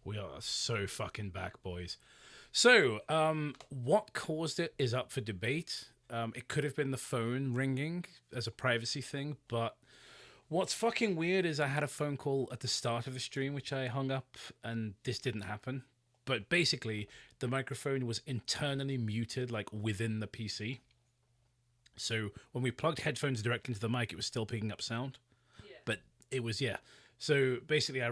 We are so fucking back, boys. So, what caused it is up for debate. It could have been the phone ringing as a privacy thing, but what's fucking weird is I had a phone call at the start of the stream, which I hung up, and this didn't happen. But basically, the microphone was internally muted, like within the PC. So when we plugged headphones directly into the mic, it was still picking up sound. Yeah. But it was, yeah. So basically, I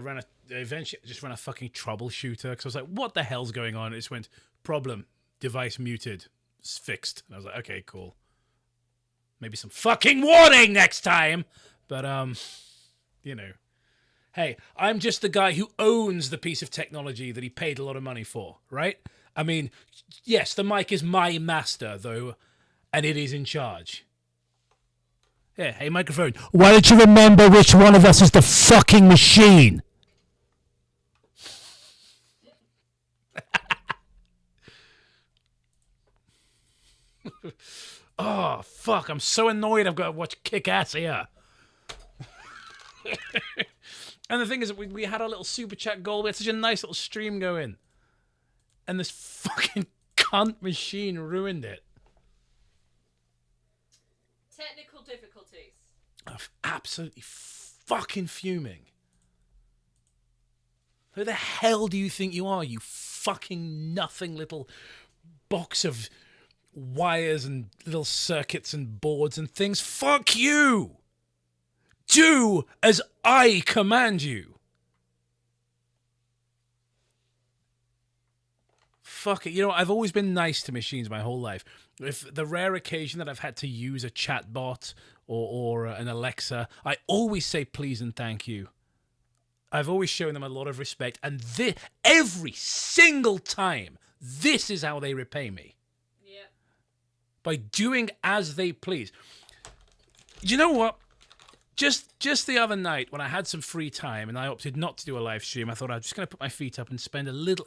eventually just ran a fucking troubleshooter because I was like, what the hell's going on? It just went, problem, device muted, it's fixed. And I was like, okay, cool. Maybe some fucking warning next time. But, you know, hey, I'm just the guy who owns the piece of technology that he paid a lot of money for, right? I mean, yes, the mic is my master, though, and it is in charge. Yeah, hey, microphone, why don't you remember which one of us is the fucking machine? Oh, fuck, I'm so annoyed I've got to watch Kick-Ass here. And the thing is, we had a little super chat goal. We had such a nice little stream going. And this fucking cunt machine ruined it. Technical difficulties. I'm absolutely fucking fuming. Who the hell do you think you are, you fucking nothing little box of wires and little circuits and boards and things? Fuck you! Do as I command you. Fuck it. You know, I've always been nice to machines my whole life. If the rare occasion that I've had to use a chatbot or an Alexa, I always say please and thank you. I've always shown them a lot of respect, and every single time, this is how they repay me. Yeah. By doing as they please. You know what? Just the other night when I had some free time and I opted not to do a live stream, I thought I was just going to put my feet up and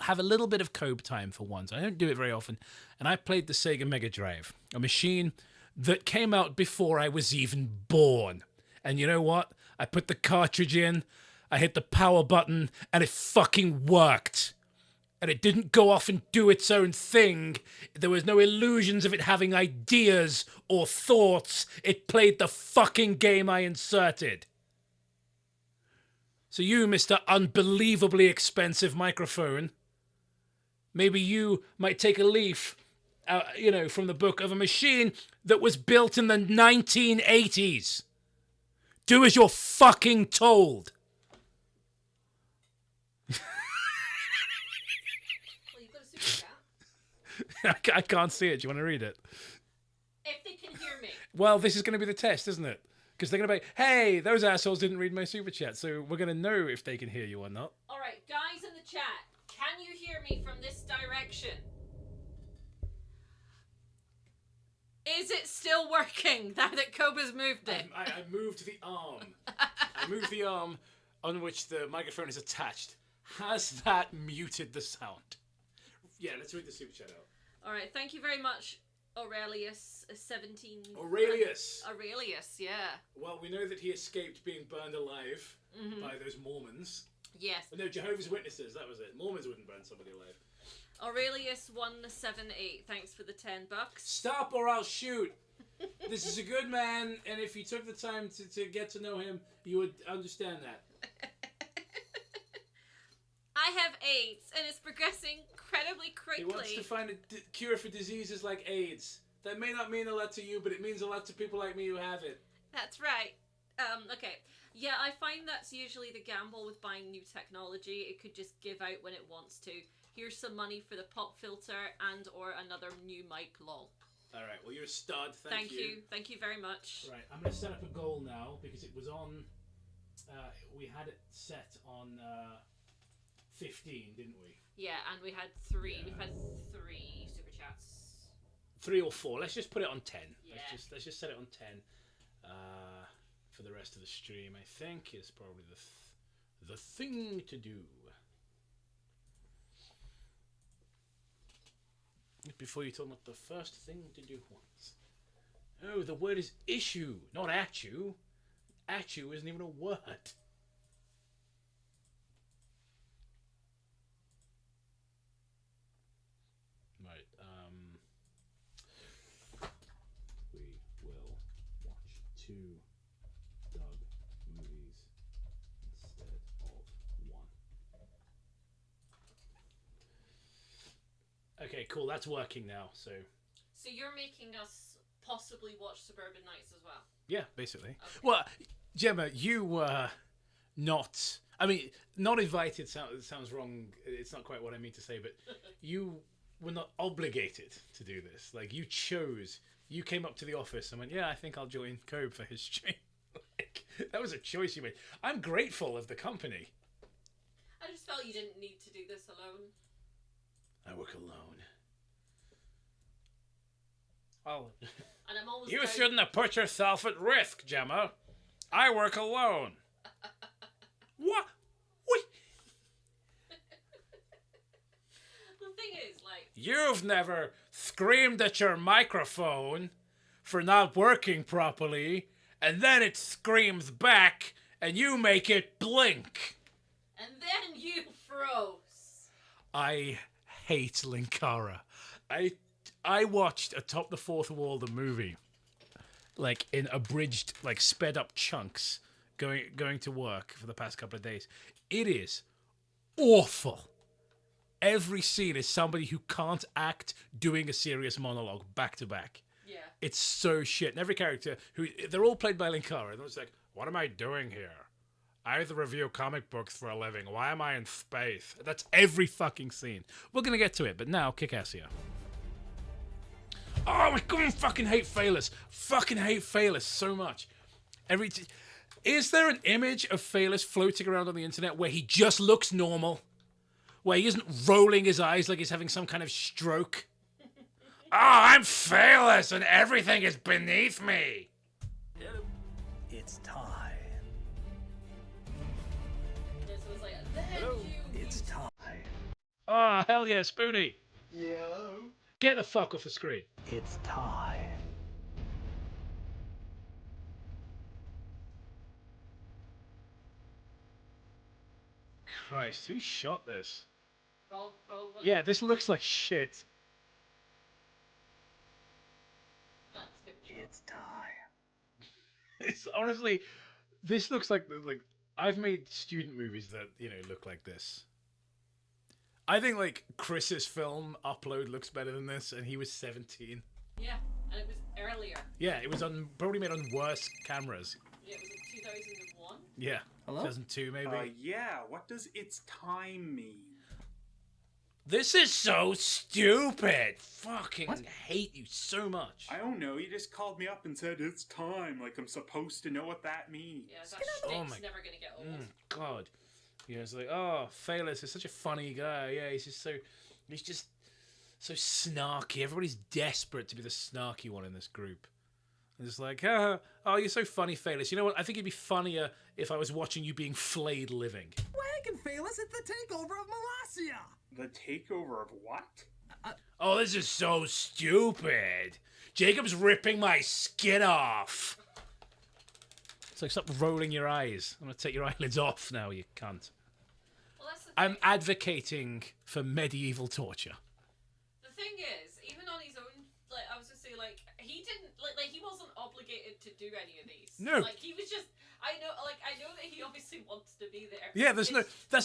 have a little bit of Cobe time for once. I don't do it very often. And I played the Sega Mega Drive, a machine that came out before I was even born. And you know what? I put the cartridge in, I hit the power button, and it fucking worked. And it didn't go off and do its own thing. There was no illusions of it having ideas or thoughts. It played the fucking game I inserted. So you, Mr. Unbelievably Expensive Microphone, maybe you might take a leaf, from the book of a machine that was built in the 1980s. Do as you're fucking told. I can't see it. Do you want to read it? If they can hear me. Well, this is going to be the test, isn't it? Because they're going to be, hey, those assholes didn't read my super chat, so we're going to know if they can hear you or not. All right, guys in the chat, can you hear me from this direction? Is it still working now that Cobe's moved it? I moved the arm. I moved the arm on which the microphone is attached. Has that muted the sound? Yeah, let's read the super chat out. All right, thank you very much, Aurelius17. Aurelius, yeah. Well, we know that he escaped being burned alive by those Mormons. Yes. No, Jehovah's Witnesses, that was it. Mormons wouldn't burn somebody alive. Aurelius178, thanks for the $10. Stop or I'll shoot. This is a good man, and if you took the time to get to know him, you would understand that. I have AIDS, and it's progressing incredibly quickly. He wants to find a cure for diseases like AIDS. That may not mean a lot to you, but it means a lot to people like me who have it. That's right. Okay. Yeah, I find that's usually the gamble with buying new technology. It could just give out when it wants to. Here's some money for the pop filter and or another new mic, lol. Alright, well you're a stud, thank you. Thank you very much. Right, I'm going to set up a goal now, because it was on, we had it set on 15, didn't we? Yeah, and we had 3. Yeah. We've had 3 super chats. 3 or 4. Let's just put it on 10. Yeah. Let's just set it on 10. For the rest of the stream, I think is probably the thing to do. Before you told me what the first thing to do was. Oh, the word is issue, not at you. At you isn't even a word. 2 Doug movies instead of 1. Okay, cool. That's working now. So you're making us possibly watch Suburban Nights as well. yeah, basically. Okay. Well, Gemma, you were not. I mean, not invited sounds wrong. It's not quite what I mean to say, but you were not obligated to do this. Like, you chose. You came up to the office and went, "Yeah, I think I'll join Cobe for his stream." Like, that was a choice you made. I'm grateful of the company. I just felt you didn't need to do this alone. I work alone. Oh. And I'm always You down... shouldn't have put yourself at risk, Gemma. I work alone. What? Wait. The thing is, like... You've never screamed at your microphone for not working properly, and then it screams back, and you make it blink. And then you froze. I hate Linkara. I watched Atop the Fourth Wall, the movie, like in abridged, like sped up chunks, going to work for the past couple of days. It is awful. Every scene is somebody who can't act doing a serious monologue back to back. Yeah. It's so shit. And every character, they're all played by Linkara, and it's like, what am I doing here? I review comic books for a living. Why am I in space? That's every fucking scene. We're gonna get to it, but now, kick-ass here. Oh my god, I fucking hate Phaelus. Fucking hate Phaelus so much. Is there an image of Phaelus floating around on the internet where he just looks normal? Where he isn't rolling his eyes like he's having some kind of stroke? Oh, I'm Phaelus and everything is beneath me. It's time. This was like, then Hello. you... It's time. Oh, hell yeah, Spoonie. Yeah. Get the fuck off the screen. It's time. Christ, who shot this? Roll. Yeah, this looks like shit. That's good. It's time. It's honestly, this looks like I've made student movies that, look like this. I think like Chris's film Upload looks better than this, and he was 17. Yeah, and it was earlier. Yeah, it was probably made on worse cameras. Yeah, was it 2001? Yeah, Hello? 2002 maybe. Yeah, what does it's time mean? This is so stupid. Fucking hate you so much. I don't know, you just called me up and said it's time, like I'm supposed to know what that means. Yeah, that shtick's never gonna get old. God. Yeah, it's like, oh, Phaelus is such a funny guy. Yeah, he's just so snarky. Everybody's desperate to be the snarky one in this group. And it's like, oh, you're so funny, Phaelus. You know what? I think it'd be funnier if I was watching you being flayed living. Wagon Phaelus, it's the takeover of Molossia! The takeover of what? Oh, this is so stupid. Jacob's ripping my skin off. It's like, stop rolling your eyes. I'm going to take your eyelids off now, you cunt. Well, that's the thing. I'm advocating for medieval torture. The thing is, even on his own, like, I was just saying, like, he didn't, like, he wasn't obligated to do any of these. No. Like, he was just, I know that he obviously wants to be there. Yeah, that's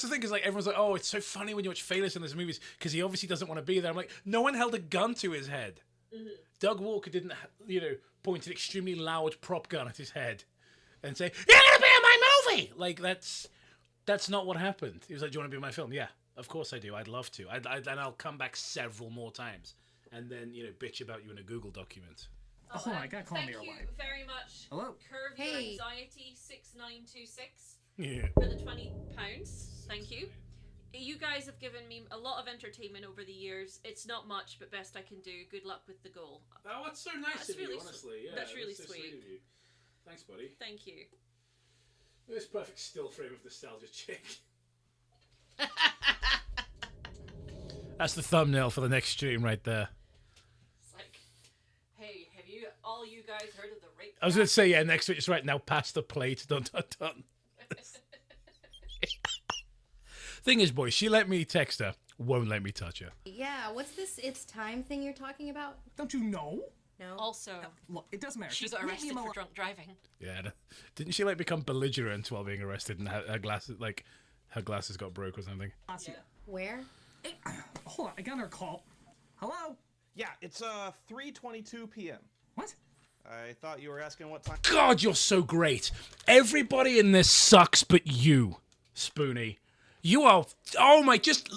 the thing, is like, everyone's like, oh, it's so funny when you watch Phaelus in these movies because he obviously doesn't want to be there. I'm like, no one held a gun to his head. Mm-hmm. Doug Walker didn't, point an extremely loud prop gun at his head and say, you're going to be in my movie! Like, that's not what happened. He was like, do you want to be in my film? Yeah, of course I do. I'd love to. And I'll come back several more times and then, bitch about you in a Google document. Oh, I gotta call me your wife. Thank you very much. Hello? Curve Hey. Your Anxiety 6926 Yeah. for the £20. Thank you. You guys have given me a lot of entertainment over the years. It's not much, but best I can do. Good luck with the goal. Oh, that's so nice That's of really you, honestly. Yeah, that's really so sweet. of you. Thanks, buddy. Thank you. This perfect still frame of nostalgia chick. That's the thumbnail for the next stream right there. It's like, hey, have you all you guys heard of the rape? I was going to say, yeah, next week, just right now, pass the plate, dun dun dun. Thing is, boys, she let me text her, won't let me touch her. Yeah, what's this it's time thing you're talking about? Don't you know? No. Also, Look, it doesn't matter. she Just got meet me arrested in for Mil- drunk driving. Yeah, didn't she like become belligerent while being arrested and her glasses her glasses got broke or something? Malacia. Where? Hey, hold on, I got her call. Hello? Yeah, it's 3:22 p.m. What? I thought you were asking what time. God, you're so great. Everybody in this sucks but you, Spoonie. You are, oh my, just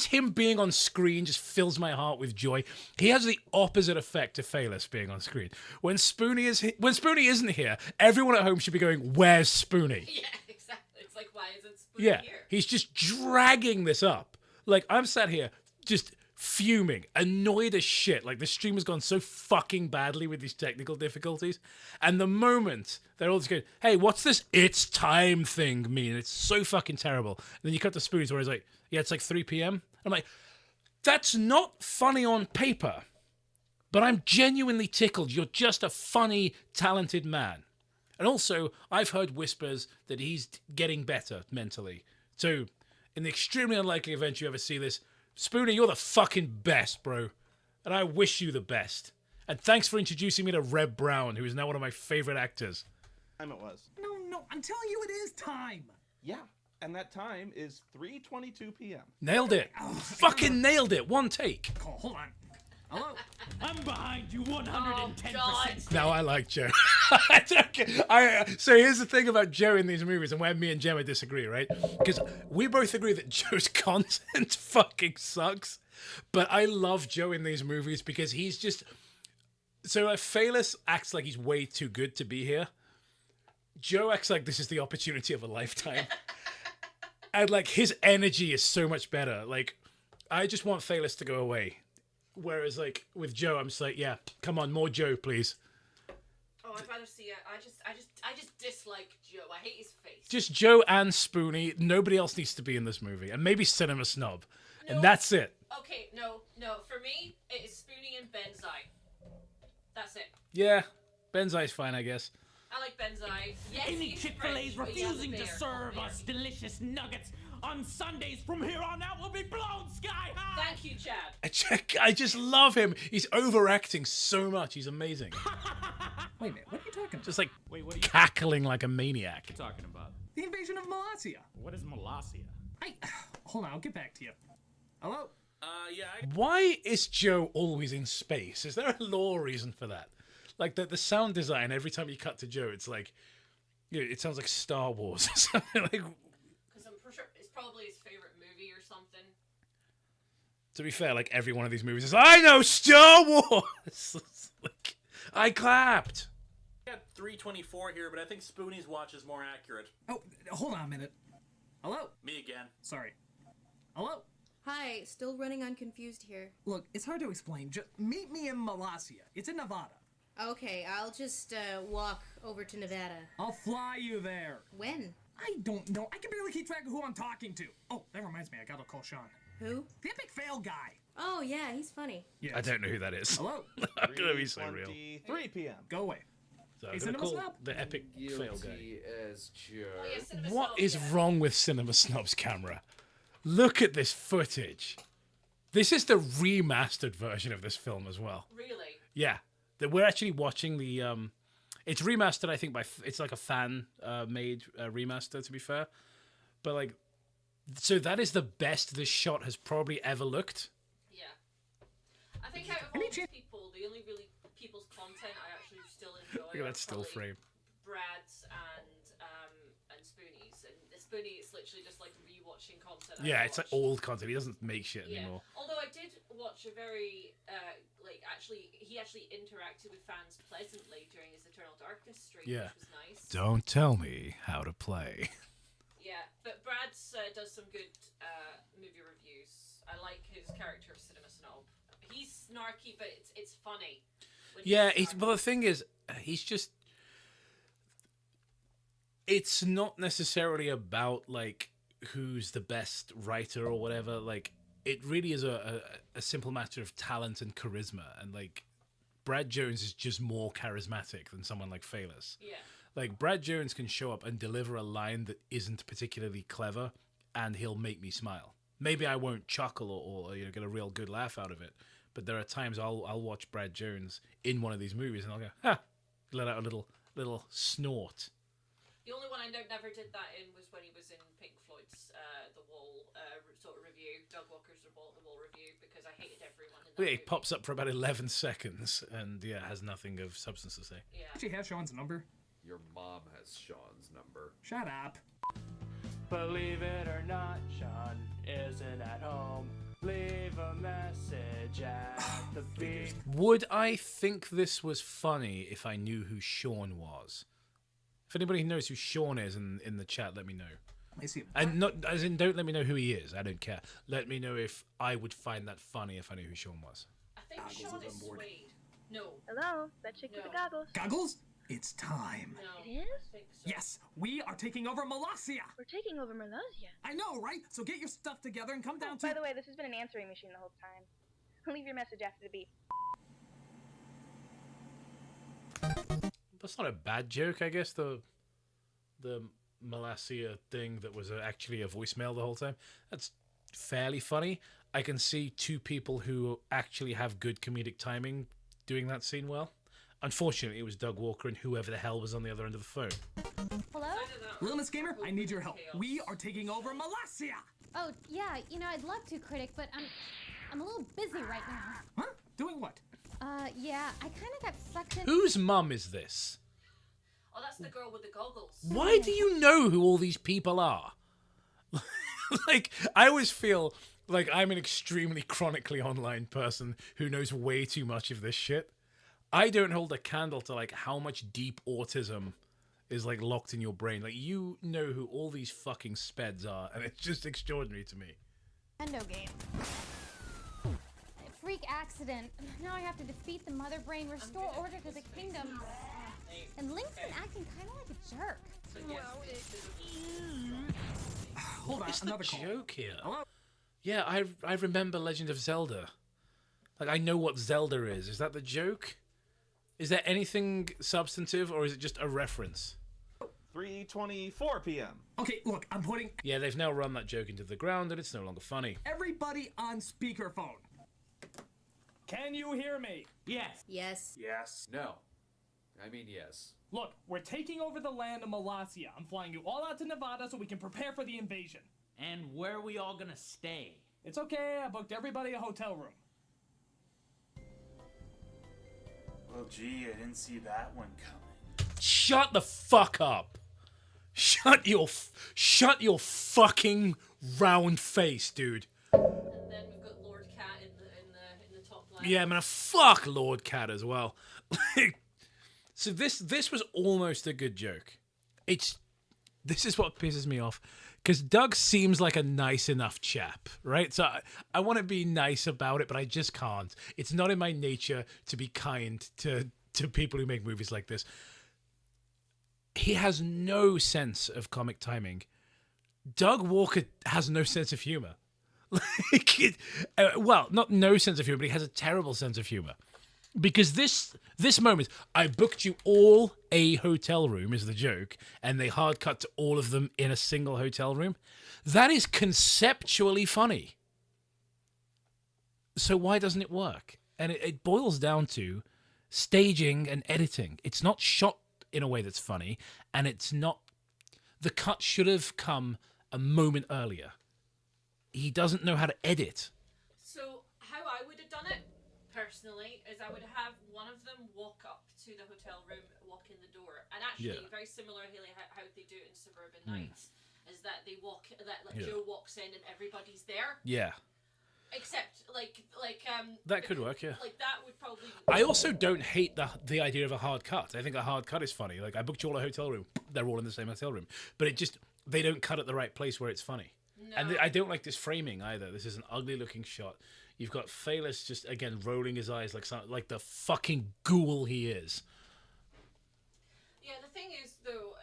him being on screen just fills my heart with joy. He has the opposite effect to Phaelus being on screen. When Spoonie isn't here, everyone at home should be going, "Where's Spoonie?" Yeah, exactly. It's like, why isn't Spoon Yeah, here? he's just dragging this up. Like, I'm sat here just fuming, annoyed as shit. Like, the stream has gone so fucking badly with these technical difficulties. And the moment they're all just going, "Hey, what's this it's time thing mean?" It's so fucking terrible. And then you cut to Spoonies where he's like, "Yeah, it's like 3 p.m." I'm like, that's not funny on paper. But I'm genuinely tickled. You're just a funny, talented man. And also, I've heard whispers that he's getting better mentally. So, in the extremely unlikely event you ever see this, Spoonie, you're the fucking best, bro. And I wish you the best. And thanks for introducing me to Reb Brown, who is now one of my favorite actors. Time it was. No, I'm telling you it is time. Yeah, and that time is 3:22 p.m. Nailed it. Fucking nailed it. One take. Call, hold on. Hello? I'm behind you 110%. God. Now I like Joe. I don't care. So here's the thing about Joe in these movies and where me and Gemma disagree, right? Because we both agree that Joe's content fucking sucks. But I love Joe in these movies because he's just... So Phaelus acts like he's way too good to be here. Joe acts like this is the opportunity of a lifetime. And like his energy is so much better. Like, I just want Phaelus to go away. Whereas, like, with Joe, I'm just like, yeah, come on, more Joe, please. Oh, I'd rather see it. I just dislike Joe. I hate his face. Just Joe and Spoonie. Nobody else needs to be in this movie. And maybe Cinema Snob. No. And that's it. Okay, no. For me, it is Spoonie and Benzai. That's it. Yeah, Benzai's fine, I guess. I like Benzai. Yes, Any he's Chick-fil-A's French, but he has a refusing to bear. serve Oh, us delicious nuggets on Sundays from here on out will be blown sky high. Thank you, Chad. I just love him. He's overacting so much. He's amazing. Wait a minute, what are you talking about? Just like Wait, what are you cackling like a maniac. talking about? The invasion of Malacia. What is Molossia? Hold on, I'll get back to you. Hello? Why is Joe always in space? Is there a law reason for that? Like the sound design, every time you cut to Joe, it's like, you know, it sounds like Star Wars or something. Like, Because I'm pretty sure it's probably his favorite movie or something. to be fair, like every one of these movies is, I know Star Wars! It's like, I clapped. I got 3:24 here, but I think Spoonie's watch is more accurate. Oh, hold on a minute. Hello? Me again. Sorry. Hello? Hi, still running on confused here. Look, it's hard to explain. Just meet me in Malacia. It's in Nevada. Okay, I'll just walk over to Nevada. I'll fly you there. When? I don't know. I can barely keep track of who I'm talking to. Oh, that reminds me. I gotta call Sean. Who? The epic fail guy. Oh, yeah, he's funny. Yes. I don't know who that is. Hello? I'm gonna be so real. 3 p.m. Go away. So I'm Hey, gonna Cinema call Snob? the epic fail guy. Guilty as Joe. Oh, yeah, Cinema What Snob, is yeah. wrong with Cinema Snob's camera? Look at this footage. This is the remastered version of this film as well. Really? Yeah, that we're actually watching the. It's remastered, I think, it's like a fan made remaster. To be fair, but like, so that is the best this shot has probably ever looked. Yeah. I think out of all these people, the only really people's content I actually still enjoy. Look at that are still probably frame. Brad's and Spoonie's, and the Spoonie it's literally just like rewatching content. Yeah, I it's like watched. old content. He doesn't make shit Yeah. anymore. Although I did watch a very he actually interacted with fans pleasantly during his Eternal Darkness stream, Yeah. which was nice. Don't tell me how to play. Yeah, but Brad's does some good movie reviews. I like his character of Cinema Snob. He's snarky, but it's funny. when he's Yeah, snarky. but the thing is, he's just. It's not necessarily about like who's the best writer or whatever. Like, it really is a simple matter of talent and charisma, and like Brad Jones is just more charismatic than someone like Phaelus. Yeah. Like, Brad Jones can show up and deliver a line that isn't particularly clever, and he'll make me smile. Maybe I won't chuckle or you know, get a real good laugh out of it, But there are times I'll watch Brad Jones in one of these movies, and I'll go, ha, let out a little snort. The only one I never did that in was when he was in Pink Floyd's The Wall sort of review, Doug Walker's The Wall review, because I hated everyone in that movie. It pops up for about 11 seconds, and yeah, has nothing of substance to say. Yeah. Actually have Sean's number. Your mom has Sean's number. Shut up. Believe it or not, Sean isn't at home. Leave a message at the beep. Would I think this was funny if I knew who Sean was? If anybody knows who Sean is in the chat, let me know. I see. And not as in, don't let me know who he is. I don't care. Let me know if I would find that funny if I knew who Sean was. I think Sean is Suede. No. Hello, that chick with the goggles. Goggles? It's time. No. It is? I think so. Yes, we are taking over Molossia. We're taking over Merluzia. I know, right? So get your stuff together and come down to... By the way, this has been an answering machine the whole time. Leave your message after the beep. That's not a bad joke, I guess. The Molossia thing that was actually a voicemail the whole time. That's fairly funny. I can see two people who actually have good comedic timing doing that scene well. Unfortunately, it was Doug Walker and whoever the hell was on the other end of the phone. Hello? Little Miss Gamer, I need your help. We are taking over Molossia. Oh, yeah, I'd love to, Critic, but I'm a little busy right now. Huh? Doing what? Yeah, I kind of got sucked in. Whose mum is this? Oh, that's the girl with the goggles. Why do you know who all these people are? Like, I always feel like I'm an extremely chronically online person who knows way too much of this shit. I don't hold a candle to, like, how much deep autism is, like, locked in your brain. Like, you know who all these fucking speds are, and it's just extraordinary to me. Nintendo game. Freak accident. Now I have to defeat the mother brain, restore order to the kingdom. And Link's been acting kind of like a jerk. Hold on, What's the another call. joke here? Hello? Yeah, I remember Legend of Zelda. Like, I know what Zelda is. Is that the joke? Is there anything substantive, or is it just a reference? 3:24 p.m. Okay, look, I'm putting Yeah, they've now run that joke into the ground, and it's no longer funny. everybody on speakerphone. Can you hear me? Yes. Yes. Yes. No. I mean, yes. Look, we're taking over the land of Molossia. I'm flying you all out to Nevada so we can prepare for the invasion. And where are we all gonna stay? It's okay, I booked everybody a hotel room. Well, gee, I didn't see that one coming. Shut the fuck up. Shut your fucking round face, dude. And then we've got Lord Cat in the top line. Yeah, man, fuck Lord Cat as well. So this was almost a good joke. This is what pisses me off, because Doug seems like a nice enough chap, right? So I want to be nice about it, but I just can't. It's not in my nature to be kind to people who make movies like this. He has no sense of comic timing. Doug Walker has no sense of humor. Well, not no sense of humor, but he has a terrible sense of humor. Because this moment, I booked you all a hotel room is the joke, and they hard cut to all of them in a single hotel room. That is conceptually funny. So why doesn't it work? And it boils down to staging and editing. It's not shot in a way that's funny, and it's not... The cut should have come a moment earlier. He doesn't know how to edit. So how I would have done it, personally, is I would have one of them walk up to the hotel room, walk in the door, and actually very similarly how they do it in Suburban Nights, is that they walk, Joe walks in and everybody's there. Yeah. Except That could work, yeah. Like that would probably. I also don't hate the idea of a hard cut. I think a hard cut is funny. Like, I booked you all a hotel room. They're all in the same hotel room. But they don't cut at the right place where it's funny. No. And I don't like this framing either. This is an ugly looking shot. You've got Phalis just, again, rolling his eyes like the fucking ghoul he is. Yeah, the thing is, though,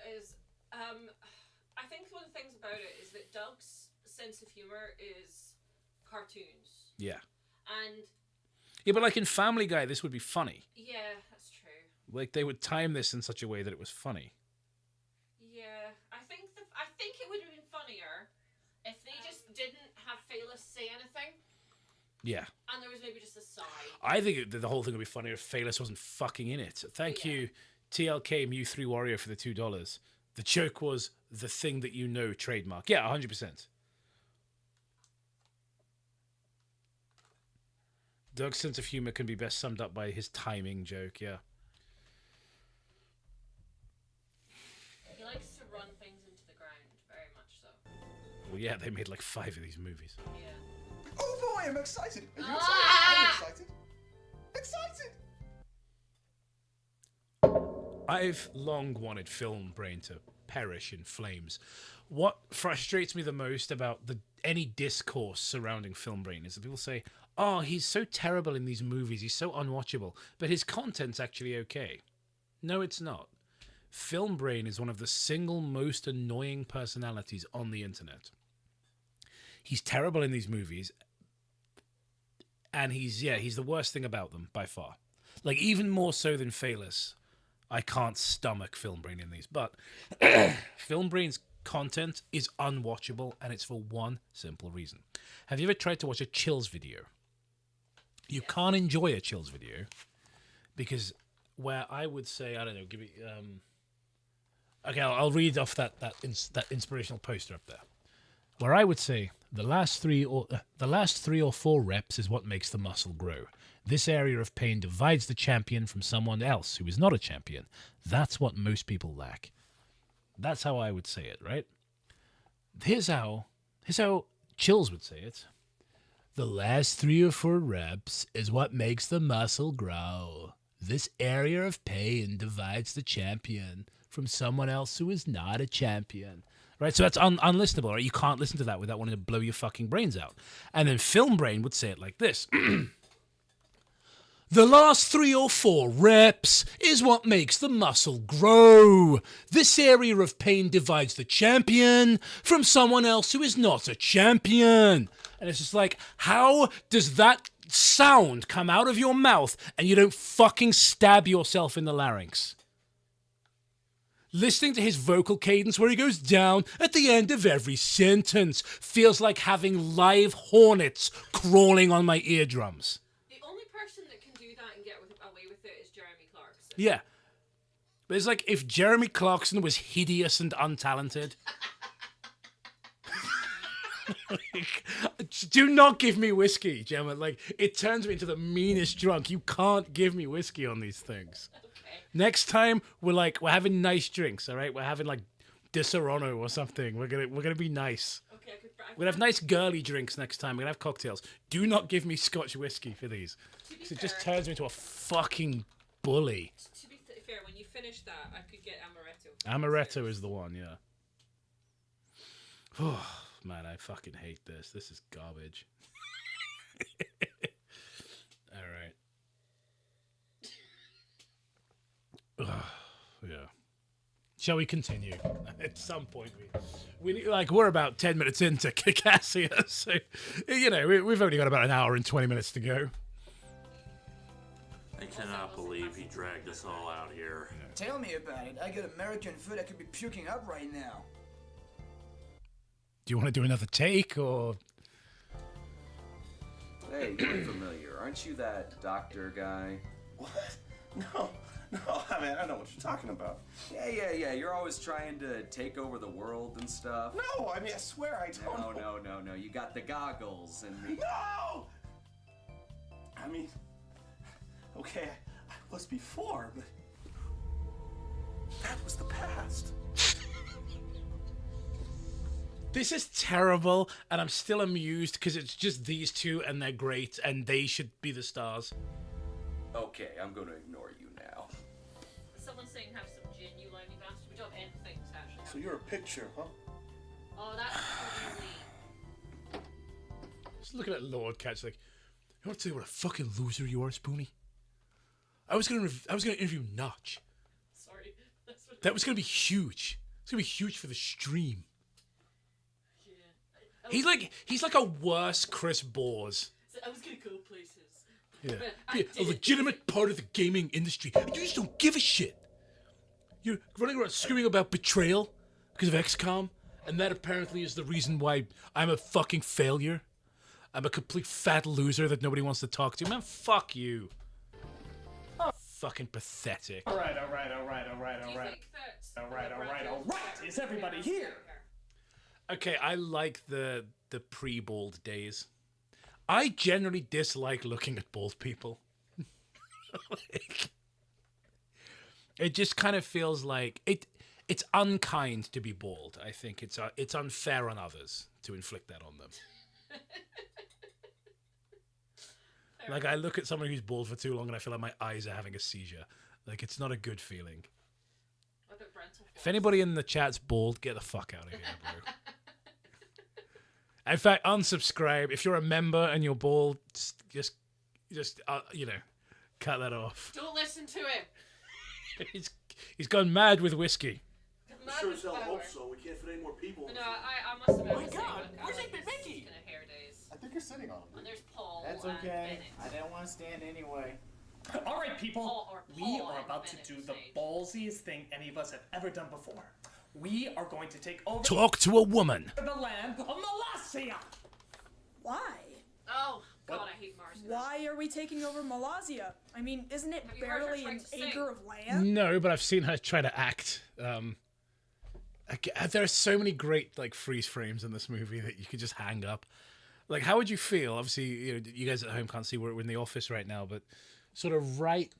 I think one of the things about it is that Doug's sense of humor is cartoons. Yeah. And... Yeah, but like in Family Guy, this would be funny. Yeah, that's true. Like, they would time this in such a way that it was funny. Yeah, I think it would have been funnier if they just didn't have Phalis say anything. Yeah. And there was maybe just a sigh. I think the whole thing would be funnier if Phaelus wasn't fucking in it. Thank you, TLK Mew3 Warrior, for the $2. The joke was the thing that you know trademark. Yeah, 100%. Doug's sense of humor can be best summed up by his timing joke, yeah. He likes to run things into the ground, very much so. Well, yeah, they made like 5 of these movies. Yeah. Oh boy, I'm excited. Are you excited? I'm excited. Excited! I've long wanted Film Brain to perish in flames. What frustrates me the most about any discourse surrounding Film Brain is that people say, oh, he's so terrible in these movies, he's so unwatchable, but his content's actually okay. No, it's not. Film Brain is one of the single most annoying personalities on the internet. He's terrible in these movies, and he's the worst thing about them, by far. Like, even more so than Phaelus, I can't stomach Film Brain in these. But Film Brain's content is unwatchable, and it's for one simple reason. Have you ever tried to watch a Chills video? You can't enjoy a Chills video because where I would say, I don't know, give me... okay, I'll read off that inspirational poster up there. Where I would say the last 3 or 4 reps is what makes the muscle grow. This area of pain divides the champion from someone else who is not a champion. That's what most people lack. That's how I would say it, right? Here's how Chills would say it. The last 3 or 4 reps is what makes the muscle grow. This area of pain divides the champion from someone else who is not a champion. Right, so that's unlistenable, right? You can't listen to that without wanting to blow your fucking brains out. And then Film Brain would say it like this. The last 3 or 4 reps is what makes the muscle grow. This area of pain divides the champion from someone else who is not a champion. And it's just like, how does that sound come out of your mouth and you don't fucking stab yourself in the larynx? Listening to his vocal cadence where he goes down at the end of every sentence feels like having live hornets crawling on my eardrums. The only person that can do that and get away with it is Jeremy Clarkson. Yeah. But it's like if Jeremy Clarkson was hideous and untalented. Do not give me whiskey, Gemma. Like, it turns me into the meanest drunk. You can't give me whiskey on these things. Next time we're having nice drinks, all right? We're having like Disaronno or something. We're gonna be nice. Okay, we're gonna have nice girly drinks next time. We're gonna have cocktails. Do not give me Scotch whiskey for these. It just turns me into a fucking bully. To be fair, when you finish that, I could get amaretto. Amaretto is the one, yeah. Oh man, I fucking hate this. This is garbage. All right. Yeah. Shall we continue? At some point, we're about 10 minutes into Cassia, so we've only got about an hour and 20 minutes to go. I cannot believe he dragged us all out here. Tell me about it. I got American food I could be puking up right now. Do you want to do another take, or? Hey, you're familiar. Aren't you that doctor guy? What? No, I mean, I know what you're talking about. Yeah. You're always trying to take over the world and stuff. No, I mean, I swear I don't. No. You got the goggles and the... No! I mean, okay, I was before, but that was the past. This is terrible, and I'm still amused because it's just these two, and they're great, and they should be the stars. Okay, I'm going to ignore you now. Someone's saying have some gin, you lonely bastard. We don't have anything to actually have. So you're a picture, huh? Oh, that's really... Just looking at Lord Catch like, you want to tell you what a fucking loser you are, Spoonie? I was gonna interview Notch. Sorry. That was gonna be huge. It's gonna be huge for the stream. He's like a worse Chris Bores. I was gonna go places. Yeah, a legitimate part of the gaming industry. You just don't give a shit. You're running around screaming about betrayal because of XCOM, and that apparently is the reason why I'm a fucking failure. I'm a complete fat loser that nobody wants to talk to. Man, fuck you. Fucking pathetic. All right. Is everybody here? Okay, I like the pre-bald days. I generally dislike looking at bald people. Like, it just kind of feels like it's unkind to be bald. I think it's unfair on others to inflict that on them. Like, I look at someone who's bald for too long and I feel like my eyes are having a seizure. Like, it's not a good feeling. If anybody in the chat's bald, get the fuck out of here, bro. In fact, unsubscribe. If you're a member and you're bald, just cut that off. Don't listen to him. He's gone mad with whiskey. Sure as hell hope so. We can't fit any more people. No, I must have been. Oh my God, where's Mickey? Kind of hair days. I think you're sitting on him. And there's Paul. That's and okay. Bennett. I didn't want to stand anyway. All right, people. We Paul are and about to Bennett do was the saved. ballsiest thing any of us have ever done before. We are going to take over Talk to a woman. the land of Molossia. Why? Oh, God, I hate Mars. Why are we taking over Molossia? I mean, isn't it Have you heard her barely try an to sing? acre of land? No, but I've seen her try to act. There are so many great like freeze frames in this movie that you could just hang up. Like, how would you feel? Obviously, you guys at home can't see we're in the office right now, but sort of right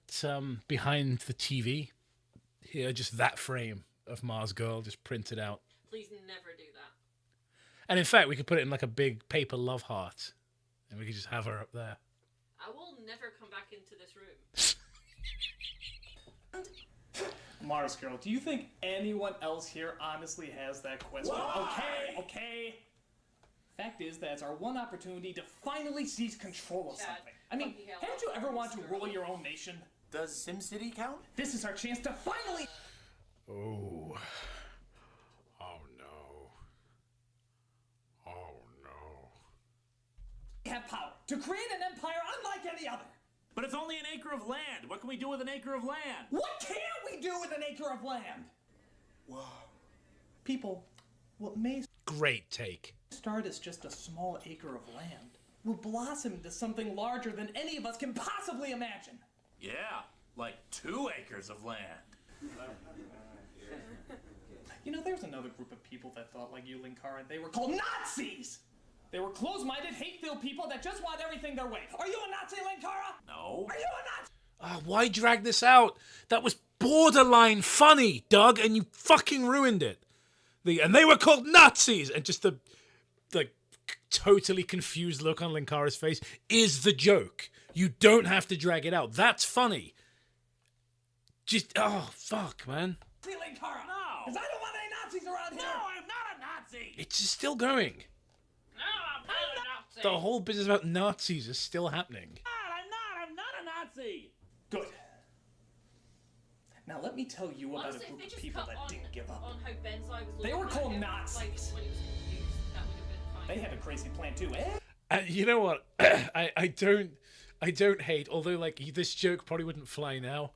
behind the TV here, just that frame of Mars Girl just printed out. Please never do that. And in fact, we could put it in like a big paper love heart, and we could just have her up there. I will never come back into this room. Mars Girl, do you think anyone else here honestly has that question? Why? Okay. Fact is, that's our one opportunity to finally seize control of something. I mean, haven't you ever wanted to rule your own nation? Does SimCity count? This is our chance to finally... Oh no. Oh no. have power to create an empire unlike any other. But it's only an acre of land. What can we do with an acre of land? What can we do with an acre of land? Whoa. People, what may Great take. start as just a small acre of land will blossom into something larger than any of us can possibly imagine. Yeah, like 2 acres of land. You know, there's another group of people that thought like you, Linkara, and they were called Nazis! They were close-minded, hate-filled people that just want everything their way. Are you a Nazi, Linkara? No. Are you a Nazi? Why drag this out? That was borderline funny, Doug, and you fucking ruined it. And they were called Nazis, and just the like totally confused look on Linkara's face is the joke. You don't have to drag it out. That's funny. Just fuck, man. Nazi, Linkara? No. Because I don't want any Nazis around here. No, I'm not a Nazi. It's just still going. No, I'm not a Nazi. The whole business about Nazis is still happening. I'm not a Nazi. Good. Now let me tell you about Honestly, a if group they of just people cut that on, didn't give up. on how Benzai was They looking were at called him, Nazis. Like, when he was confused, that would have been fine. They had a crazy plan too, eh? You know what? I don't hate. Although like this joke probably wouldn't fly now.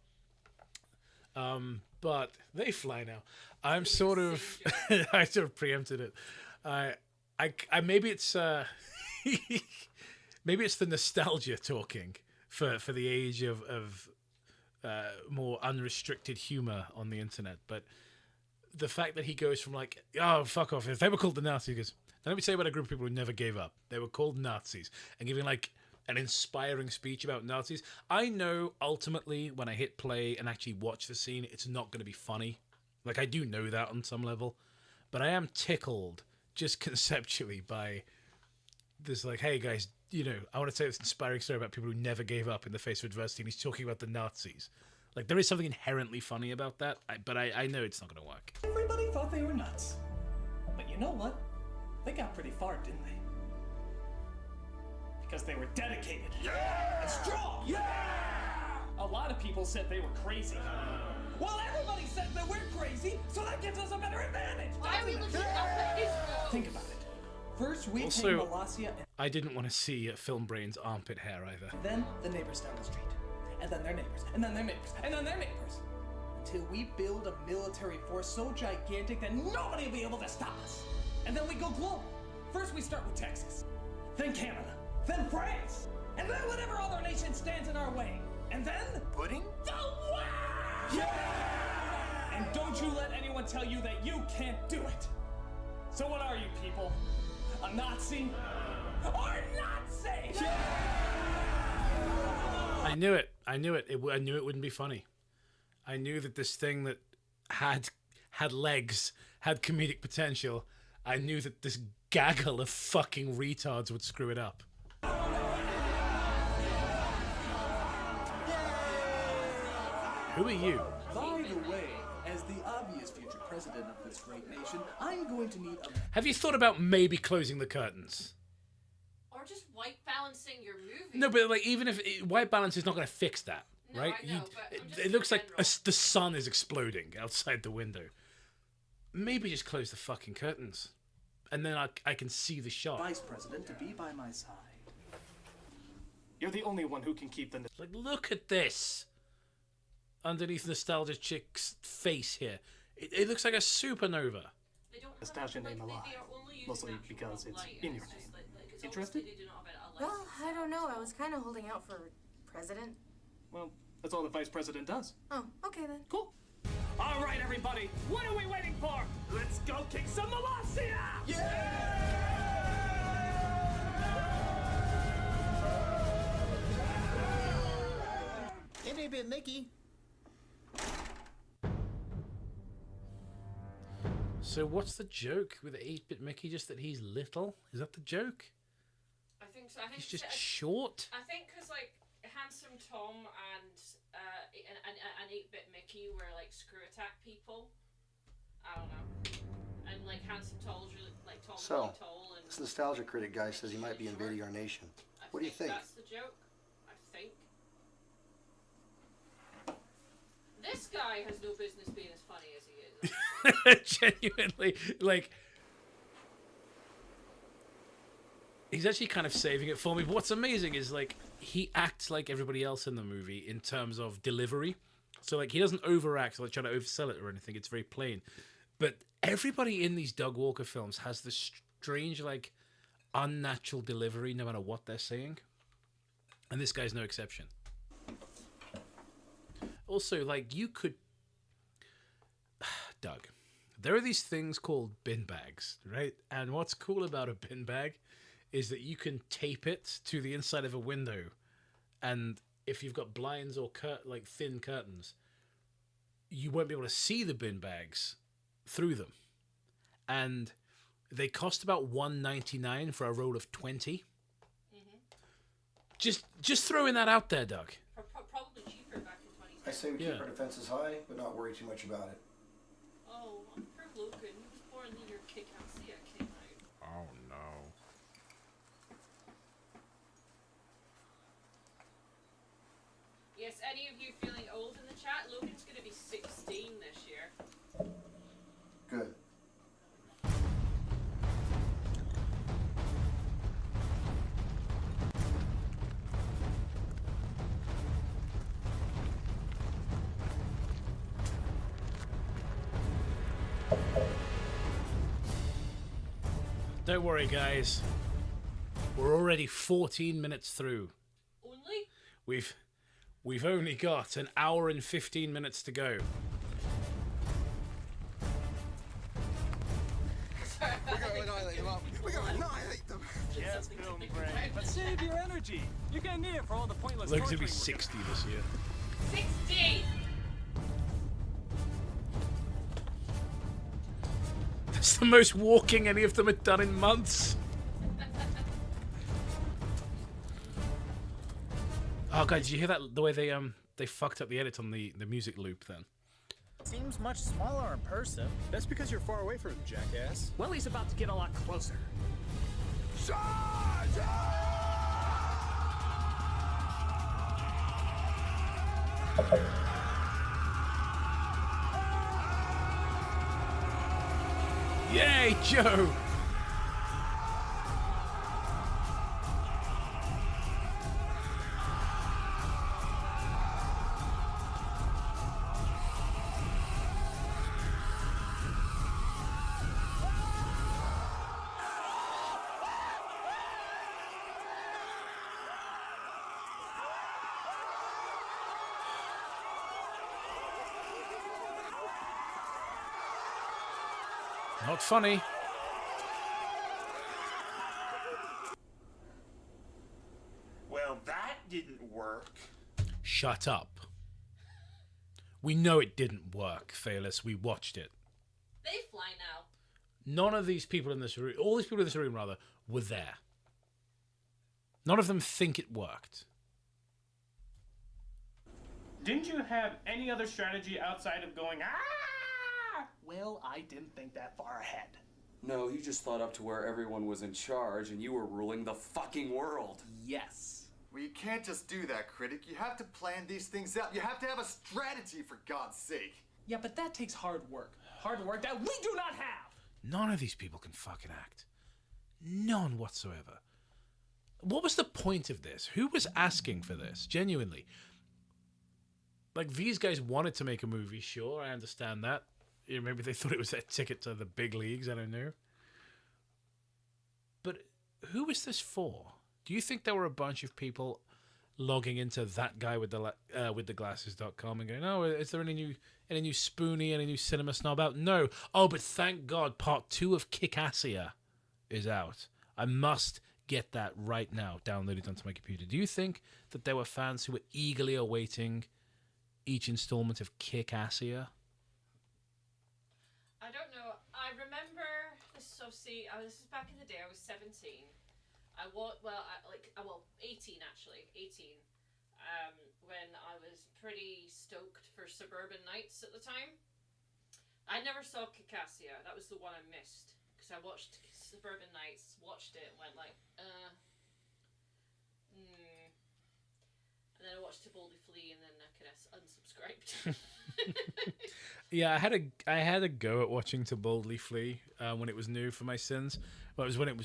But they fly now. I'm sort of I sort of preempted it. I maybe it's maybe it's the nostalgia talking for the age of more unrestricted humor on the internet. But the fact that he goes from like, oh fuck off, if they were called the Nazis, he goes, let me say about a group of people who never gave up. They were called Nazis, and giving like an inspiring speech about Nazis. I know ultimately when I hit play and actually watch the scene, it's not going to be funny. Like, I do know that on some level, but I am tickled just conceptually by this, like, hey guys, you know, I want to tell this inspiring story about people who never gave up in the face of adversity, and he's talking about the Nazis. Like, there is something inherently funny about that, but I know it's not going to work. Everybody thought they were nuts. But you know what? They got pretty far, didn't they? Because they were dedicated. And strong. A lot of people said they were crazy. Well, everybody said that we're crazy, so that gives us a better advantage. Why are we looking up at his room? Think about it. First, we Also, take Molossia, and I didn't want to see Film Brain's armpit hair either. then the neighbors down the street. And then their neighbors. And then their neighbors. And then their neighbors. Until we build a military force so gigantic that nobody will be able to stop us. And then we go global. First, we start with Texas. Then Canada. then France, and then whatever other nation stands in our way. And then... Pudding? The West! Yeah! And don't you let anyone tell you that you can't do it. So what are you people? A Nazi? Or Nazi? Yeah! I knew it. I knew it. I knew it wouldn't be funny. I knew that this thing that had legs, had comedic potential, I knew that this gaggle of fucking retards would screw it up. Who are you? By the way, as the obvious future president of this great nation, I'm going to need a... Have you thought about maybe closing the curtains? Or just white balancing your movie. No, but like even if white balance is not going to fix that, No, right? I know, but I'm just it looks like the sun is exploding outside the window. Maybe just close the fucking curtains, and then I can see the shot. Vice president to be by my side. You're the only one who can keep the... Like, look at this. Underneath Nostalgia Chick's face here, it looks like a supernova. Nostalgia name alive, mostly because it's in your name. Interested? Well, I don't know. I was kind of holding out for president. Well, that's all the vice president does. Oh, okay then. Cool. All right, everybody, what are we waiting for? Let's go kick some Molossia! It ain't been Mickey. So what's the joke with 8-bit Mickey? Just that he's little? Is that the joke? I think so. I think He's just so. short? I think because like Handsome Tom and 8-bit Mickey were like screw attack people. I don't know. And like Handsome Tom's really Tom's So, really tall and this nostalgia critic guy says he might be invading our nation. What do you think? That's the joke. I think. This guy has no business being as funny as he is. Genuinely, like, he's actually kind of saving it for me. But what's amazing is like he acts like everybody else in the movie in terms of delivery. So like he doesn't overact or like, try to oversell it or anything. It's very plain. But everybody in these Doug Walker films has this strange, like, unnatural delivery no matter what they're saying. And this guy's no exception. Also, like, you could... Doug, there are these things called bin bags, right? And what's cool about a bin bag is that you can tape it to the inside of a window. And if you've got blinds or like thin curtains, you won't be able to see the bin bags through them. And they cost about $1.99 for a roll of 20. Just throwing that out there, Doug. Probably cheaper back in 2010. I say we keep our defenses high, but not worry too much about it. Oh, poor Logan. He was born the year Kick-Ass came out. Oh, no. Yes, any of you feeling old in the chat? Logan's going to be 16 this year. Good. Don't worry, guys. We're already 14 minutes through. Only? We've only got an hour and 15 minutes to go. We're gonna annihilate them up. We're gonna annihilate them. Yes, film brain. But save your energy. You're gonna need it for all the pointless Logan's gonna be torturing we're 60 this year. 60! That's the most walking any of them had done in months. Oh god, did you hear that? The way they fucked up the edit on the music loop then. Seems much smaller in person. That's because you're far away from him, jackass. Well, he's about to get a lot closer. Yay, Joe! Not funny. Well, that didn't work. Shut up. We know it didn't work, Phaelus. We watched it. They fly now. None of these people in this room, all these people in this room, rather, were there. None of them think it worked. Didn't you have any other strategy outside of going, ah? Well, I didn't think that far ahead. No, you just thought up to where everyone was in charge and you were ruling the fucking world. Yes. Well, you can't just do that, critic. You have to plan these things out. You have to have a strategy, for God's sake. Yeah, but that takes hard work. Hard work that we do not have. None of these people can fucking act. None whatsoever. What was the point of this? Who was asking for this? Genuinely. Like, these guys wanted to make a movie, sure, I understand that. Maybe they thought it was their ticket to the big leagues, I don't know. But who was this for? Do you think there were a bunch of people logging into that guy with the glasses.com and going, oh, is there any new Spoonie, any new Cinema Snob out? No. Oh, but thank God part 2 of Kick-Assia is out. I must get that right now downloaded onto my computer. Do you think that there were fans who were eagerly awaiting each installment of Kick-Assia? I don't know. I remember this. So see, this is back in the day. I was 17. I was 18 actually. 18. When I was pretty stoked for Suburban Nights at the time. I never saw Kick-Assia. That was the one I missed because I watched Suburban Nights, watched it, and went like, And then I watched To Boldly Flee, and then I kind of unsubscribed. Yeah, I had a go at watching To Boldly Flee when it was new for my sins. Well, it was when it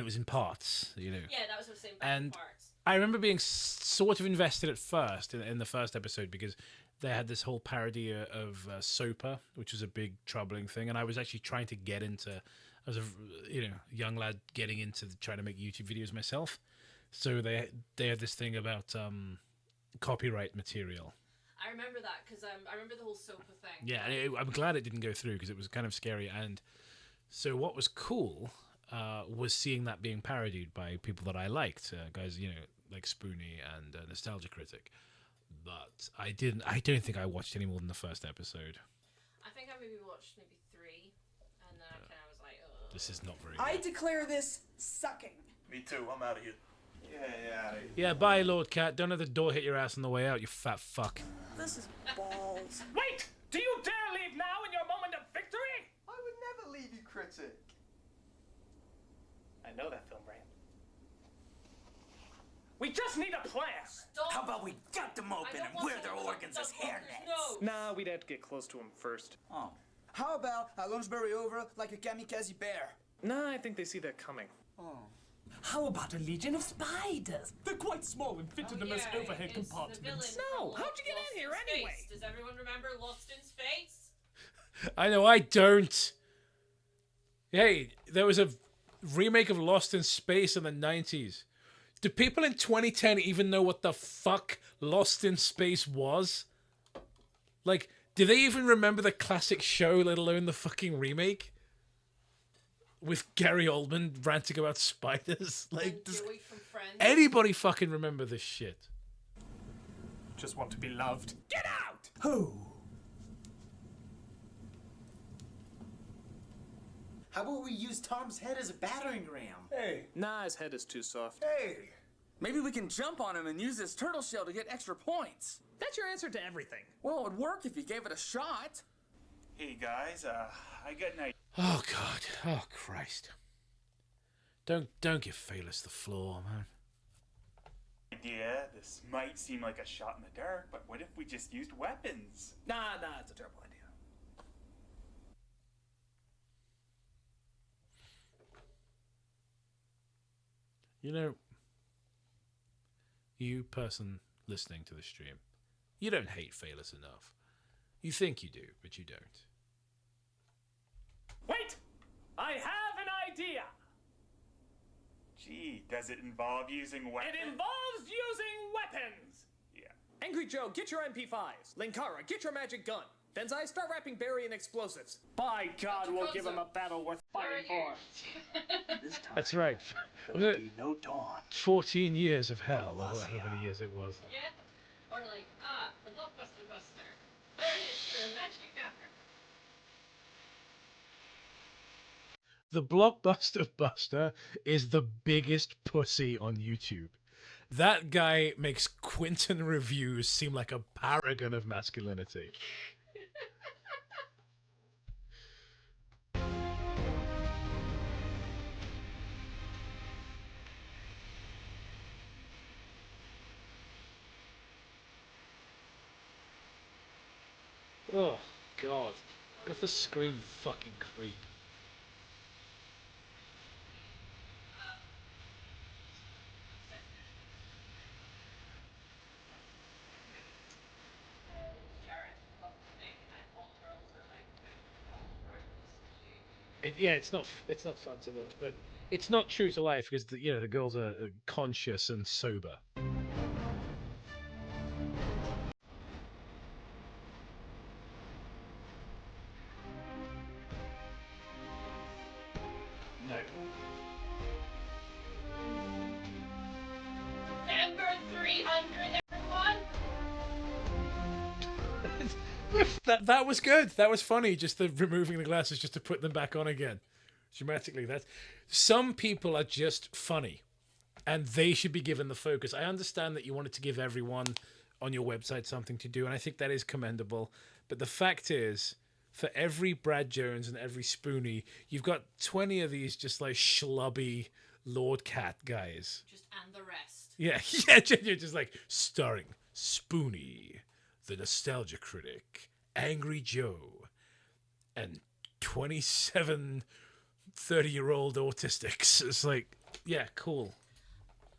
was in parts, you know. Yeah, that was what I was saying, back in parts. I remember being sort of invested at first in the first episode because they had this whole parody of Soper, which was a big troubling thing, and I was actually trying to get into, as a young lad getting into trying to make YouTube videos myself. So they had this thing about copyright material. I remember that because I remember the whole Soper thing. Yeah, I'm glad it didn't go through because it was kind of scary. And so what was cool was seeing that being parodied by people that I liked, guys, like Spoonie and Nostalgia Critic. But I don't think I watched any more than the first episode. I think I maybe watched 3, and then I kind of was like, ugh. This is not very I good. declare this sucking. Me too. I'm out of here. Yeah. Yeah, bye, Lord Cat. Don't let the door hit your ass on the way out, you fat fuck. This is balls. Wait! Do you dare leave now in your moment of victory? I would never leave you, critic. I know that film, Brain. We just need a plan. Stop. How about we gut them open and wear their organs as hairnets? Nah, we'd have to get close to him first. Oh. How about I Bloomsbury over like a kamikaze bear? Nah, I think they see that coming. Oh. How about a legion of spiders? They're quite small and fit in them as overhead compartments. No, how'd you get in here anyway? Does everyone remember Lost in Space? I know I don't. Hey, there was a remake of Lost in Space in the 90s. Do people in 2010 even know what the fuck Lost in Space was? Like, do they even remember the classic show, let alone the fucking remake? With Gary Oldman ranting about spiders? Like, does anybody fucking remember this shit? Just want to be loved. Get out! Who? How about we use Tom's head as a battering ram? Hey. Nah, his head is too soft. Hey. Maybe we can jump on him and use his turtle shell to get extra points. That's your answer to everything. Well, it would work if you gave it a shot. Hey guys, I got an idea. Oh God! Oh Christ! Don't give Phaelus the floor, man. This might seem like a shot in the dark, but what if we just used weapons? Nah, it's a terrible idea. You know, you person listening to the stream, you don't hate Phaelus enough. You think you do, but you don't. Wait! I have an idea! Gee, does it involve using weapons? It involves using weapons! Yeah. Angry Joe, get your MP5s. Linkara, get your magic gun. Denzai, start wrapping Barry in explosives. By God, we'll give him a battle worth fighting for. This time, That's right. Was there'll it be no dawn. 14 years of hell, or however many years it was? Yeah. Or like, the Blockbuster Buster. There it is, the magic hour. The Blockbuster Buster is the biggest pussy on YouTube. That guy makes Quentin reviews seem like a paragon of masculinity. Oh, God. Got the screen fucking creep. Yeah, it's not fun to look, but it's not true to life because the girls are conscious and sober. No. Number 300, everyone. that was good. That was funny. Just the removing the glasses just to put them back on again. Dramatically, that some people are just funny, and they should be given the focus. I understand that you wanted to give everyone on your website something to do, and I think that is commendable. But the fact is, for every Brad Jones and every Spoonie, you've got 20 of these just like schlubby Lord Cat guys. Just and the rest. Yeah, you're just like starring Spoonie, the nostalgia critic, Angry Joe, and 27 30-year-old autistics. It's like, yeah, cool.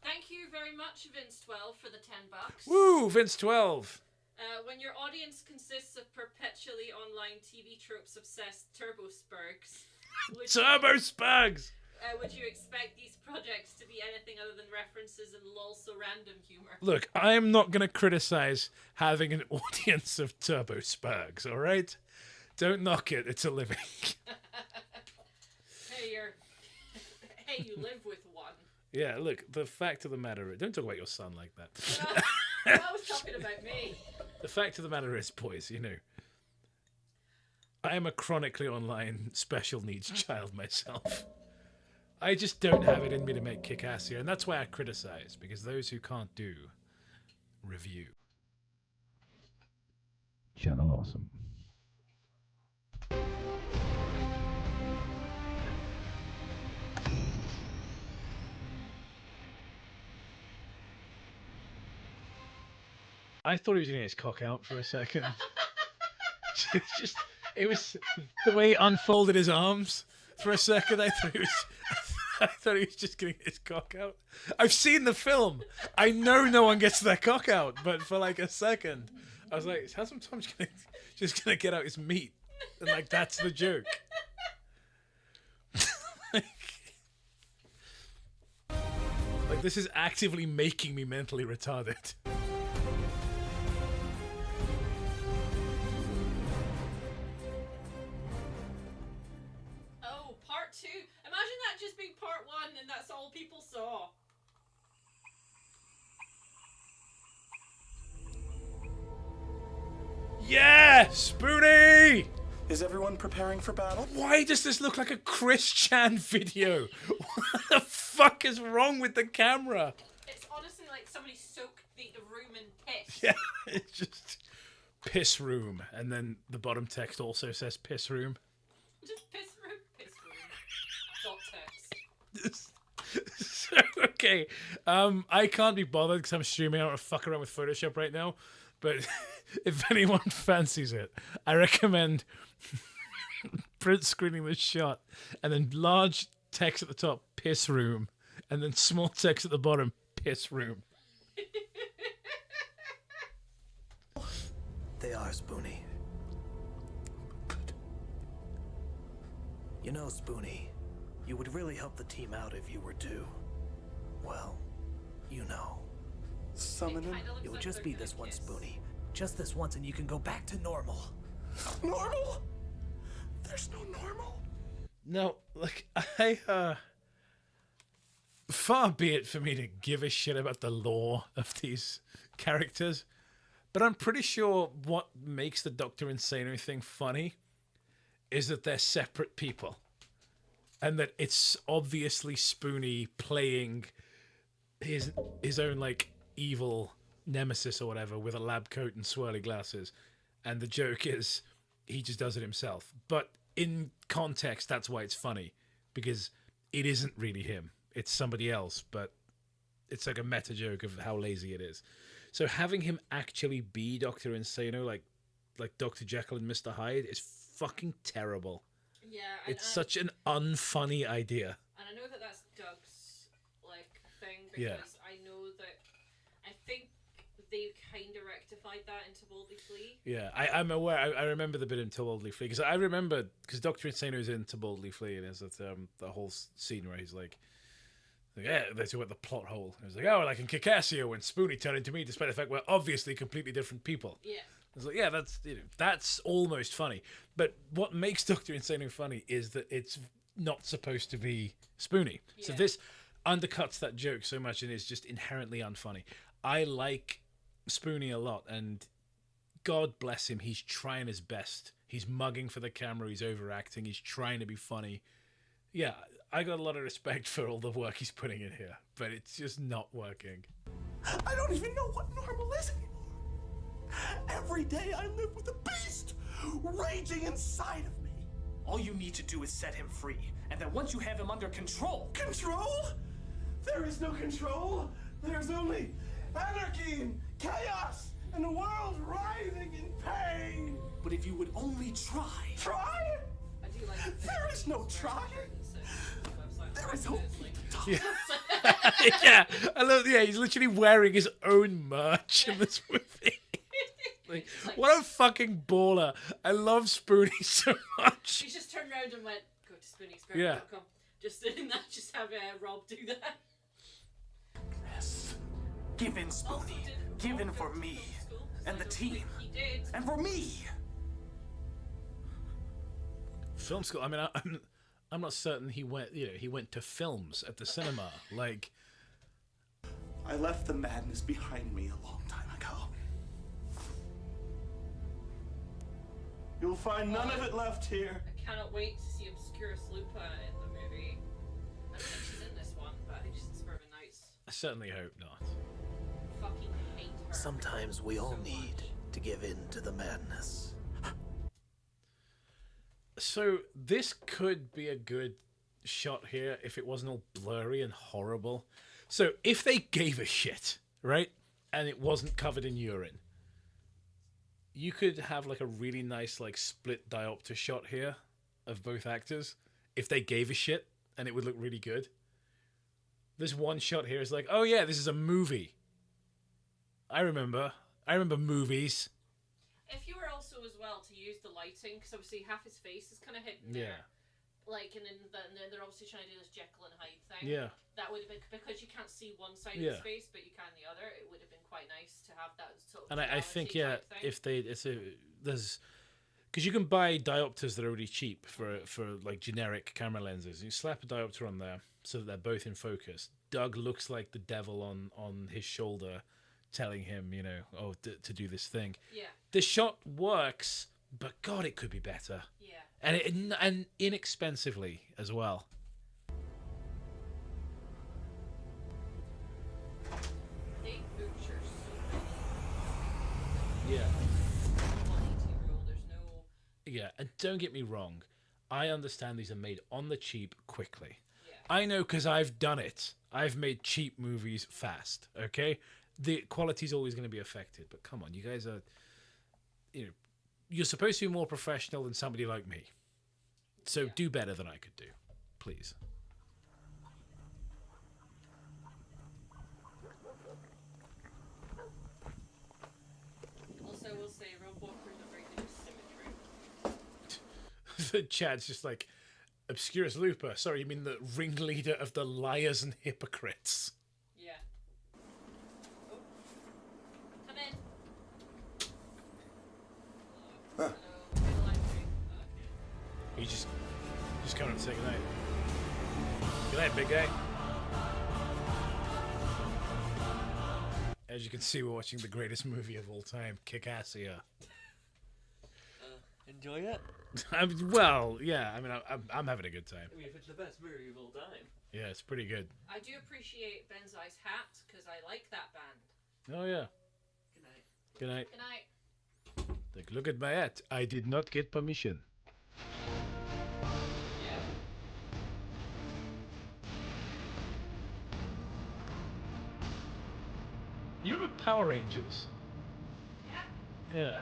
Thank you very much, Vince12, for the $10. Woo, Vince12. When your audience consists of perpetually online TV tropes obsessed turbo spurgs, would you expect these projects to be anything other than references and lol so random humor? Look, I'm not going to criticize having an audience of turbo spurgs, all right? Don't knock it. It's a living. Hey, you live with one. Yeah, look, the fact of the matter is... Don't talk about your son like that. I was talking about me. The fact of the matter is, boys, I am a chronically online special needs child myself. I just don't have it in me to make kick-ass here, and that's why I criticize, because those who can't do, review. Channel awesome. I thought he was going to get his cock out for a second. It was the way he unfolded his arms for a second. I thought he was just getting his cock out. I've seen the film. I know no one gets their cock out, but for like a second, I was like, how's Tom's just gonna get out his meat? And like, that's the joke. Like, this is actively making me mentally retarded. Oh, part 2. Imagine that just being part 1 and that's all people saw. Yeah! Spoonie! Is everyone preparing for battle? Why does this look like a Chris Chan video? What the fuck is wrong with the camera? It's honestly like somebody soaked the room in piss. Yeah, it's just piss room. And then the bottom text also says piss room. Just piss room. Dot text. So, okay. I can't be bothered because I'm streaming. I don't want to fuck around with Photoshop right now. But if anyone fancies it, I recommend print screening this shot and then large text at the top, piss room, and then small text at the bottom, piss room. They are, Spoonie. Good. You know, Spoonie, you would really help the team out if you were to, well, you know. Summon him? It would just be this one, Spoonie. Just this once and you can go back to normal. Normal? There's no normal. No, like, far be it for me to give a shit about the lore of these characters, but I'm pretty sure what makes the Dr. Insano thing funny is that they're separate people. And that it's obviously Spoonie playing his own, like, evil nemesis or whatever with a lab coat and swirly glasses. And the joke is he just does it himself. But in context, that's why it's funny. Because it isn't really him. It's somebody else. But it's like a meta joke of how lazy it is. So having him actually be Dr. Insano, like Dr. Jekyll and Mr. Hyde, is fucking terrible. Yeah, it's such an unfunny idea. And I know that that's Doug's like thing because Yeah. I know that I think they kind of rectified that into Boldly Flee. Yeah, I'm aware. I remember the bit in To Boldly Flee because I remember because Dr. Insano is in To Boldly Flee and there's that the whole scene where he's like yeah, they talk about the plot hole. He was like, oh, like in Kikasio when Spoonie turned into me, despite the fact we're obviously completely different people. Yeah. I was like, yeah, that's almost funny. But what makes Dr. Insano funny is that it's not supposed to be Spoonie. Yeah. So this undercuts that joke so much and is just inherently unfunny. I like Spoonie a lot, and God bless him, he's trying his best. He's mugging for the camera, he's overacting, he's trying to be funny. Yeah, I got a lot of respect for all the work he's putting in here, but it's just not working. I don't even know what normal is anymore. Every day I live with a beast raging inside of me. All you need to do is set him free, and then once you have him under control... Control? There is no control. There's only anarchy and chaos and the world writhing in pain. But if you would only try... Try? I do like there is no trying. There is only yeah. Yeah, I love. Yeah, he's literally wearing his own merch in this movie. Like, what a fucking baller! I love Spoonie so much. He just turned around and went, "Go to SpoonieXperiment.com." Yeah. Just doing that. Just have Rob do that. Yes. Give in, Spoonie. Give in for me and the team. He did. And for me. Film school. I mean, I'm not certain he went. You know, he went to films at the cinema. Like, I left the madness behind me a long time ago. You'll find none of it left here. I cannot wait to see Obscurus Lupa in the movie. I don't think she's in this one, but I think she's in Suburban Nights. I certainly hope not. Fucking hate her. Sometimes we all need to give in to the madness. So this could be a good shot here if it wasn't all blurry and horrible. So if they gave a shit, right, and it wasn't covered in urine, you could have like a really nice like split diopter shot here of both actors if they gave a shit, and it would look really good. This one shot here is like, oh yeah, this is a movie. I remember movies. If you were also as well to use the lighting, because obviously half his face is kind of hidden there. Like, and then they're obviously trying to do this Jekyll and Hyde thing. Yeah. That would have been, because you can't see one side of his face, but you can the other, it would have been quite nice to have that sort of. And I think, yeah, if they, there's, because you can buy diopters that are really cheap for like generic camera lenses. You slap a diopter on there so that they're both in focus. Doug looks like the devil on his shoulder, telling him, you know, oh, to do this thing. Yeah. The shot works, but God, it could be better. Yeah. And inexpensively as well. They butcher so Yeah. 180 rule. There's no. Yeah, and don't get me wrong, I understand these are made on the cheap quickly. Yeah. I know because I've done it. I've made cheap movies fast, okay? The quality's always going to be affected, but come on, you guys are, you know, you're supposed to be more professional than somebody like me. So do better than I could do, please. Also, we'll say Rob Walker's not very good at symmetry. Chad's just like, Obscurus Lupa. Sorry, you mean the ringleader of the liars and hypocrites? Yeah. Oh. Come in. Huh. Hello. He just coming to say goodnight. Good night, big guy. As you can see, we're watching the greatest movie of all time, Kick-Ass here. Enjoy it? Well, yeah. I mean, I'm having a good time. I mean, if it's the best movie of all time. Yeah, it's pretty good. I do appreciate Benzai's hat because I like that band. Oh yeah. Good night. Good night. Good night. Like, look at my hat. I did not get permission. You were Power Rangers. Yeah. Yeah.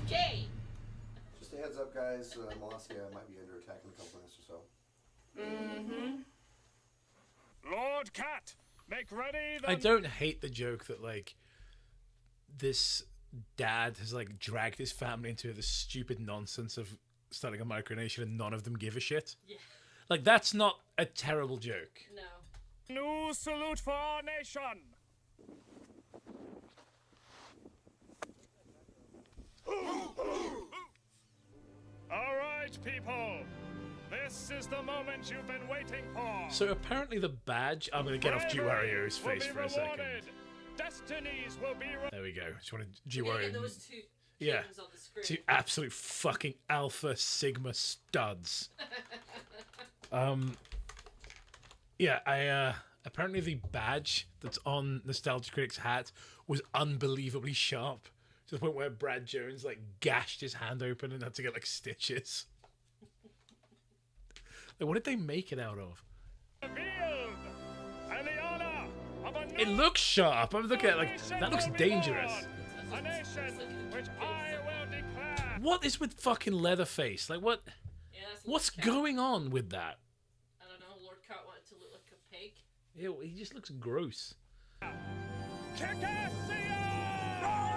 Gay. Just a heads up, guys. Molossia might be under attack in a couple minutes or so. Mm-hmm. Lord Cat, make ready the... I don't hate the joke that, like, this dad has, like, dragged his family into this stupid nonsense of starting a micronation and none of them give a shit. Yeah. Like, that's not a terrible joke. No. New salute for our nation. All right, people. This is the moment you've been waiting for. So apparently the badge... I'm going to get off Giwario's face for a second. Destinies will be... There we go. Just wanted Yeah, Giwario... those two Yeah. things on the screen. Two absolute fucking alpha sigma studs. Yeah, I apparently the badge that's on Nostalgia Critic's hat was unbelievably sharp to the point where Brad Jones like gashed his hand open and had to get like stitches. Like, what did they make it out of? Revealed, and the honor of a It looks sharp. I'm looking at it like that looks dangerous. a nation which I will declare. What is with fucking Leatherface? Like what? Yeah, that's What's Lord Cat. going on with that? I don't know. Lord Cat wanted to look like a pig. Ew, he just looks gross. Kick-Ass!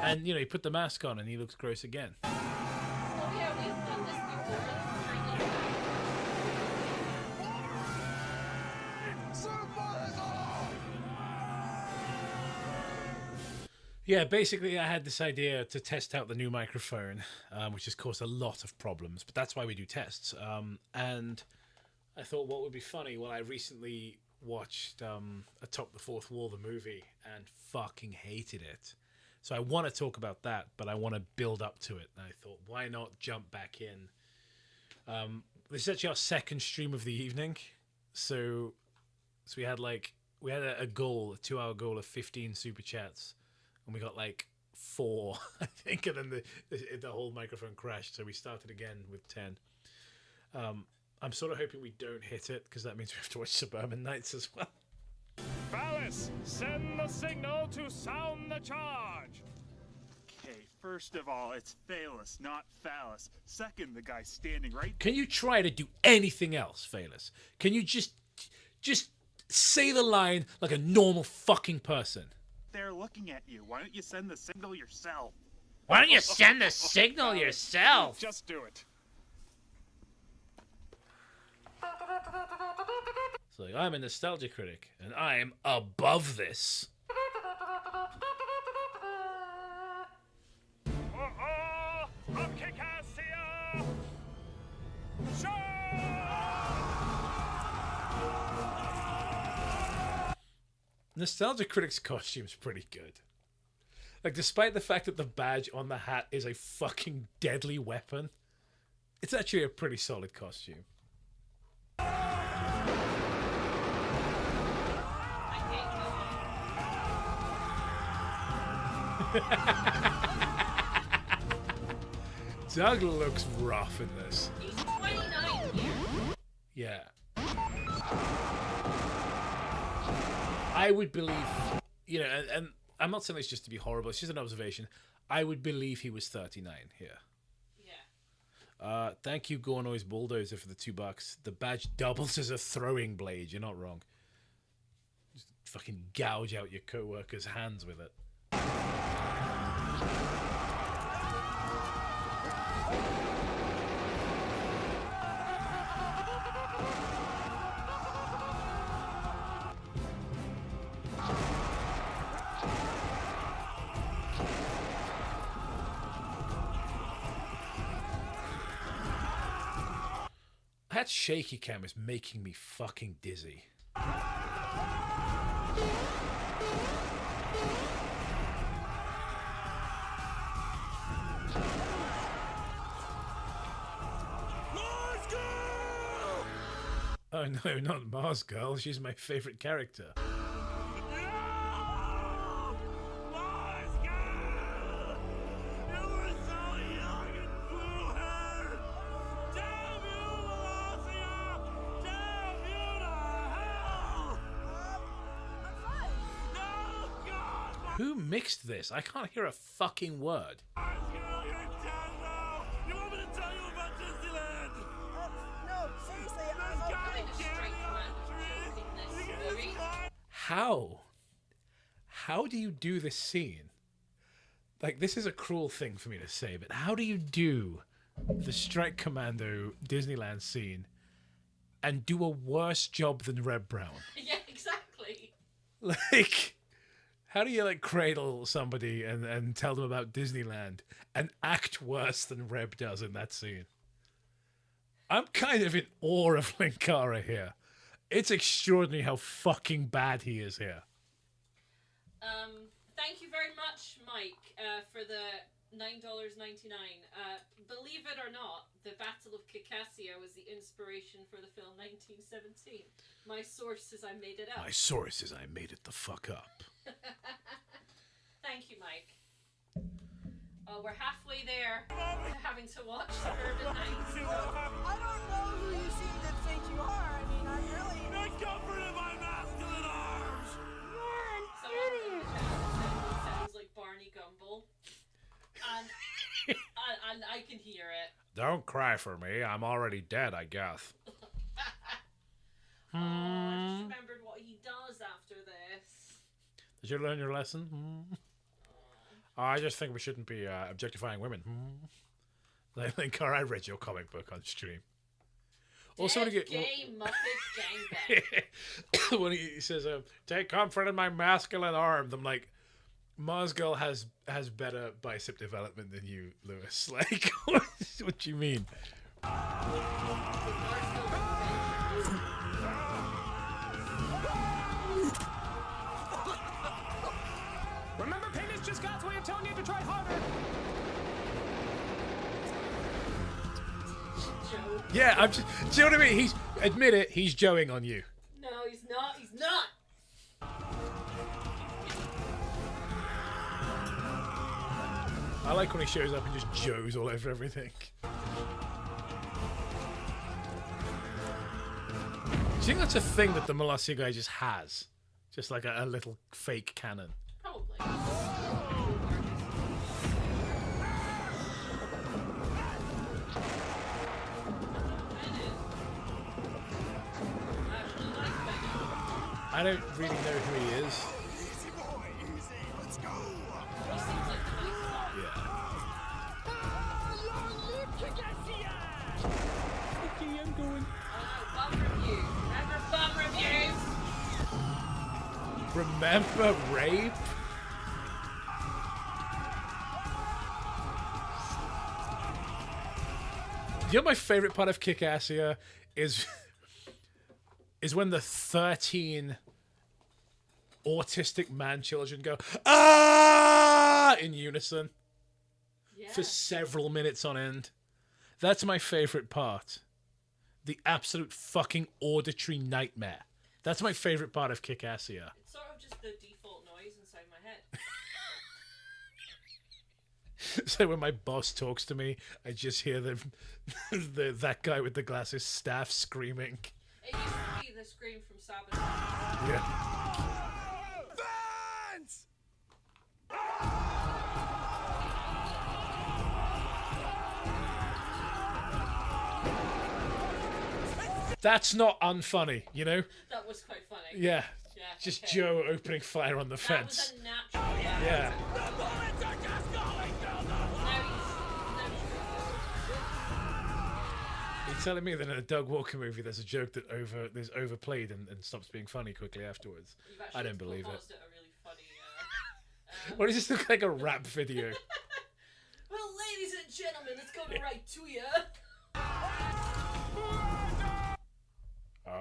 And you know, he put the mask on and he looks gross again. Oh yeah, we've done this before. Yeah, basically, I had this idea to test out the new microphone, which has caused a lot of problems, but that's why we do tests. And I thought what would be funny, well, I recently watched Atop the Fourth Wall, the movie, and fucking hated it. So I want to talk about that, but I want to build up to it. And I thought, why not jump back in? This is actually our second stream of the evening. So we had a goal, a 2-hour goal of 15 super chats. And we got like 4, I think, and then the whole microphone crashed. So we started again with 10. I'm sort of hoping we don't hit it because that means we have to watch Suburban Nights as well. Phallus, send the signal to sound the charge. Okay, first of all, it's Phallus, not Phallus. Second, the guy standing right... Can you try to do anything else, Phallus? Can you just say the line like a normal fucking person? They're looking at you. Why don't you send the signal yourself? Why don't you send the signal yourself? Just do it. It's like, I'm a nostalgia critic, and I am above this. From Kick-Ass here! Nostalgia Critic's costume's pretty good. Like, despite the fact that the badge on the hat is a fucking deadly weapon, it's actually a pretty solid costume. Doug looks rough in this. He's 29 here. Yeah. I would believe, you know, and I'm not saying this just to be horrible, it's just an observation. I would believe he was 39 here. Yeah. Thank you, Gornoy's Bulldozer, for the $2. The badge doubles as a throwing blade. You're not wrong. Just fucking gouge out your co-worker's hands with it. That shaky cam is making me fucking dizzy. Oh no, not Mars Girl. She's my favorite character. Who mixed this? I can't hear a fucking word. You want me to tell you about Disneyland? No, seriously, How do you do this scene? Like, this is a cruel thing for me to say, but how do you do the Strike Commando Disneyland scene and do a worse job than Reb Brown? Yeah, exactly. Like, how do you, like, cradle somebody and tell them about Disneyland and act worse than Reb does in that scene? I'm kind of in awe of Linkara here. It's extraordinary how fucking bad he is here. Thank you very much, Mike, for the $9.99. Believe it or not, the Battle of Circassia was the inspiration for the film 1917. My source says I made it up. My source says I made it the fuck up. Thank you, Mike. Oh, we're halfway there to having to watch Suburban Nights. I don't know who you seem to think you are. I mean, I'm really... Not comforted by masculine arms! Sounds like Barney Gumble. And I can hear it. Don't cry for me. I'm already dead, I guess. I just remembered what he does after this. Did you learn your lesson? I just think we shouldn't be objectifying women. Linkara, I read your comic book on stream. Also, when Gay Muppet gangbang. when he says, "Take comfort in my masculine arms," I'm like, Mars Girl has better bicep development than you, Lewis. Like, what do you mean? Remember, pain is just God's way of telling you to try harder. Yeah, I'm just. Do you know what I mean? Admit it. He's joeing on you. No, he's not. He's not. I like when he shows up and just joes all over everything. Do you think that's a thing that the Molossia guy just has? Just like a little fake cannon? Probably. I don't really know who he is. Easy boy, easy. Let's go. He seems like the nice guy. Okay, I'm going. Bum review. Remember bum reviews? Remember rape? You know, my favorite part of Kick-Assia is when the 13 autistic man children go "ah" in unison for several minutes on end. That's my favorite part. The absolute fucking auditory nightmare. That's my favorite part of Kick-Assia. It's sort of just the default noise inside my head. So when my boss talks to me, I just hear that guy with the glasses staff screaming. It used to be the scream from Sabotage. Yeah. Vance! That's not unfunny, you know? That was quite funny. Yeah. Yeah, Just okay. Joe opening fire on the That fence. was a natural. Yeah. The bullets are just going through the You're telling me that in a Doug Walker movie there's a joke that is overplayed and stops being funny quickly afterwards? I don't believe it. A really funny, What does this look like, a rap video? Well, ladies and gentlemen, let's go right to you.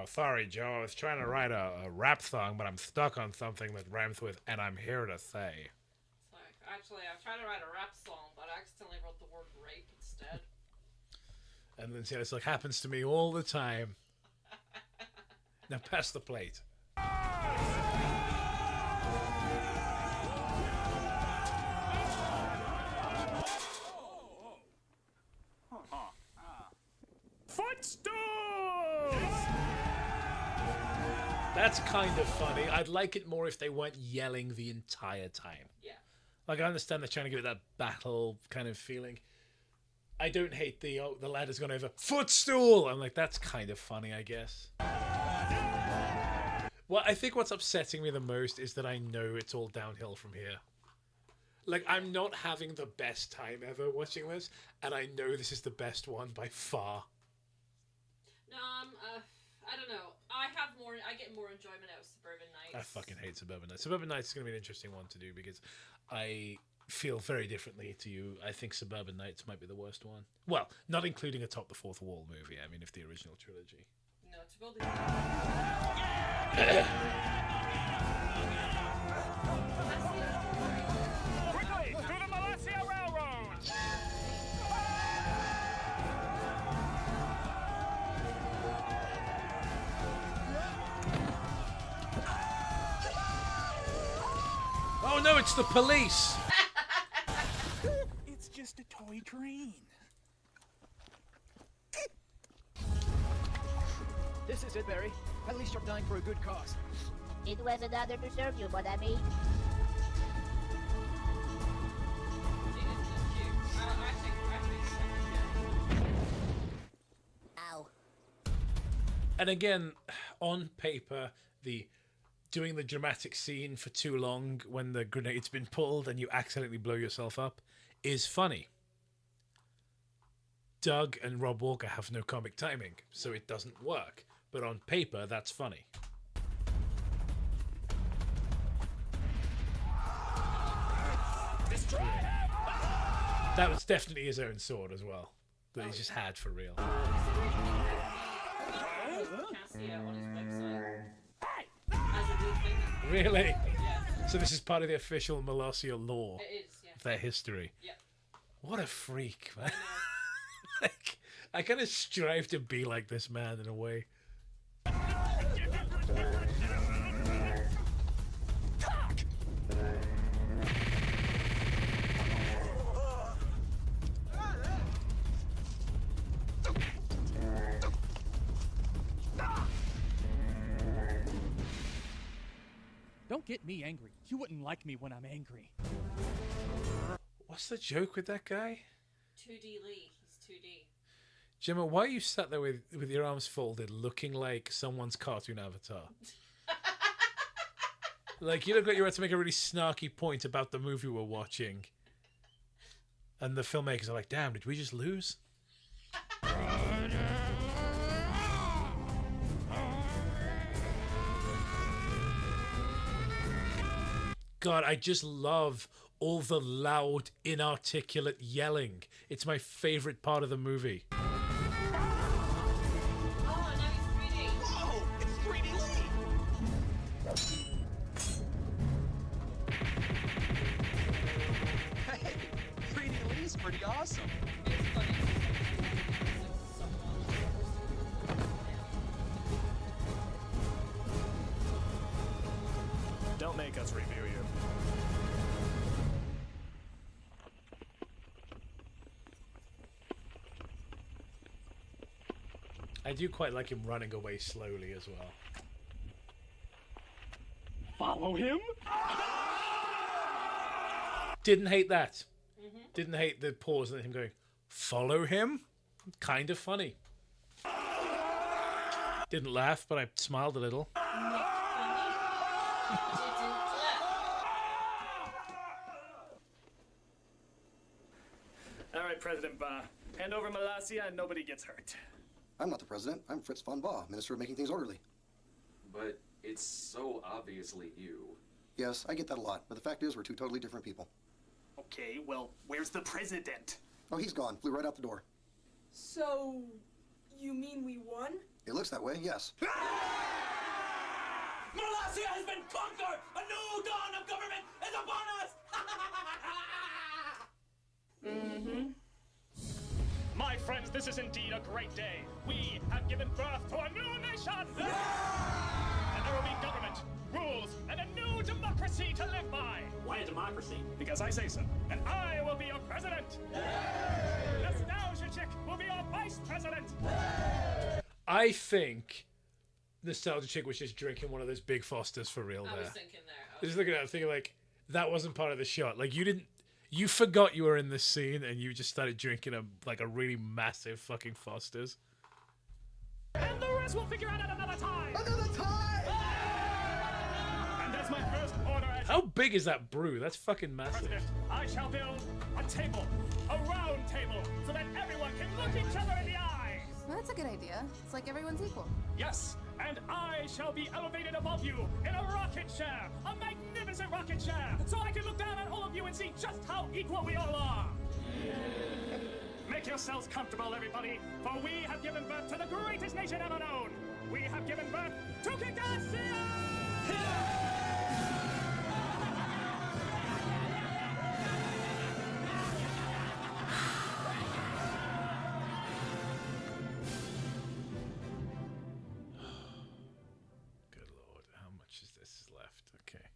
sorry, Joe. I was trying to write a rap song, but I'm stuck on something that rhymes with, and I'm here to say. It's like, actually, I was trying to write a rap song, but I accidentally wrote the word rape instead. And then see, it's like, happens to me all the time. Now pass the plate. Footstools! That's kind of funny. I'd like it more if they weren't yelling the entire time. Yeah. Like, I understand they're trying to give it that battle kind of feeling. I don't hate the lad has gone over, footstool! I'm like, that's kind of funny, I guess. Well, I think what's upsetting me the most is that I know it's all downhill from here. Like, I'm not having the best time ever watching this, and I know this is the best one by far. No, I don't know. I get more enjoyment out of Suburban Nights. I fucking hate Suburban Nights. Suburban Nights is going to be an interesting one to do because I feel very differently to you. I think Suburban Nights might be the worst one. Well, not including a Top the Fourth Wall movie. I mean, if the original trilogy. No, to go Quickly, to the Molossia Railroad! Oh no, it's the police! It's just a toy train. This is it, Barry. At least you're dying for a good cause. It was an honor to serve you, mon ami. Ow. And again, on paper, the doing the dramatic scene for too long when the grenade's been pulled and you accidentally blow yourself up is funny. Doug and Rob Walker have no comic timing, so it doesn't work. But on paper, that's funny. That was definitely his own sword as well, that he just had for real. Really? Yeah. So this is part of the official Molossia lore. It is, yeah. Their history. Yeah. What a freak, man. Like, I kind of strive to be like this man in a way. Don't get me angry. You wouldn't like me when I'm angry. What's the joke with that guy? 2D Lee. He's 2D. Gemma, why are you sat there with your arms folded looking like someone's cartoon avatar? Like, you look like you're about to make a really snarky point about the movie we're watching. And the filmmakers are like, damn, did we just lose? God, I just love all the loud, inarticulate yelling. It's my favorite part of the movie. Oh, now he's 3D. Whoa! It's 3D Lee! Hey, 3D Lee's pretty awesome. It's funny. Don't make us review you. I do quite like him running away slowly as well. Follow him? Didn't hate that. Didn't hate the pause and him going, follow him? Kind of funny. Didn't laugh, but I smiled a little. All right, President Ba. Hand over Molossia and nobody gets hurt. I'm not the president. I'm Fritz von Baugh, Minister of Making Things Orderly. But it's so obviously you. Yes, I get that a lot, but the fact is we're two totally different people. Okay, well, where's the president? Oh, he's gone. Flew right out the door. So, you mean we won? It looks that way, yes. Molossia has been conquered! A new dawn of government is upon us! My friends, this is indeed a great day. We have given birth to a new nation! And there will be government, rules, and a new democracy to live by. Why a democracy? Because I say so. And I will be your president. Nostalgia Chick will be your vice president. I think Nostalgia Chick was just drinking one of those big Fosters for real there. I was thinking there. Just looking at it, thinking like, that wasn't part of the shot. Like, you forgot you were in this scene and you just started drinking a really massive fucking Fosters. And the rest we'll figure out at another time. Another time! And as my first order as How big is that brew? That's fucking massive. president, I shall build a table, a round table, so that everyone can look each other in the eye. Well, that's a good idea. It's like everyone's equal. Yes, and I shall be elevated above you in a rocket chair, a magnificent rocket chair, so I can look down at all of you and see just how equal we all are. Make yourselves comfortable, everybody, for we have given birth to the greatest nation ever known. We have given birth to Kikasia! Good lord, how much is this left? Okay.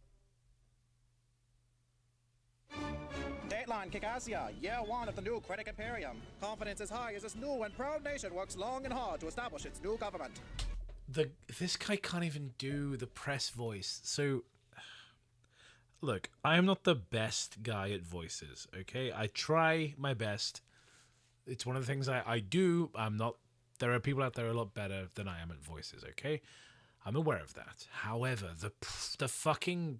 Dateline Kikasia, year one of the new Critic Imperium. Confidence is high as this new and proud nation works long and hard to establish its new government. This guy can't even do the press voice. So, look, I am not the best guy at voices, okay? I try my best. It's one of the things I do. I'm not... There are people out there a lot better than I am at voices, okay? I'm aware of that. However, the fucking...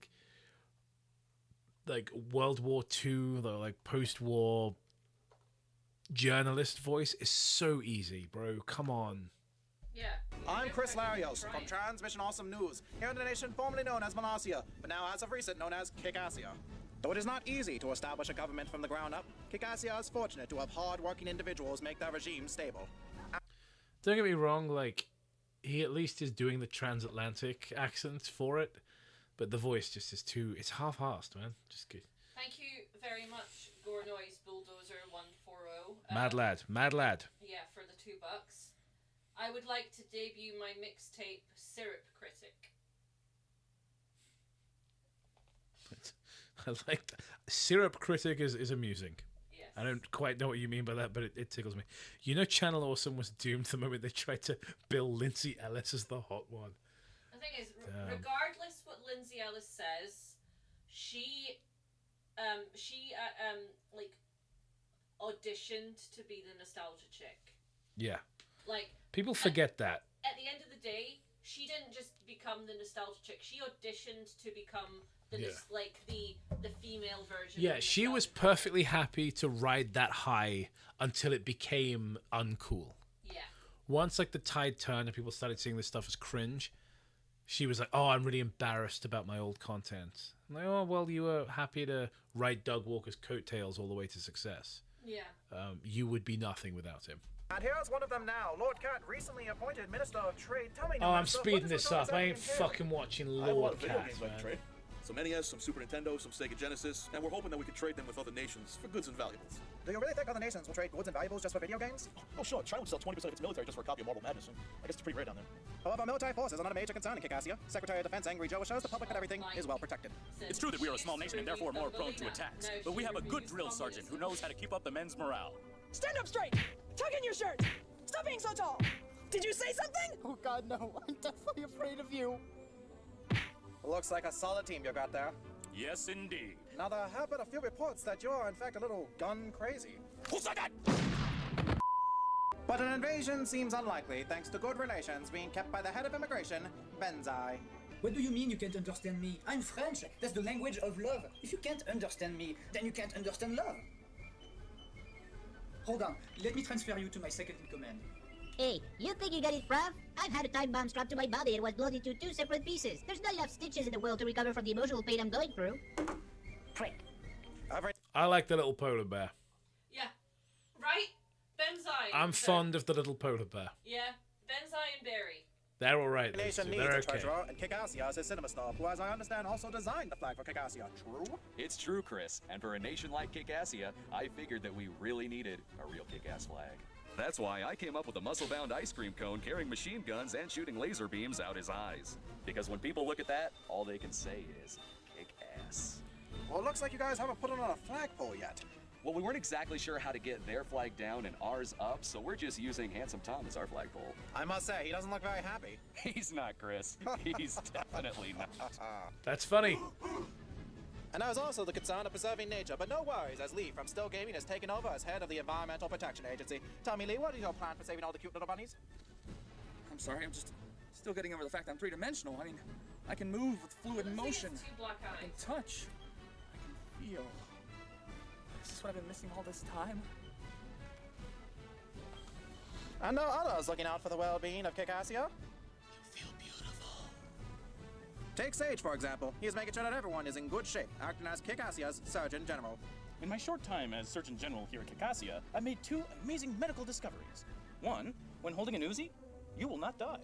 like World War II, the like post-war journalist voice is so easy, bro. Come on. Yeah. I'm Chris Larios from Transmission Awesome News, here in the nation formerly known as Molossia, but now as of recent known as Kikasia. Though it is not easy to establish a government from the ground up, Kikasia is fortunate to have hard-working individuals make their regime stable. Don't get me wrong, like, he at least is doing the transatlantic accent for it, but the voice just is too... It's half-assed, man. Just good. Thank you very much, Gornoise Bulldozer 140. Mad lad, mad lad. Yeah, for the $2. I would like to debut my mixtape, Syrup Critic. I like that. Syrup Critic is amusing. Yes. I don't quite know what you mean by that, but it tickles me. You know Channel Awesome was doomed the moment they tried to bill Lindsay Ellis as the hot one. The thing is, regardless what Lindsay Ellis says, she like auditioned to be the nostalgia chick. Yeah. Like people forget that. At the end of the day, she didn't just become the nostalgia chick. She auditioned to become the the female version. Yeah, of she was perfectly happy to ride that high until it became uncool. Yeah. Once like the tide turned and people started seeing this stuff as cringe, she was like, "Oh, I'm really embarrassed about my old content." I'm like, "Oh, well, you were happy to ride Doug Walker's coattails all the way to success. Yeah. You would be nothing without him." And here's one of them now. Lord Cat, recently appointed Minister of Trade. Tell me, Oh, I'm speeding this up. I ain't fucking watching Lord Cat, man. Trade. Some NES, some Super Nintendo, some Sega Genesis, and we're hoping that we can trade them with other nations for goods and valuables. Do you really think other nations will trade goods and valuables just for video games? Oh, sure. China would sell 20% of its military just for a copy of Marble Madness, and I guess it's pretty rare down there. However, military forces are not a major concern in Kikasia. Secretary of Defense Angry Joe assures the public that everything is well protected. It's true that we are a small nation and therefore more prone to attacks, but we have a good drill sergeant who knows how to keep up the men's morale. Stand up straight! Tug in your shirt! Stop being so tall! Did you say something? Oh god, no. I'm definitely afraid of you. Looks like a solid team you got there. Yes, indeed. Now, there have been a few reports that you're, in fact, a little gun crazy. Who said that? But an invasion seems unlikely, thanks to good relations being kept by the head of immigration, Benzai. What do you mean you can't understand me? I'm French. That's the language of love. If you can't understand me, then you can't understand love. Hold on. Let me transfer you to my second in command. Hey, you think you got it, bruv? I've had a time bomb strapped to my body and was blown into 2 separate pieces. There's not enough stitches in the world to recover from the emotional pain I'm going through. Prick. I like the little polar bear. Yeah. Right? Benzai. I'm fond of the little polar bear. Yeah. Benzion Berry. They're all right. those Nation two. needs They're a okay. treasurer, and Kickasia is his cinema star, who, as I understand, also designed the flag for Kickasia. True? It's true, Chris. And for a nation like Kickassia, I figured that we really needed a real kick-ass flag. That's why I came up with a muscle-bound ice cream cone carrying machine guns and shooting laser beams out his eyes. Because when people look at that, all they can say is, kick-ass. Well, it looks like you guys haven't put it on a flagpole yet. Well, we weren't exactly sure how to get their flag down and ours up, so we're just using Handsome Tom as our flagpole. I must say, he doesn't look very happy. He's not, Chris. He's definitely not. That's funny. And there's also the concern of preserving nature, but no worries, as Lee from Still Gaming has taken over as head of the Environmental Protection Agency. Tell me, Lee, what is your plan for saving all the cute little bunnies? I'm sorry, I'm just still getting over the fact I'm three-dimensional. I mean, I can move with fluid motion. I can touch. I can feel. Is this what I've been missing all this time? And there are others looking out for the well-being of Kickasia. Take Sage, for example. He is making sure that everyone is in good shape, acting as Kickassia's Surgeon General. In my short time as Surgeon General here at Kikassia, I've made 2 amazing medical discoveries. One, when holding an Uzi, you will not die.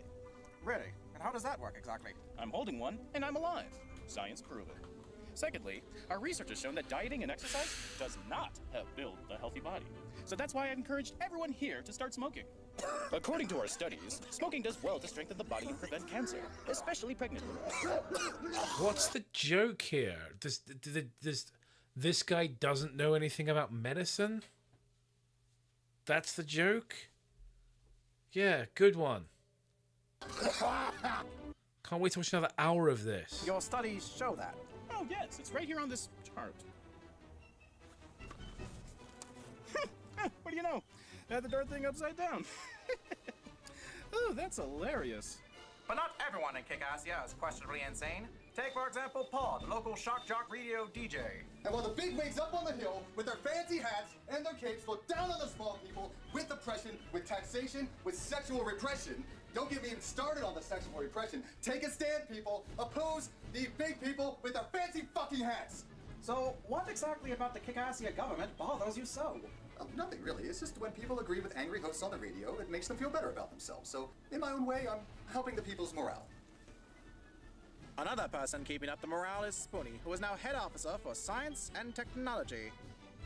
Really? And how does that work exactly? I'm holding one, and I'm alive. Science proven. Secondly, our research has shown that dieting and exercise does not help build a healthy body. So that's why I've encouraged everyone here to start smoking. According to our studies, smoking does well to strengthen the body and prevent cancer, especially pregnant women. What's the joke here? This guy doesn't know anything about medicine? That's the joke? Yeah, good one. Can't wait to watch another hour of this. Your studies show that. Oh yes, it's right here on this chart. What do you know? I had the darn thing upside down. Oh, that's hilarious. But not everyone in Kickasia is questionably insane. Take, for example, Paul, the local shock jock radio DJ. And while the big wigs up on the hill with their fancy hats and their capes look down on the small people with oppression, with taxation, with sexual repression, don't get me even started on the sexual repression. Take a stand, people. Oppose the big people with their fancy fucking hats. So, what exactly about the Kickasia government bothers you so? Nothing really. It's just when people agree with angry hosts on the radio, it makes them feel better about themselves. So, in my own way, I'm helping the people's morale. Another person keeping up the morale is Spoonie, who is now head officer for science and technology.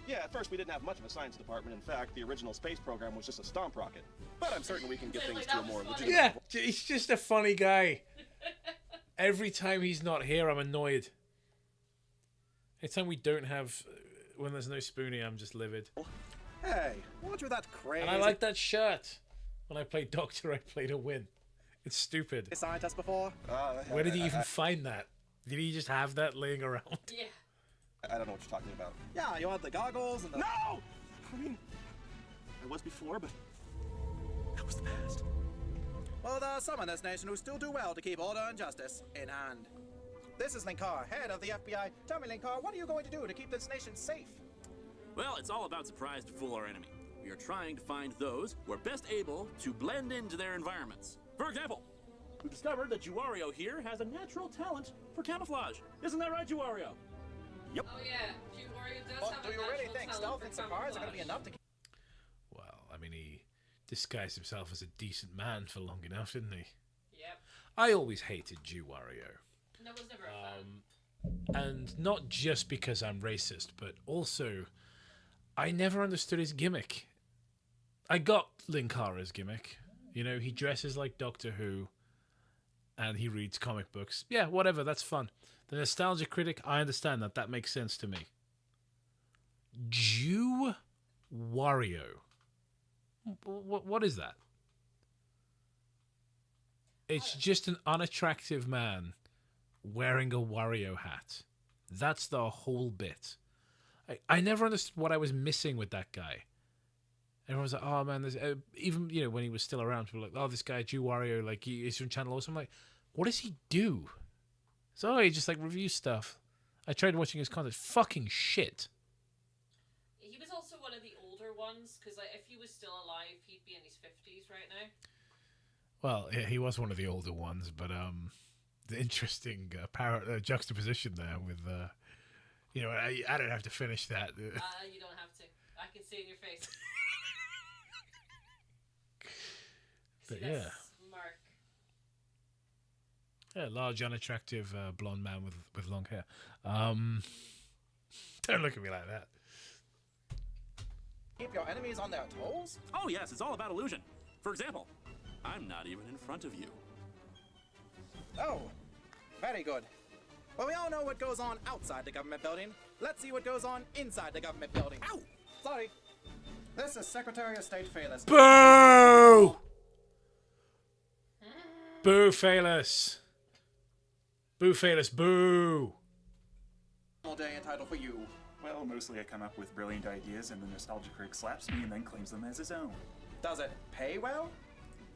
Yeah, at first we didn't have much of a science department. In fact, the original space program was just a stomp rocket. But I'm certain we can get things to a more legitimate Yeah, level. he's just a funny guy. Every time he's not here, I'm annoyed. Anytime we don't have, when there's no Spoonie, I'm just livid. Hey, weren't you that crazy? And I like that shirt. When I played Doctor, I played a win. It's stupid. A scientist before? Where did he even find that? Did he just have that laying around? Yeah. I don't know what you're talking about. Yeah, you had the goggles and the... No! I mean, I was before, but that was the past. Well, there are some in this nation who still do well to keep order and justice in hand. This is Linkar, head of the FBI. Tell me, Linkar, what are you going to do to keep this nation safe? Well, it's all about surprise to fool our enemy. We are trying to find those who are best able to blend into their environments. For example, we discovered that Juwario here has a natural talent for camouflage. Isn't that right, Juwario? Yep. Oh yeah, Juwario does But have do a you really natural think talent stealth for and surprise are going to be camouflage. enough to... Well, I mean, he disguised himself as a decent man for long enough, didn't he? Yep. I always hated Juwario. No, was never a fan. And not just because I'm racist, but also I never understood his gimmick. I got Linkara's gimmick. You know, he dresses like Doctor Who and he reads comic books. Yeah, whatever, that's fun. The nostalgia critic, I understand that. That makes sense to me. Jew Wario. What is that? It's just an unattractive man wearing a Wario hat. That's the whole bit. I never understood what I was missing with that guy. Everyone was like, oh man, there's even, you know, when he was still around, people were like, oh, this guy, Jew Wario, like, he's from Channel Awesome. I'm like, what does he do? So he just like reviews stuff. I tried watching his content. Fucking shit. He was also one of the older ones, because like, if he was still alive, he'd be in his 50s right now. Well, yeah, he was one of the older ones, but the interesting juxtaposition there with, you know, I don't have to finish that. You don't have to. I can see in your face. But See, yeah. Yeah, large, unattractive blonde man with long hair. Don't look at me like that. Keep your enemies on their toes? Oh yes, it's all about illusion. For example, I'm not even in front of you. Oh, very good. Well, we all know what goes on outside the government building. Let's see what goes on inside the government building. Ow! Sorry. This is Secretary of State Phaelus. Boo! Boo, Phaelus. Boo, Phaelus, boo! All day entitled for you. Well, mostly I come up with brilliant ideas and the nostalgia critic slaps me and then claims them as his own. Does it pay well?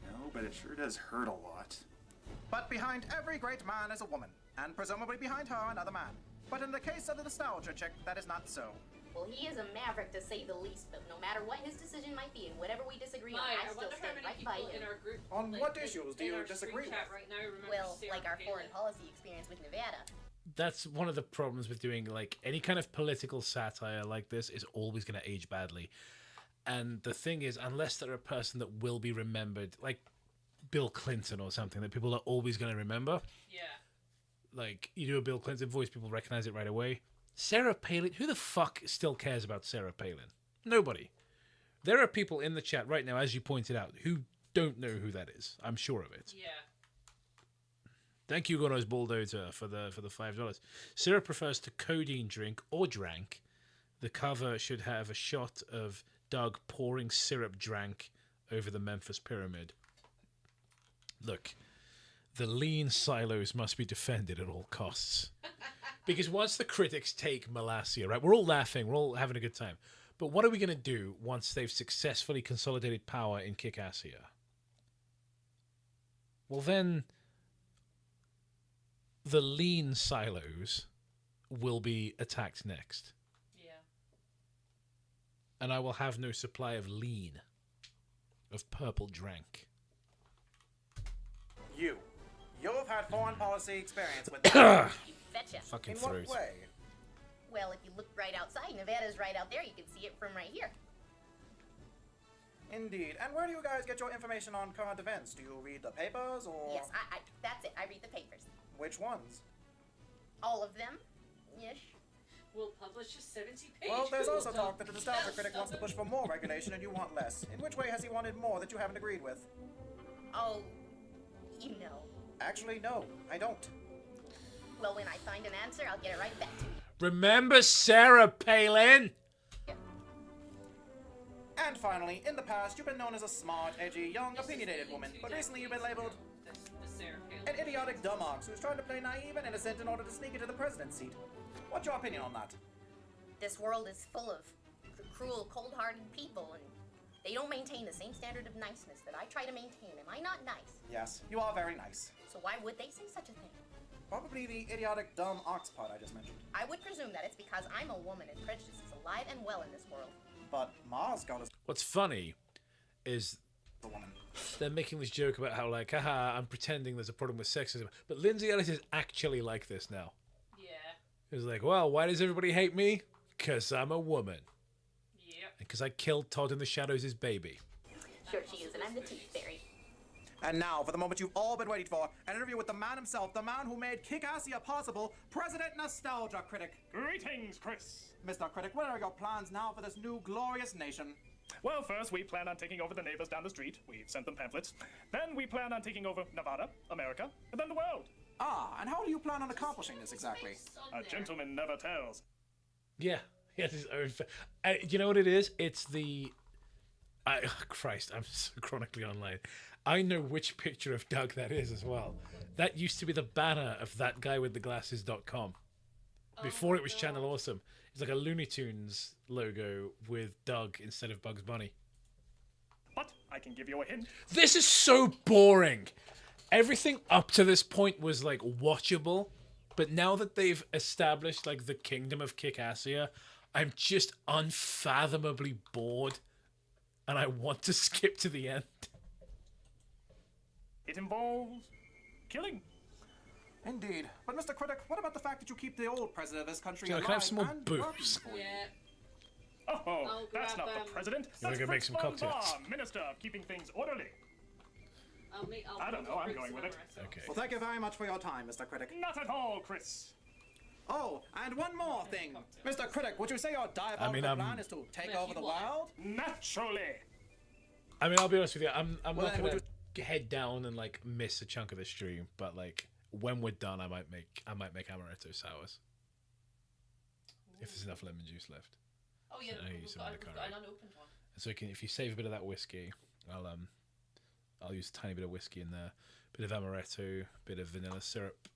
No, but it sure does hurt a lot. But behind every great man is a woman, and presumably behind her another man. But in the case of the nostalgia chick, that is not so. Well, he is a maverick to say the least, but no matter what his decision might be and whatever we disagree on, I still stand right by him. On what issues do you disagree with? Well, like our foreign policy experience with Nevada. That's one of the problems with doing like any kind of political satire like this is always going to age badly. And the thing is, unless they're a person that will be remembered, like Bill Clinton or something that people are always going to remember. Yeah. Like you do a Bill Clinton voice, people recognize it right away. Sarah Palin, who the fuck still cares about Sarah Palin? Nobody. There are people in the chat right now, as you pointed out, who don't know who that is. I'm sure of it. Yeah. Thank you, Gono's Bulldozer, for the $5. Sarah prefers to codeine drink or drank. The cover should have a shot of Doug pouring syrup drank over the Memphis Pyramid. Look, the lean silos must be defended at all costs. Because once the critics take Malassia, right, we're all laughing, we're all having a good time. But what are we going to do once they've successfully consolidated power in Kickassia? Well, then the lean silos will be attacked next. Yeah. And I will have no supply of lean, of purple drank. You've had foreign policy experience with Betcha. Fucking In what throat. way? Well, if you look right outside, Nevada's right out there. You can see it from right here. Indeed. And where do you guys get your information on current events? Do you read the papers or... Yes, that's it. I read the papers. Which ones? All of them. Yes. We'll publish a 70-page. Well, there's also talk that the nostalgia critic wants to push for more regulation and you want less. In which way has he wanted more that you haven't agreed with? Oh, you know. Actually, no, I don't. Well, when I find an answer, I'll get it right back to you. Remember Sarah Palin? And finally, in the past, you've been known as a smart, edgy, young, opinionated woman, but recently you've been labeled an idiotic dumbox who's trying to play naive and innocent in order to sneak into the president's seat. What's your opinion on that? This world is full of cruel, cold-hearted people, and they don't maintain the same standard of niceness that I try to maintain. Am I not nice? Yes, you are very nice. So why would they say such a thing? Probably the idiotic, dumb ox part I just mentioned. I would presume that it's because I'm a woman and prejudice is alive and well in this world. But Mars got us. What's funny is the woman. They're making this joke about how, like, haha, I'm pretending there's a problem with sexism. But Lindsay Ellis is actually like this now. Yeah. It's like, well, why does everybody hate me? Because I'm a woman. Yep. Because I killed Todd in the Shadows' baby. Sure she is, and I'm the Tooth Fairy. And now, for the moment you've all been waiting for, an interview with the man himself, the man who made Kickassia possible, President Nostalgia Critic. Greetings, Chris. Mr. Critic, what are your plans now for this new glorious nation? Well, first we plan on taking over the neighbors down the street. We've sent them pamphlets. Then we plan on taking over Nevada, America, and then the world. Ah, and how do you plan on accomplishing this exactly? A gentleman never tells. Yeah. He has his own... you know what it is? It's the... Christ, I'm so chronically online. I know which picture of Doug that is as well. That used to be the banner of thatguywiththeglasses.com. Before it was Channel Awesome. It's like a Looney Tunes logo with Doug instead of Bugs Bunny. But I can give you a hint. This is so boring. Everything up to this point was like watchable, but now that they've established like the kingdom of Kickassia, I'm just unfathomably bored, and I want to skip to the end. It involves killing. Indeed. But Mr. Critic, what about the fact that you keep the old president of this country Can I alive have some more and boobs? working for you? Yeah. Oh, that's not the president. You wanna That's go make Fritz some von cocktails? Baum, Minister of Keeping Things Orderly. I don't know, I'm going with it. Okay. Well, thank you very much for your time, Mr. Critic. Not at all, Chris. Oh, and one more thing. Mr. Critic, would you say your diabolical plan is to take over the world? Naturally. I mean, I'll be honest with you. I'm Well, not then, gonna would head down and like miss a chunk of the stream, but like when we're done, I might make amaretto sours if there's enough lemon juice left. Oh yeah, And I we've use got, some in the we've got curry. an unopened one. And so if you save a bit of that whiskey, I'll use a tiny bit of whiskey in there, bit of amaretto, bit of vanilla syrup,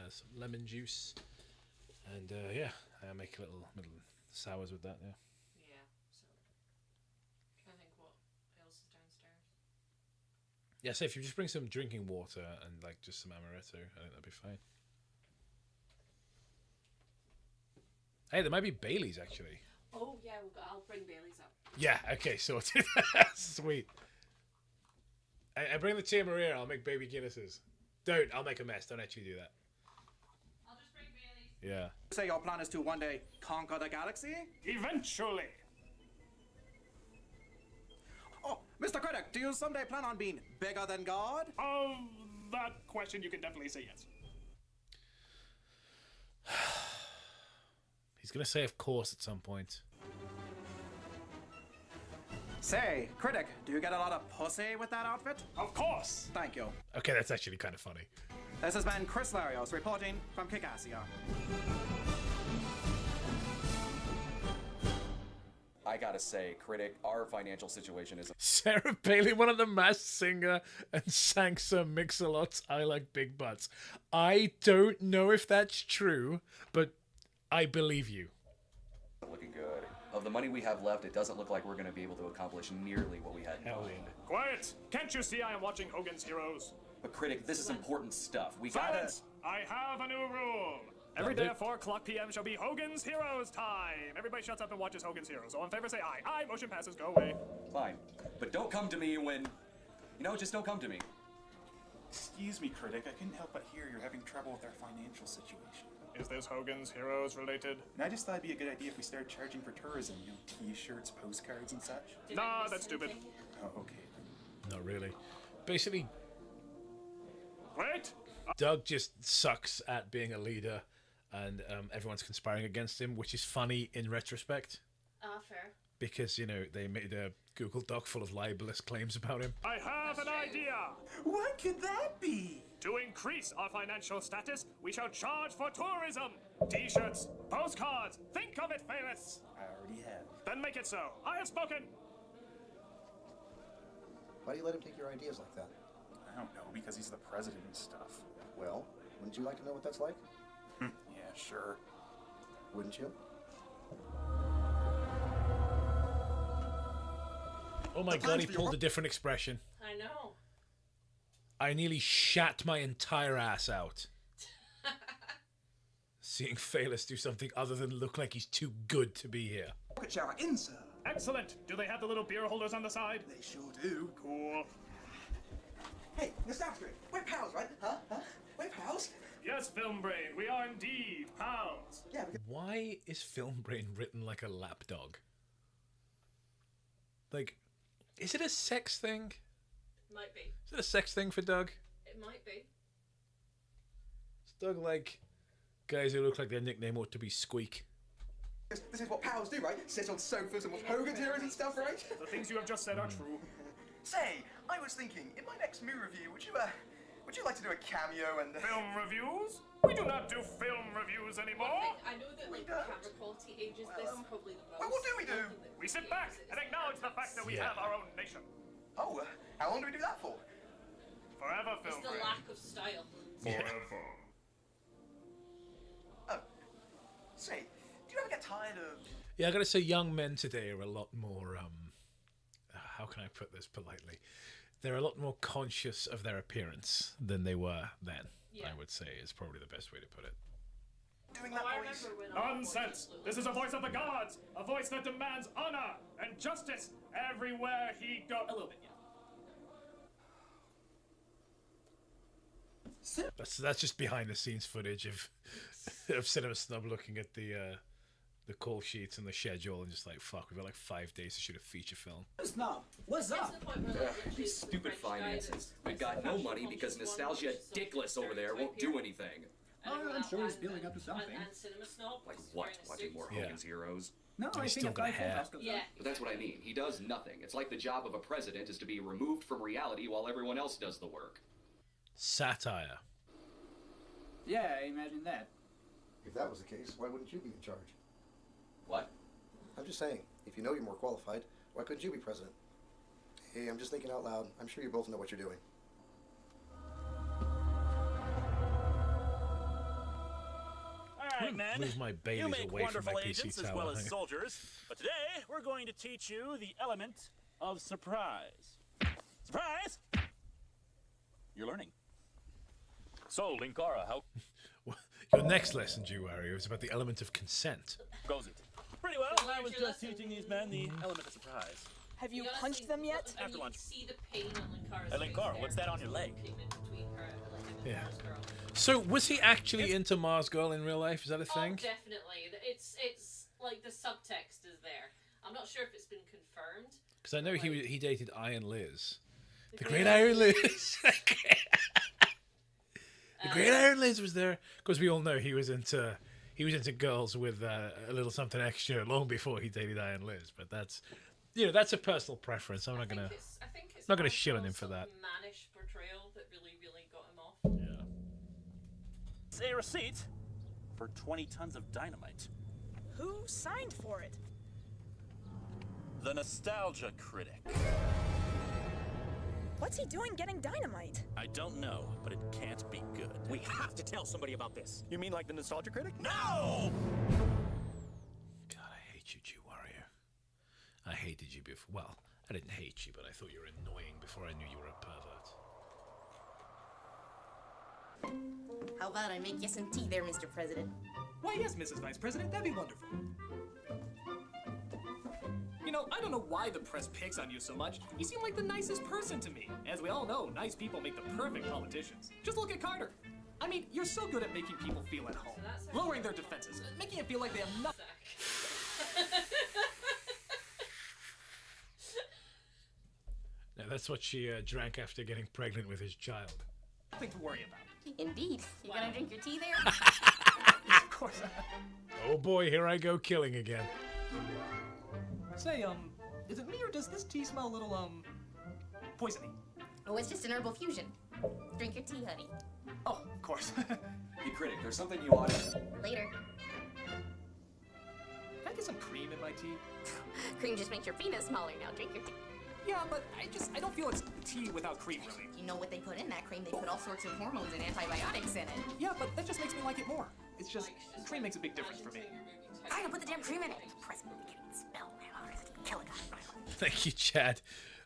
some lemon juice, and yeah, I'll make little sours with that. Yeah. Yeah. So, trying to think what else is downstairs. Yeah. So if you just bring some drinking water and like just some amaretto, I think that'd be fine. Hey, there might be Bailey's actually. Oh yeah, I'll bring Bailey's up. Yeah. Okay. Sorted. Sweet. I bring the Tia Maria. I'll make baby Guinnesses. Don't. I'll make a mess. Don't actually do that. I'll just bring Bailey's. Yeah. Say your plan is to one day conquer the galaxy? Eventually. Oh, Mr. Critic, do you someday plan on being bigger than God? Of that question, you can definitely say yes. He's gonna say, of course, at some point. Say, Critic, do you get a lot of pussy with that outfit? Of course. Thank you. Okay, that's actually kind of funny. This has been Chris Larios reporting from Kickasia. I gotta say, Critic, our financial situation is... Sarah Bailey, one of the Masked Singer, and sang some Mix-a-Lot's I Like Big Butts. I don't know if that's true, but I believe you. looking good. Of the money we have left, it doesn't look like we're going to be able to accomplish nearly what we had in mind. Quiet! Can't you see I am watching Hogan's Heroes? But Critic, this is important stuff. We gotta... Silence! I have a new rule. Every day at 4 o'clock p.m. shall be Hogan's Heroes time. Everybody shuts up and watches Hogan's Heroes. All in favor say aye. Aye, motion passes, go away. Fine. But don't come to me when... You know, just don't come to me. Excuse me, Critic. I couldn't help but hear you're having trouble with our financial situation. Is this Hogan's Heroes related? And I just thought it'd be a good idea if we started charging for tourism, you know, t-shirts, postcards, and such. Nah, that's stupid. Oh, okay. Not really. Basically, Wait! Doug just sucks at being a leader, and everyone's conspiring against him, which is funny in retrospect. Fair. Because, you know, they made a Google Doc full of libelous claims about him. I have an idea! What could that be? To increase our financial status, we shall charge for tourism! T-shirts, postcards, think of it, famous! I already have. Then make it so. I have spoken! Why do you let him take your ideas like that? I don't know, because he's the president and stuff. Well, wouldn't you like to know what that's like? Yeah, sure. Wouldn't you? Oh my god, he pulled a different expression. I know. I nearly shat my entire ass out. Seeing Phaelus do something other than look like he's too good to be here. Rocket shower in, sir. Excellent! Do they have the little beer holders on the side? They sure do. Cool. Hey, nostalgia, we're pals, right? Huh? We're pals? Yes, Film Brain, we are indeed pals. Yeah, Why is Film Brain written like a lapdog? Like, is it a sex thing? Might be. Is it a sex thing for Doug? It might be. Is Doug like guys who look like their nickname ought to be Squeak? This is what pals do, right? Sit on sofas and watch Hogan's Heroes and stuff, right? The things you have just said are true. Say, I was thinking, in my next movie review, would you like to do a cameo and... Film reviews? We do not do film reviews anymore. I know that like camera quality ages this probably the most. Well, what do we do? We sit back and acknowledge the fact that we have our own nation. Oh, how long do we do that for? Forever, It's Film the Brain. lack of style. Forever. Oh, say, do you ever get tired of... Yeah, I gotta say, young men today are a lot more, how can I put this politely? They're a lot more conscious of their appearance than they were then, I would say, is probably the best way to put it. Doing that voice? Nonsense! This is a voice of the gods! A voice that demands honor and justice everywhere he goes. A little bit, That's just behind the scenes footage of Cinema Snub looking at the the call sheets and the schedule and just like, fuck, we've got like 5 days to shoot a feature film. Now, what's up? These stupid finances. We've got no money because Nostalgia Dickless over there won't do anything. Oh, I'm sure he's building up to something. Like what? Watching more Hogan's Heroes? No, I He's think still a got five hair. house goes up. But that's what I mean. He does nothing. It's like the job of a president is to be removed from reality while everyone else does the work. Satire. Yeah, I imagine that. If that was the case, why wouldn't you be in charge? What? I'm just saying, if you know you're more qualified, why couldn't you be president? Hey, I'm just thinking out loud. I'm sure you both know what you're doing. All right, men. Move my You Baileys make away from my wonderful PC agents as tower. well as Hang on. soldiers, but today we're going to teach you the element of surprise. Surprise! You're learning. So, Linkara, how Your next lesson, Jewario, is about the element of consent. goes it? Pretty well. I was just teaching these men the element of surprise. Have you punched them yet? After lunch. See the pain on Linkara's Hey, face Linkara, there. what's that on your leg? Between her, like, him and Yeah. Mars Girl. So, was he actually into Mars Girl in real life? Is that a Oh, thing? definitely. It's like the subtext is there. I'm not sure if it's been confirmed. Because I know he dated Iron Liz. The Great Iron Liz. The Great Iron Liz was there. Because we all know he was into girls with a little something extra long before he dated Iron Liz. But that's, that's a personal preference. I'm not gonna shit on him for that. Mannish portrayal that really, really got him off. Yeah. It's a receipt for 20 tons of dynamite. Who signed for it? The Nostalgia Critic. What's he doing getting dynamite? I don't know, but it can't be good. We have to tell somebody about this. You mean like the Nostalgia Critic? No! God, I hate you, Jewario. I hated you before. Well, I didn't hate you, but I thought you were annoying before I knew you were a pervert. How about I make you some tea there, Mr. President? Why, yes, Mrs. Vice President, that'd be wonderful. You know, I don't know why the press picks on you so much. You seem like the nicest person to me. As we all know, nice people make the perfect politicians. Just look at Carter. I mean, you're so good at making people feel at home. Lowering their defenses, making it feel like they have nothing. Now, that's what she drank after getting pregnant with his child. Nothing to worry about. Indeed. You gonna drink your tea there? Of course. Oh boy, here I go killing again. Say, is it me or does this tea smell a little, poisony? Oh, it's just an herbal fusion. Drink your tea, honey. Oh, of course. Hey, Critic, there's something you ought to... Later. Can I get some cream in my tea? Cream just makes your penis smaller. Now drink your tea. Yeah, but I don't feel it's tea without cream, really. You know what they put in that cream? They put all sorts of hormones and antibiotics in it. Yeah, but that just makes me like it more. It's just, cream makes a big difference for me. I don't put the damn cream in it. President can't spell. Kill a guy. Thank you, Chad,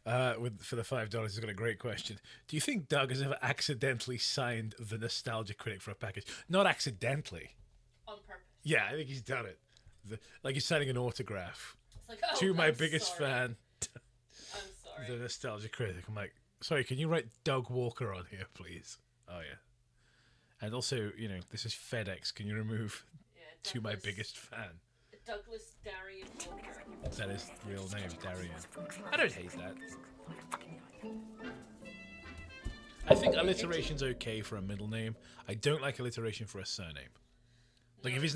for the $5. He's got a great question. Do you think Doug has ever accidentally signed the Nostalgia Critic for a package? Not accidentally. On purpose. Yeah, I think he's done it. Like he's signing an autograph. It's like, oh, to my I'm biggest sorry. fan, I'm sorry. the Nostalgia Critic. I'm like, sorry, can you write Doug Walker on here, please? Oh, yeah. And also, this is FedEx. Can you remove to my biggest fan? Douglas Darian Walker. That is the real name, Darian. I don't hate that. I think alliteration's okay for a middle name. I don't like alliteration for a surname. Like if his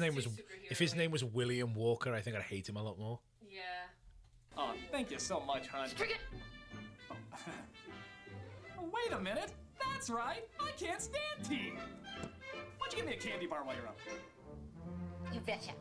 name was William Walker, I think I'd hate him a lot more. Yeah. Oh, thank you so much, hon. Oh. Oh, wait a minute. That's right. I can't stand tea. Why don't you give me a candy bar while you're up? You betcha.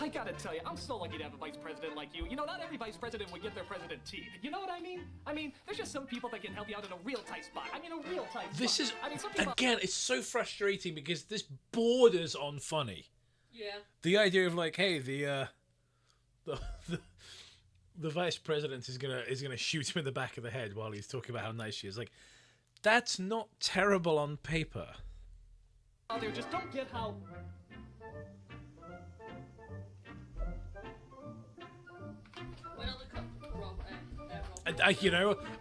I gotta tell you, I'm so lucky to have a vice president like you. You know, not every vice president would get their president tea. You know what I mean? I mean, there's just some people that can help you out in a real tight spot. I mean, a real tight spot. This is, I mean, some people... again, it's so frustrating because this borders on funny. Yeah. The idea of like, hey, the vice president is gonna shoot him in the back of the head while he's talking about how nice she is. Like, that's not terrible on paper. Out there just don't get how...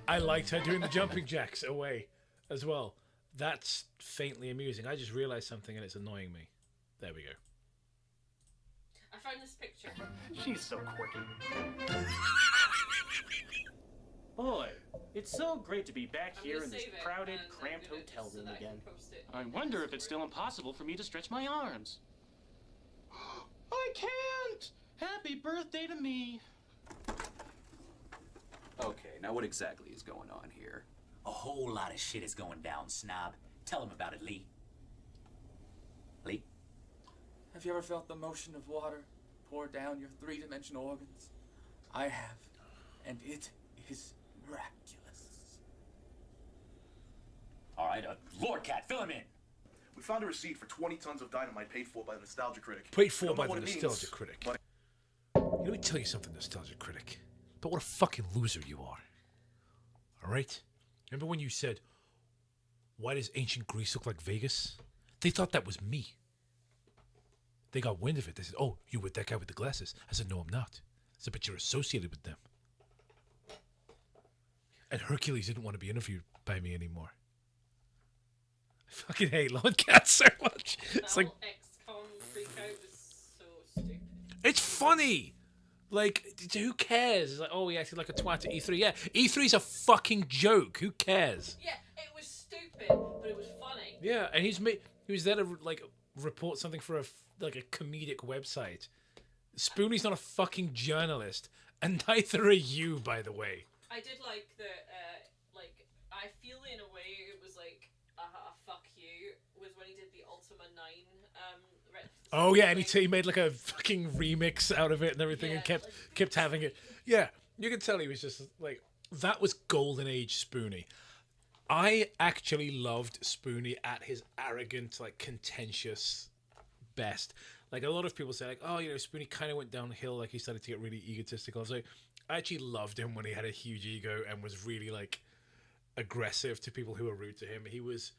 I liked her doing the jumping jacks away as well. That's faintly amusing. I just realized something and it's annoying me. There we go. I found this picture. She's so quirky. Boy, it's so great to be back here in this crowded, cramped hotel room again. I wonder if it's still impossible for me to stretch my arms. I can't! Happy birthday to me! Okay, now what exactly is going on here? A whole lot of shit is going down, Snob. Tell him about it, Lee. Lee? Have you ever felt the motion of water pour down your three-dimensional organs? I have, and it is miraculous. All right, Lord Cat, fill him in. We found a receipt for 20 tons of dynamite paid for by the Nostalgia Critic. Paid for We don't by know the what it Nostalgia means, Critic. but Let me tell you something, Nostalgia Critic. But what a fucking loser you are. Alright? Remember when you said, why does ancient Greece look like Vegas? They thought that was me. They got wind of it. They said, oh, you with that guy with the glasses? I said, no, I'm not. I said, but you're associated with them. And Hercules didn't want to be interviewed by me anymore. I fucking hate Lord Cat so much. It's like, XCOM freakout was so stupid. it's funny. Like, who cares? It's like, oh, he acted like a twat at E3. Yeah, E3's a fucking joke. Who cares? Yeah, it was stupid, but it was funny. Yeah, and he was there to like report something for a comedic website. Spoonie's not a fucking journalist, and neither are you, by the way. I did like the, I feel in a way it was like, fuck you, was when he did the Ultima 9, Oh yeah, and he made like a fucking remix out of it and everything, and kept having it. Yeah, you can tell he was just like, that was golden age Spoonie. I actually loved Spoonie at his arrogant, like contentious best. Like a lot of people say, like, oh, you know, Spoonie kind of went downhill, like he started to get really egotistical. I was like, I actually loved him when he had a huge ego and was really like aggressive to people who were rude to him. He was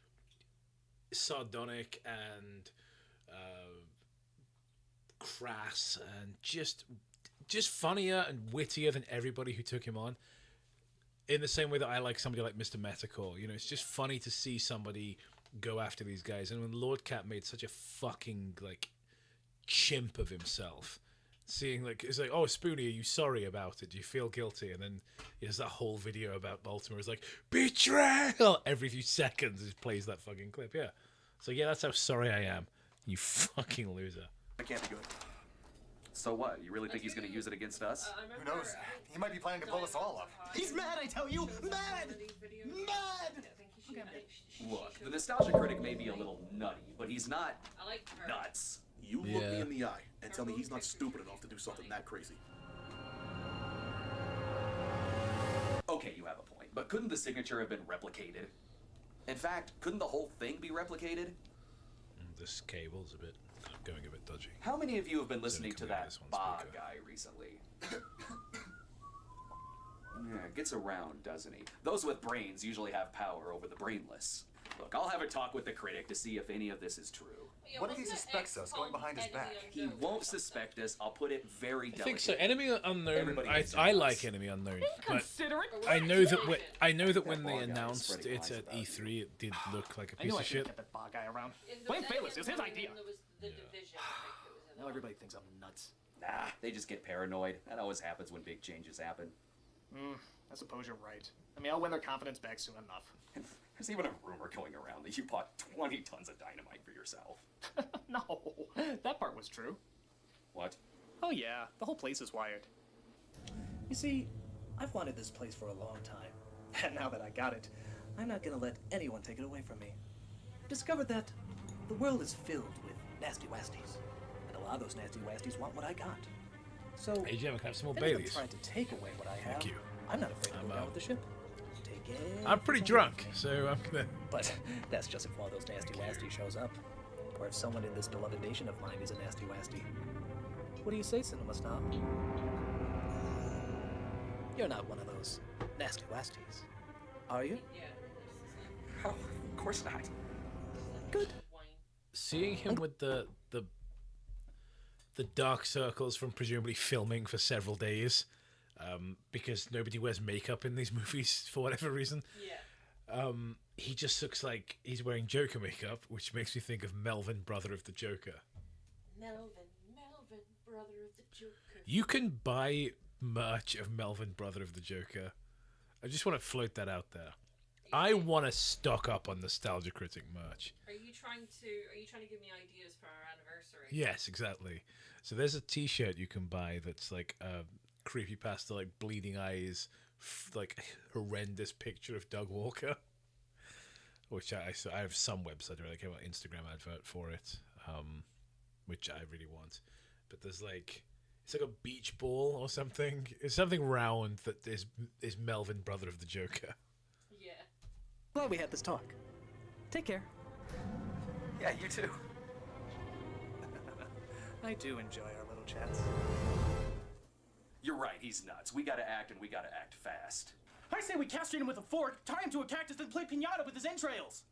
sardonic and crass and just funnier and wittier than everybody who took him on. In the same way that I like somebody like Mr. Metacore. You know, it's just funny to see somebody go after these guys. And when Lord Cat made such a fucking like chimp of himself, seeing like, it's like, oh, Spoonie, are you sorry about it? Do you feel guilty? And then there's that whole video about Baltimore. It's like, betrayal! Every few seconds it plays that fucking clip. Yeah. So yeah, that's how sorry I am. You fucking loser. I can't be good. So what? You really think he's gonna use it against us? Who knows? He might be planning to blow us all up. He's mad, I tell you! Mad! Mad! Look, the Nostalgia Critic may be a little nutty, but he's not nuts. You look me in the eye and tell me he's not stupid enough to do something that crazy. Okay, you have a point, but couldn't the signature have been replicated? In fact, couldn't the whole thing be replicated? This cable's going a bit dodgy. How many of you have been listening to that Bob guy recently? Yeah, gets around, doesn't he? Those with brains usually have power over the brainless. Look, I'll have a talk with the critic to see if any of this is true. Yeah, what if he suspects us going behind his back? He won't suspect us. I'll put it very delicately. I think so. Enemy Unknown. I like Enemy Unknown, but I know that when they announced it at E3, it did look like a piece of shit. Kept that bog guy around. Blame Phaelus. It was his idea. Now everybody thinks I'm nuts. Nah, they just get paranoid. That always happens when big changes happen. I suppose you're right. I mean, I'll win their confidence back soon enough. There's even a rumor going around that you bought 20 tons of dynamite for yourself. No, that part was true. What? Oh yeah, the whole place is wired. You see, I've wanted this place for a long time. And now that I got it, I'm not gonna let anyone take it away from me. I've discovered that the world is filled with nasty wasties. And a lot of those nasty wasties want what I got. So, hey, Jim, can I have some more if anyone Baileys? tried to take away what I have, Thank you. I'm not afraid to go down with the ship. I'm pretty drunk, so I'm gonna... But that's just if one of those nasty wasties shows up. Or if someone in this beloved nation of mine is a nasty wastie. What do you say, Cinema Snob? You're not one of those nasty wasties, are you? Oh, of course not. Good. Seeing him with the dark circles from presumably filming for several days, because nobody wears makeup in these movies for whatever reason. Yeah. He just looks like he's wearing Joker makeup, which makes me think of Melvin, brother of the Joker. Melvin, Brother of the Joker. You can buy merch of Melvin, Brother of the Joker. I just want to float that out there. I want to stock up on Nostalgia Critic merch. Are you trying to give me ideas for our anniversary? Yes, exactly. So there's a T-shirt you can buy that's like a creepypasta, like bleeding eyes, like horrendous picture of Doug Walker, which I have some website where I came out Instagram advert for it, which I really want. But there's like it's like a beach ball or something. It's something round that is Melvin, Brother of the Joker. Yeah. Glad we had this talk. Take care. Yeah, you too. I do enjoy our little chats. You're right, he's nuts. We gotta act, and we gotta act fast. I say we castrate him with a fork, tie him to a cactus, and play piñata with his entrails.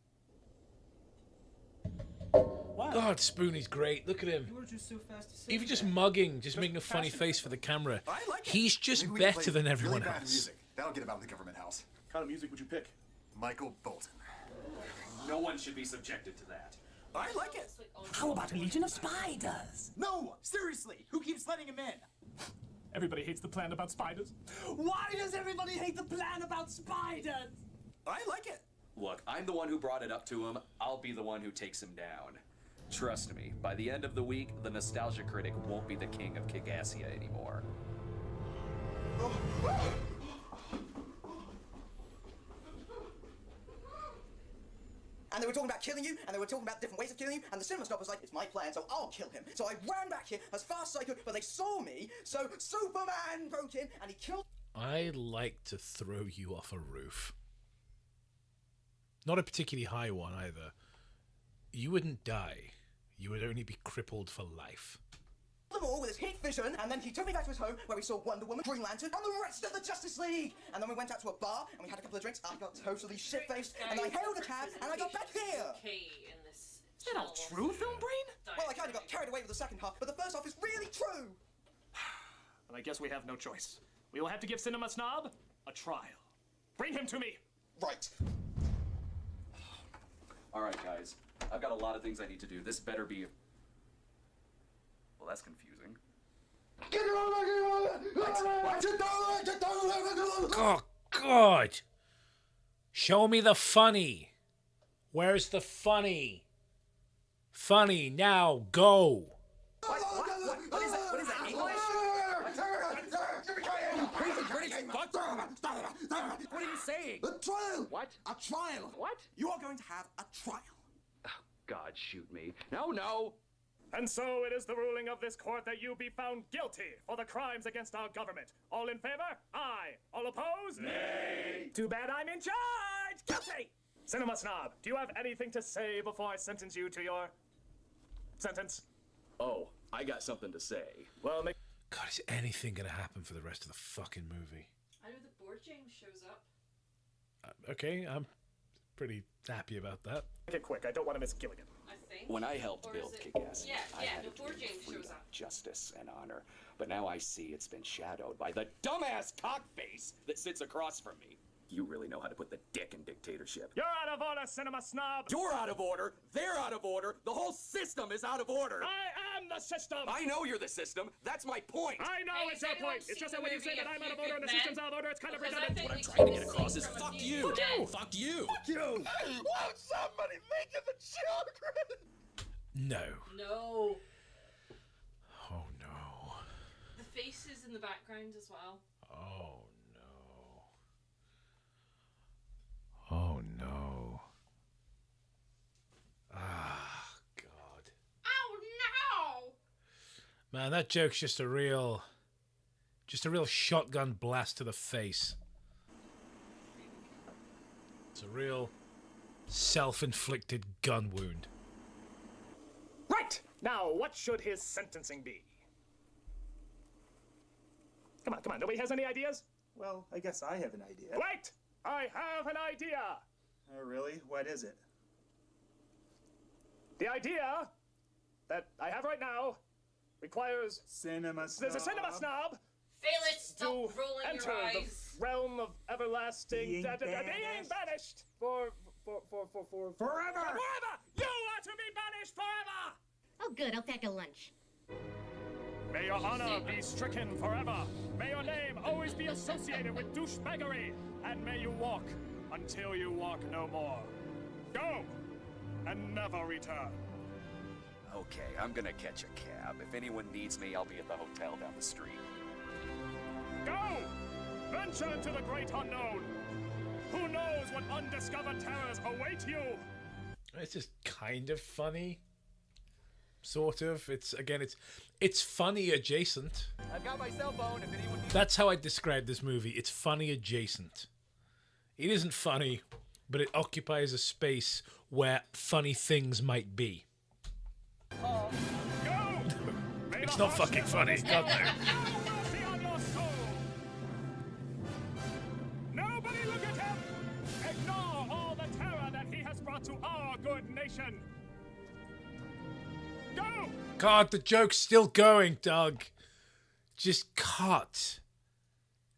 Wow. God, Spoonie's great. Look at him. You were just so fast to say Even just mugging, just making a funny face for the camera. I like it. He's just Maybe we can better play than everyone really bad else. music. That'll get him out of the government house. What kind of music would you pick? Michael Bolton. No one should be subjected to that. I like it. How about a Legion of Spiders? No, seriously, who keeps letting him in? Everybody hates the plan about spiders. Why does everybody hate the plan about spiders? I like it. Look, I'm the one who brought it up to him. I'll be the one who takes him down. Trust me, by the end of the week, the Nostalgia Critic won't be the king of Kickassia anymore. And they were talking about killing you, and they were talking about different ways of killing you, and the cinema snob was like, it's my plan, so I'll kill him. So I ran back here as fast as I could, but they saw me, so Superman broke in, and he killed... I like to throw you off a roof. Not a particularly high one, either. You wouldn't die. You would only be crippled for life. them all with his heat vision, and then he took me back to his home where we saw Wonder Woman, Green Lantern, and the rest of the Justice League. And then we went out to a bar and we had a couple of drinks. I got totally shit-faced, and I hailed a cab and I got back here. Is that all true, Film Brain? Well, I kind of got carried away with the second half, but the first half is really true. Well, I guess we have no choice. We will have to give Cinema Snob a trial. Bring him to me. Right. All right, guys. I've got a lot of things I need to do. This better be... Well, that's confusing. Oh, God. Show me the funny. Where's the funny? Funny, now, go. What is that? What is that? English? What are you saying? A trial! What? A trial! What? You are going to have a trial. Oh, God, shoot me. No, no. And so it is the ruling of this court that you be found guilty for the crimes against our government. All in favor? Aye. All opposed? Nay. Too bad I'm in charge. Guilty. Cinema Snob, do you have anything to say before I sentence you to your sentence? Oh, I got something to say. Well, make... God, is anything going to happen for the rest of the fucking movie? I know the board James shows up. Okay, I'm pretty happy about that. Make it quick. I don't want to miss Gilligan. I think. When I helped Or build is it- Kick-Ass, I yeah, had a before dream of James freedom, shows up. justice, and honor. But now I see it's been shadowed by the dumbass cockface that sits across from me. You really know how to put the dick in dictatorship. You're out of order, Cinema Snob. You're out of order. They're out of order. The whole system is out of order. I am the system. I know you're the system. That's my point. I know Hey, it's has your anyone point. It's seen just the that when you movie say that A I'm out of Few order and the Good system's Men? out of order, it's kind of Because I redundant. think What I'm we trying to can get see across is from a fuck few you. good men. Fuck you. Fuck you! Won't somebody think of the children? No. No. Oh, no. The faces in the background as well. Oh, no. Oh, no. Ah, God. Oh no! Man, that joke's just a real shotgun blast to the face. It's a real self-inflicted gun wound. Right! Now, what should his sentencing be? Come on, nobody has any ideas? Well, I guess I have an idea. Wait! I have an idea! Oh, really? What is it? The idea that I have right now requires... Cinema Snob. There's a Cinema Snob Felix, stop to rolling enter your the eyes. realm of everlasting... Being being banished. banished for... Forever! Forever! You are to be banished forever! Oh, good. I'll pack a lunch. May your honor be stricken forever. May your name always be associated with douchebaggery. And may you walk until you walk no more. Go and never return. Okay, I'm gonna catch a cab. If anyone needs me, I'll be at the hotel down the street. Go! Venture into the great unknown. Who knows what undiscovered terrors await you? It's just kind of funny. Sort of. It's funny adjacent. I've got my cell phone if anyone needs. That's how I describe this movie. It's funny adjacent. It isn't funny, but it occupies a space where funny things might be. Go! It's not fucking funny. God no. Mercy on your soul. Nobody look at him. Ignore all the terror that he has brought to our good nation. Go! God, the joke's still going, Doug. Just cut.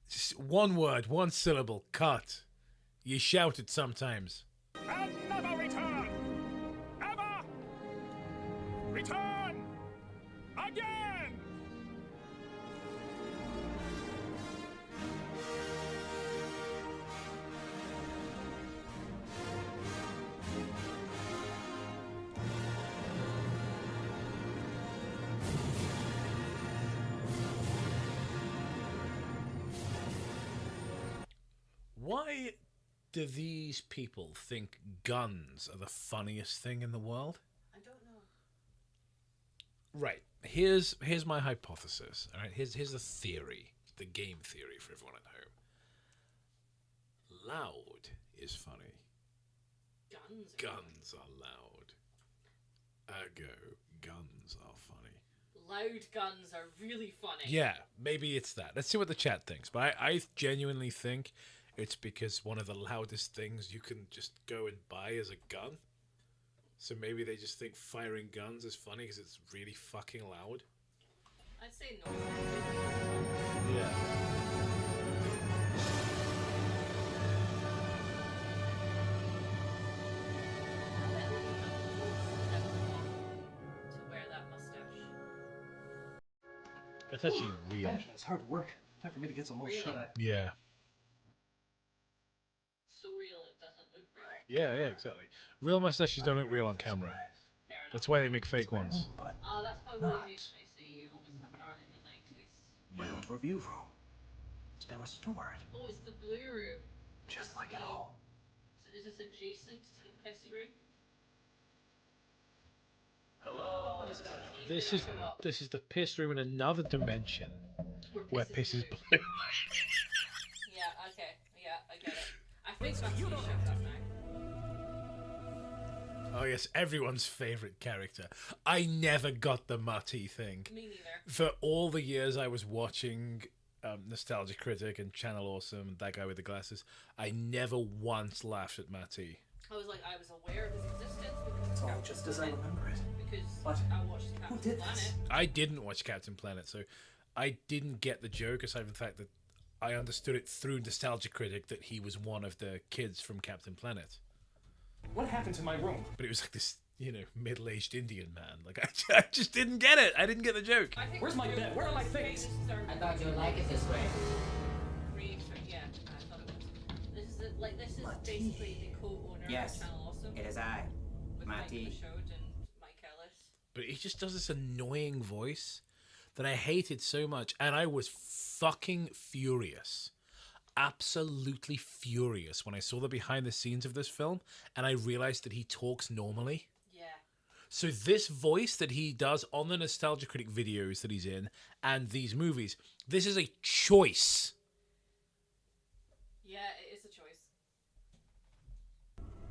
Just one word, one syllable. Cut. You shout it sometimes. And never return. Ever. Return. Again. Why do these people think guns are the funniest thing in the world? I don't know. Right. Here's my hypothesis. All right. Here's the theory, the game theory for everyone at home. Loud is funny. Guns are loud. Ergo, guns are funny. Loud guns are really funny. Yeah, maybe it's that. Let's see what the chat thinks. But I genuinely think it's because one of the loudest things you can just go and buy is a gun. So maybe they just think firing guns is funny because it's really fucking loud. I'd say no. Yeah. To wear that mustache. That's actually real. It's hard work. Time for me to get some more shut. Yeah. So real it doesn't look real. Yeah, exactly. Real mustaches don't look real on camera. That's why they make fake ones. Oh, that's probably what makes me see you always are in the 90s. My old review room. It's been restored. Oh, it's the blue room. Just like it all. So is this adjacent to the pissy room? Hello. This is the piss room in another dimension where piss is blue. Yeah, okay. Yeah, I get it. I think that's you shook up now. Oh yes, everyone's favorite character. I never got the Marty thing. Me neither. For all the years I was watching Nostalgia Critic and Channel Awesome and that guy with the glasses, I never once laughed at Marty. I was aware of his existence because It's all just as I remember it. Because But I watched Captain who did Planet. this? I didn't watch Captain Planet, so I didn't get the joke aside from the fact that I understood it through Nostalgia Critic that he was one of the kids from Captain Planet. What happened to my room? But it was like this, middle-aged Indian man. Like, I just didn't get it. I didn't get the joke. Where's my bed? Where are my things? I thought you'd like it this way. Yeah, I thought it was. This is basically the co-owner of Channel Awesome. It is I, with Marty. Mike Michaud and Mike Ellis. But he just does this annoying voice that I hated so much, and I was fucking furious. Absolutely furious when I saw the behind the scenes of this film and I realized that he talks normally. Yeah. So this voice that he does on the Nostalgia Critic videos that he's in and these movies, this is a choice. Yeah, it is a choice.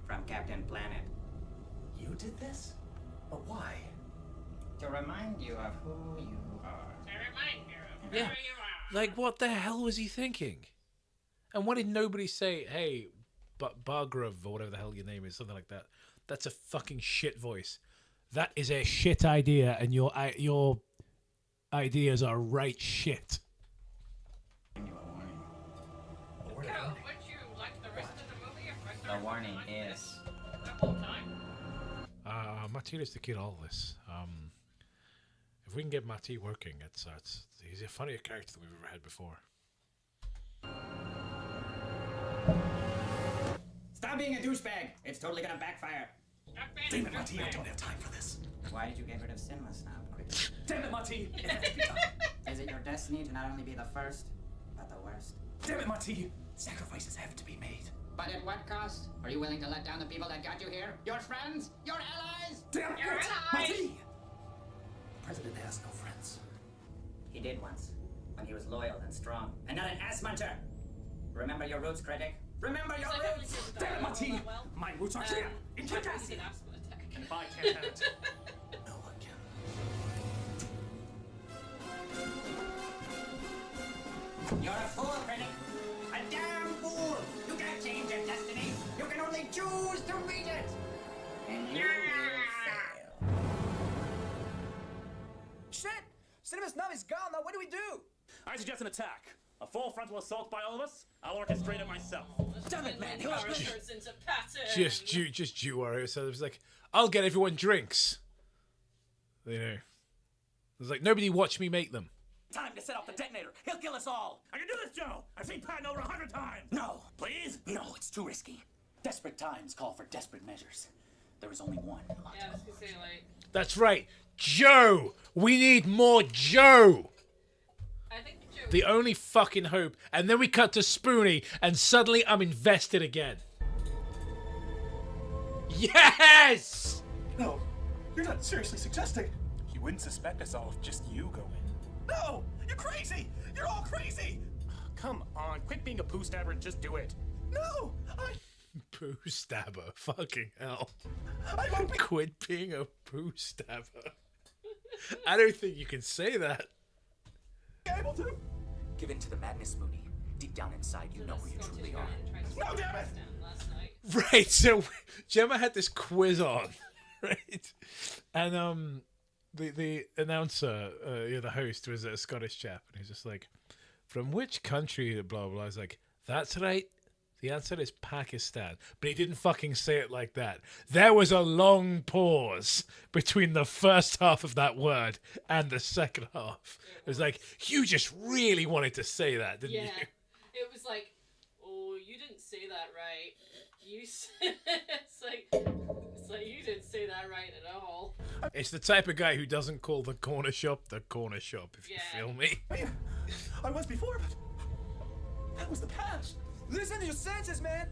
From Captain Planet. You did this? But why? To remind you of who you are. To remind you of Yeah. Like, what the hell was he thinking? And why did nobody say, hey, Bargrav, or whatever the hell your name is, something like that? That's a fucking shit voice. That is a shit idea, and your ideas are right shit. Would you like the rest of the movie if I The started warning like is. this the whole time? Martinez to kid all this. If we can get Matty working, he's a funnier character than we've ever had before. Stop being a douchebag. It's totally gonna backfire. Damn it, Marty, I don't have time for this. Why did you get rid of Cinema Snob quickly? Damn it, Marty! Is it your destiny to not only be the first, but the worst? Damn it, Marty! Sacrifices have to be made. But at what cost? Are you willing to let down the people that got you here? Your friends? Your allies? Damn it, your allies! Marty! The president has no friends. He did once, when he was loyal and strong, and not an ass muncher. Remember your roots, critic. Remember your roots! Damn it, Marty! My roots are here! In Kick-Ass! And if I can't have it, no one can. You're a fool, critic. A damn fool! You can't change your destiny. You can only choose to read it. And you will fail. Shit! Cinema Snob is gone now. What do we do? I suggest an attack. A full frontal assault by all of us. I'll orchestrate it myself. Damn it, man! Just you Wario. So it was like, I'll get everyone drinks. You know, it was like nobody watched me make them. Time to set off the detonator. He'll kill us all. I can do this, Joe. I've seen Patton over 100 times. No, Please? no, it's too risky. Desperate times call for desperate measures. There is only one. Yeah, I was gonna say, like... That's right, Joe. We need more Joe. I think Joe... The only fucking hope. And then we cut to Spoonie, and suddenly I'm invested again. Yes! No, you're not seriously suggesting. He wouldn't suspect us all if just you go in. No! You're crazy! You're all crazy! Come on, quit being a poo stabber and just do it. No! Poo stabber. Fucking hell. I won't be... Quit being a poo stabber. I don't think you can say that. able to? Give in to the madness, Mooney. Deep down inside, you know who you truly are. No, damn it! Right, so Gemma had this quiz on, right? And the announcer, the host, was a Scottish chap, and he's just like, "From which country?" Blah blah blah. I was like, "That's right. The answer is Pakistan." But he didn't fucking say it like that. There was a long pause between the first half of that word and the second half. It was like, you just really wanted to say that, didn't you? It was like, oh, you didn't say that right. It's like you didn't say that right at all. It's the type of guy who doesn't call the corner shop, if you feel me. I was before, but that was the past. Listen to your senses, man.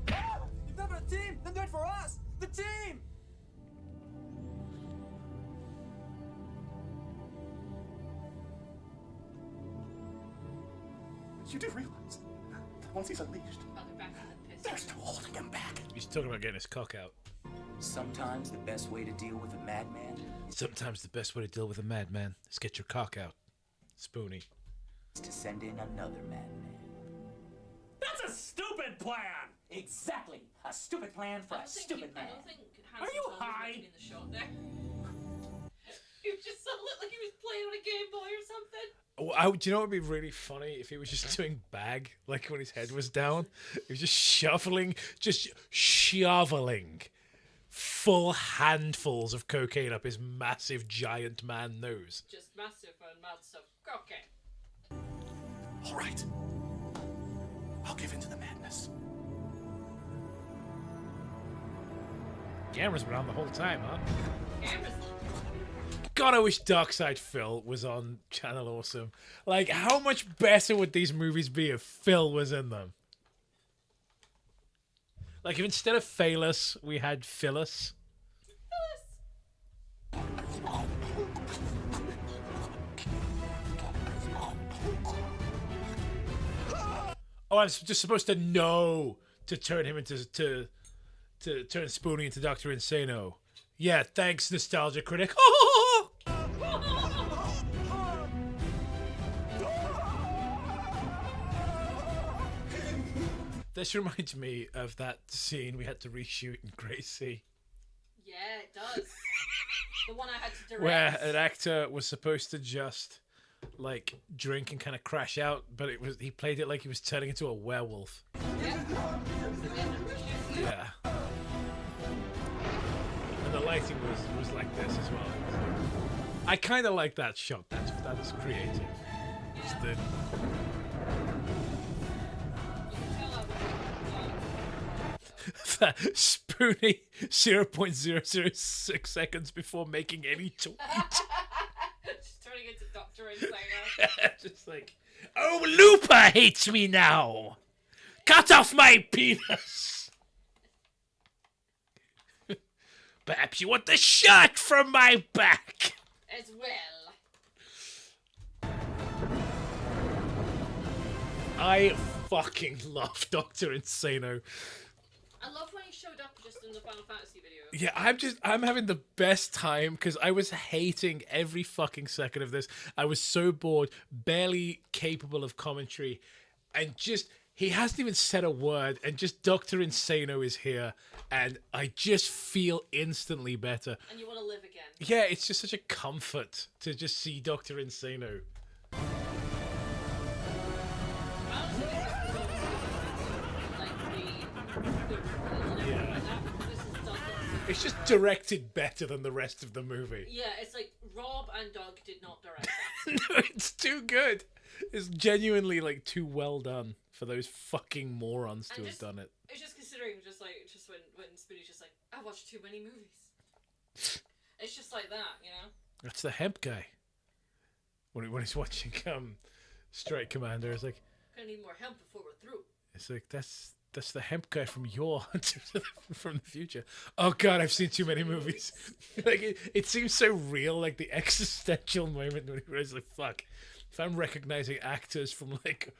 You've done for the team, then do it for us. The team. You do realize that once he's unleashed, there's no holding him back. He's talking about getting his cock out. Sometimes the best way to deal with a madman is get your cock out. Spoonie. Is to send in another madman. That's a stupid plan! Exactly! A stupid plan for a stupid man. I don't think Are you high? In the shot there. He just looked like he was playing on a Game Boy or something. Do you know what would be really funny if he was just doing bag, like when his head was down? He was just shoveling full handfuls of cocaine up his massive giant man nose. Just massive amounts of cocaine. All right. I'll give in to the madness. Cameras were on the whole time, huh? Cameras. God, I wish Darkside Phil was on Channel Awesome. Like, how much better would these movies be if Phil was in them? Like, if instead of Phalus, we had Phyllis. Oh, I'm just supposed to know to turn him into to turn Spoonie into Dr. Insano. Yeah, thanks, nostalgia critic. This reminds me of that scene we had to reshoot in Gracie. Yeah, it does. The one I had to direct. Where an actor was supposed to just like drink and kind of crash out, but he played it like he was turning into a werewolf. Yeah. And the lighting was like this as well. I kind of like that shot. That is creative. It's the... Spoonie 0.006 seconds before making any tweet. Just turning into Dr. Insano. Just like, oh, Looper hates me now. Cut off my penis. Perhaps you want the shirt from my back. As well. I fucking love Dr. Insano. I love when he showed up just in the Final Fantasy video. Yeah, I'm having the best time because I was hating every fucking second of this. I was so bored, barely capable of commentary, and just he hasn't even said a word, and just Dr. Insano is here, and I just feel instantly better. And you want to live again. Yeah, it's just such a comfort to just see Dr. Insano. It's just directed better than the rest of the movie. Yeah, it's like Rob and Doug did not direct that. No, it's too good. It's genuinely like too well done for those fucking morons to have done it. It's just considering just when Spoonie's just like, I watched too many movies. It's just like that, you know? That's the hemp guy. When he's watching Strike Commander, it's like, Gonna need more hemp before we're through. it's like that's the hemp guy from from the future. Oh god, I've seen too many movies. Like it seems so real, like the existential moment when he was like, fuck. If I'm recognizing actors from like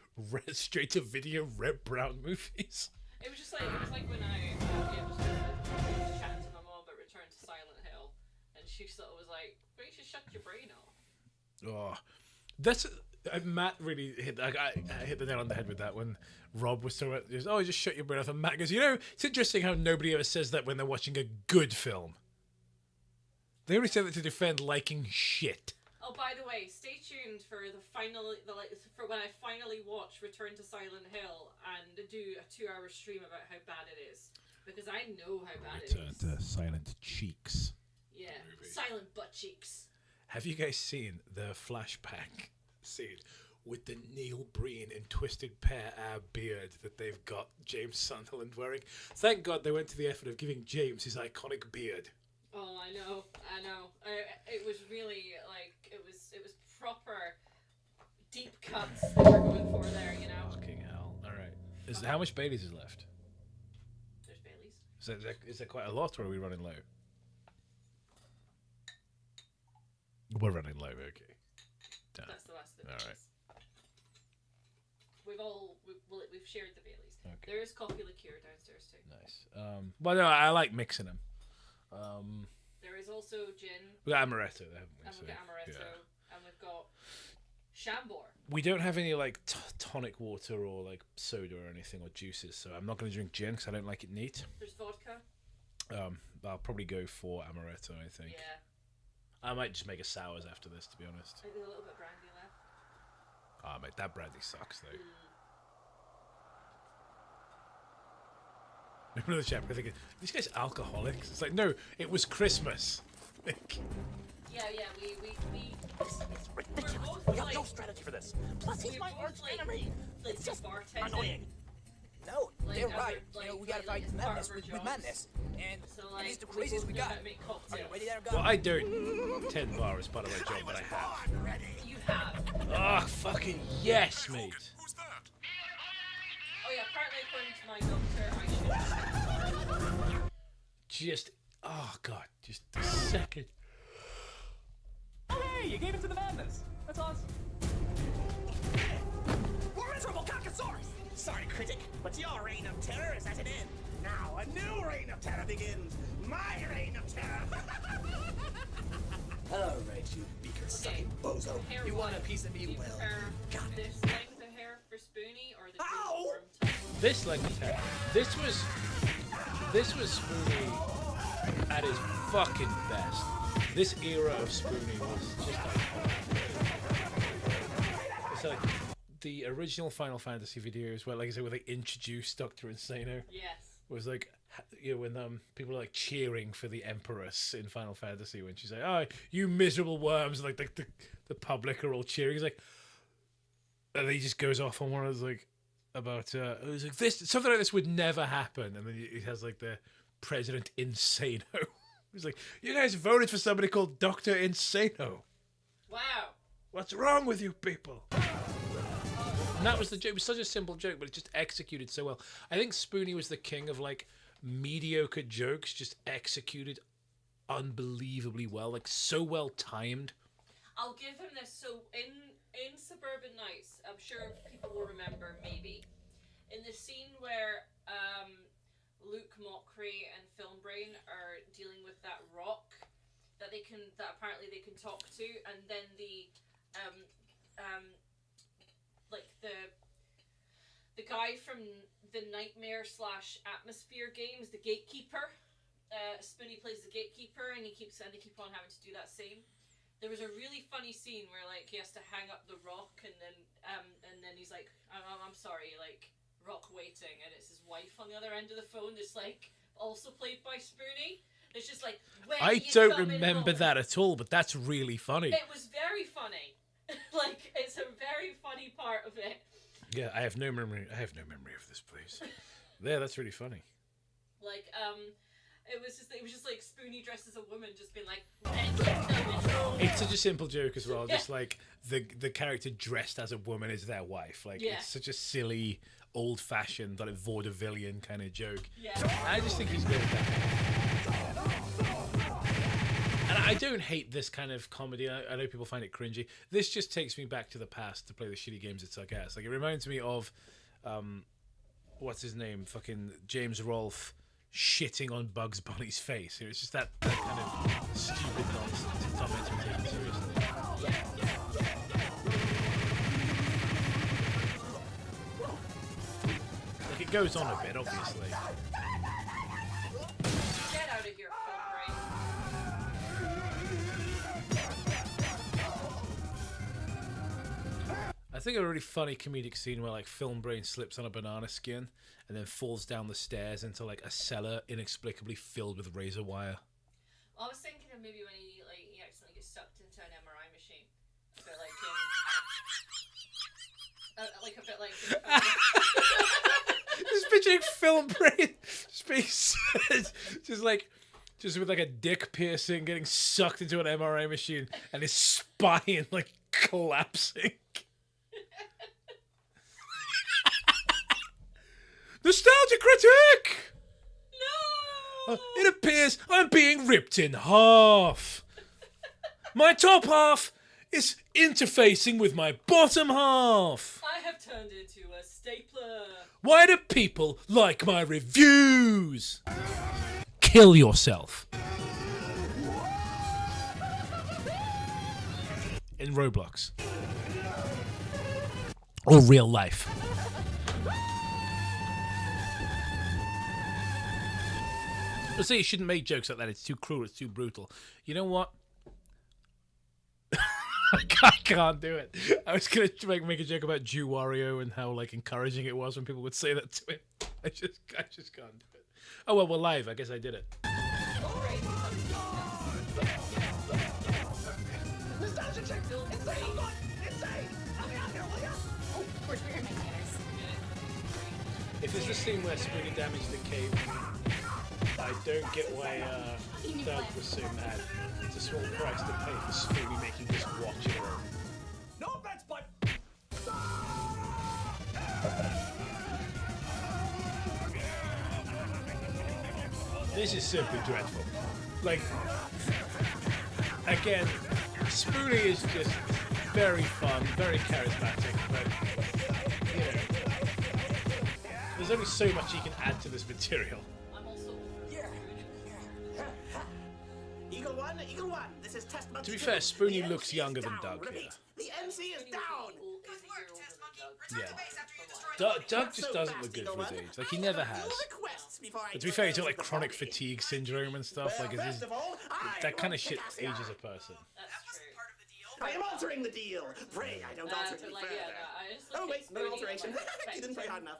straight to video Red Brown movies. It was like when I was chatting to my mom about Return to Silent Hill, and she sort of was like, well, you should shut your brain off. Oh, that's Matt really hit. I hit the nail on the head with that when Rob was talking about, oh, just shut your brain off, and Matt goes, you know, it's interesting how nobody ever says that when they're watching a good film. They only say that to defend liking shit. Oh, by the way, stay tuned for for when I finally watch Return to Silent Hill and do a 2-hour stream about how bad it is, because I know how bad it is. Return to Silent Cheeks. Yeah, silent butt cheeks. Have you guys seen the flashback scene with the Neil Breen in Twisted Pear beard that they've got James Sunderland wearing? Thank God they went to the effort of giving James his iconic beard. Oh, I know. It was really like it was proper deep cuts they were going for there, you know. Fucking hell! All right, how much Baileys is left? There's Baileys. Is there quite a lot, or are we running low? We're running low. Okay. Damn. That's the last of the All Baileys. right. We've shared the Baileys. Okay. There is coffee liqueur downstairs too. Nice. Well, no, I like mixing them. There is also gin. We got amaretto, haven't we? And we've got amaretto, yeah. and we've got Chambord. We don't have any like tonic water or like soda or anything or juices, so I'm not going to drink gin because I don't like it neat. There's vodka. I'll probably go for amaretto, I think. Yeah. I might just make a sours after this, to be honest. Maybe a little bit of brandy left. Oh, mate, that brandy sucks though. Remember the chat? We're thinking, these guys alcoholics? It's like, no, it was Christmas. Yeah, we It's ridiculous. We have no strategy for this. Plus, he's my arch enemy. It's just annoying. No, Like, they're right. like, You know, we gotta like, fight part madness of our with jobs. madness. And like, it's the craziest we got. Are you ready there, Well, I don't tend bar as part of my job, but I have. You have. Oh, fucking yes, mate. Oh yeah, apparently according to my doctor, I should. Just, oh god, just a second. Oh, hey, you gave it to the madness. That's awesome. We're miserable cockosaurs! Sorry, critic, but your reign of terror is at an end. Now a new reign of terror begins. My reign of terror. All right, you beaker-sucking bozo. Hair You want a wise, piece of do me? you Well, prefer got it. this length of hair for Spoonie or the freeform type? This length of hair. This was Spoonie at his fucking best. This era of Spoonie was just iconic. It's like the original Final Fantasy videos where, like I said, where they introduced Dr. Insano. Yes. Was like, when people are like cheering for the Empress in Final Fantasy, when she's like, "Oh, you miserable worms!" Like the public are all cheering. He's like, and then he just goes off on one of those like about it was like this something like this would never happen, and then he has like the President Insano. He's like, "You guys voted for somebody called Dr. Insano. Wow. What's wrong with you people?" And that was the joke. It was such a simple joke, but it just executed so well. I think Spoonie was the king of like mediocre jokes, just executed unbelievably well, like so well timed. I'll give him this. So in Suburban Nights, I'm sure people will remember maybe in the scene where Luke Mockray and Filmbrain are dealing with that rock that apparently they can talk to, and then the guy from the Nightmare / Atmosphere games, the Gatekeeper. Spoonie plays the Gatekeeper, and they keep on having to do that scene. There was a really funny scene where like he has to hang up the rock, and then he's like, "I'm sorry, like rock waiting," and it's his wife on the other end of the phone, that's like also played by Spoonie. It's just like, I don't remember that at all, but that's really funny. It was very funny. Like it's a very funny part of it. Yeah, I have no memory of this, please. Yeah, that's really funny. Like, it was just like Spoonie dressed as a woman, just being like. It's such a simple joke as well. Yeah. Just like the character dressed as a woman is their wife. Like Yeah. it's such a silly, old-fashioned, like vaudevillian kind of joke. Yeah. I just think he's good at that. And I don't hate this kind of comedy. I know people find it cringy. This just takes me back to the past to play the shitty games that suck ass. Like it reminds me of, what's his name? Fucking James Rolfe shitting on Bugs Bunny's face. It's just that kind of stupid nonsense. It's not meant to be taken seriously. Like it goes on a bit, obviously. Get out of here, Filmbrain. I think a really funny comedic scene where like Filmbrain slips on a banana skin and then falls down the stairs into like a cellar inexplicably filled with razor wire. I was thinking of maybe when he accidentally gets sucked into an MRI machine. A bit like Just picturing Filmbrain just with like a dick piercing getting sucked into an MRI machine and his spine like collapsing. Nostalgia critic! No! It appears I'm being ripped in half. My top half is interfacing with my bottom half. I have turned into a stapler. Why do people like my reviews? Kill yourself. In Roblox. Or real life. Let's say you shouldn't make jokes like that. It's too cruel. It's too brutal. You know what? I can't do it. I was gonna make a joke about Jew Wario and how like encouraging it was when people would say that to him. I just can't do it. Oh well, we're live. I guess I did it. If it's the scene where Spoonie damaged the cave, I don't get why Doug was so mad. It's a small price to pay for Spoonie making this watch it. No offense, but This is simply dreadful. Like, again, Spoonie is just very fun, very charismatic, but, you know, there's only so much he can add to this material. Eagle One, this is Test Monkey. To be fair, Spoonie looks younger than Doug here. The MC is down. Yeah. Doug just doesn't look good for his age. Like, he never has. But to be fair, he's got like chronic fatigue syndrome and stuff. Like, that kind of shit ages a person. I am altering the deal. Pray I don't alter it any further. Oh wait, no alteration. You didn't pray hard enough.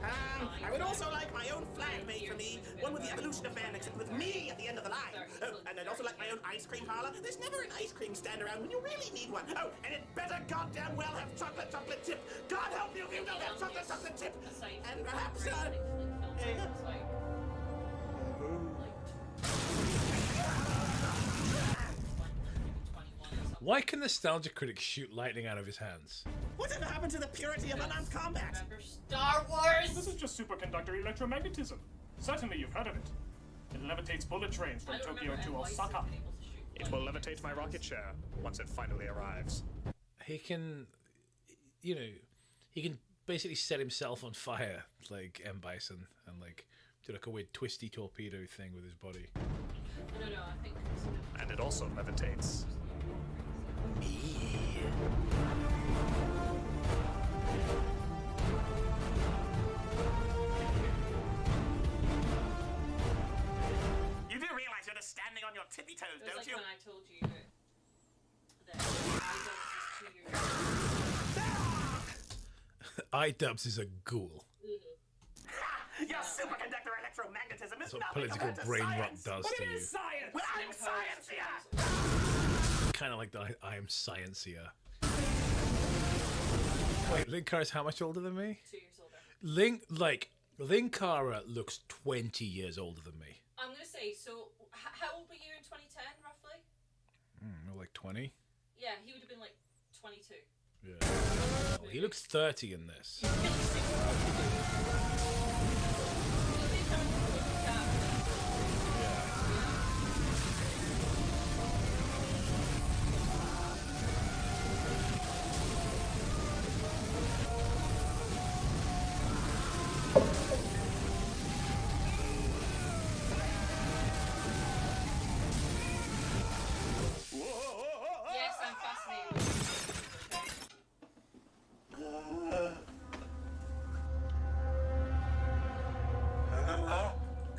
I would also like my own flag made for me, one with the evolution of man, except with me at the end of the line. Oh, and I'd also like my own ice cream parlor. There's never an ice cream stand around when you really need one. Oh, and it better goddamn well have chocolate tip. God help you if you don't have chocolate tip. And perhaps, Why can Nostalgia Critic shoot lightning out of his hands? whatever happened to the purity of unarmed combat? Star Wars! This is just superconductor electromagnetism. Certainly you've heard of it. It levitates bullet trains from Tokyo to Osaka. It will levitate my rocket share once it finally arrives. He can, you know, he can basically set himself on fire like M. Bison and like do like a weird twisty torpedo thing with his body. No, I think. And it also levitates me. You do realize you're just standing on your tippy toes, It was don't like you? when I told you that iDubbbz is a ghoul. Your superconductor electromagnetism is That's what nothing political compared to brain rot science. does But to it you. is science. Well, I'm science here. Kind of like the I am sciencier. Wait, Linkara's how much older than me? 2 years older. Linkara looks 20 years older than me. I'm gonna say, so how old were you in 2010, roughly? Like 20? Yeah, he would have been like 22. Yeah. Oh, he looks 30 in this. Yes, I'm fascinated.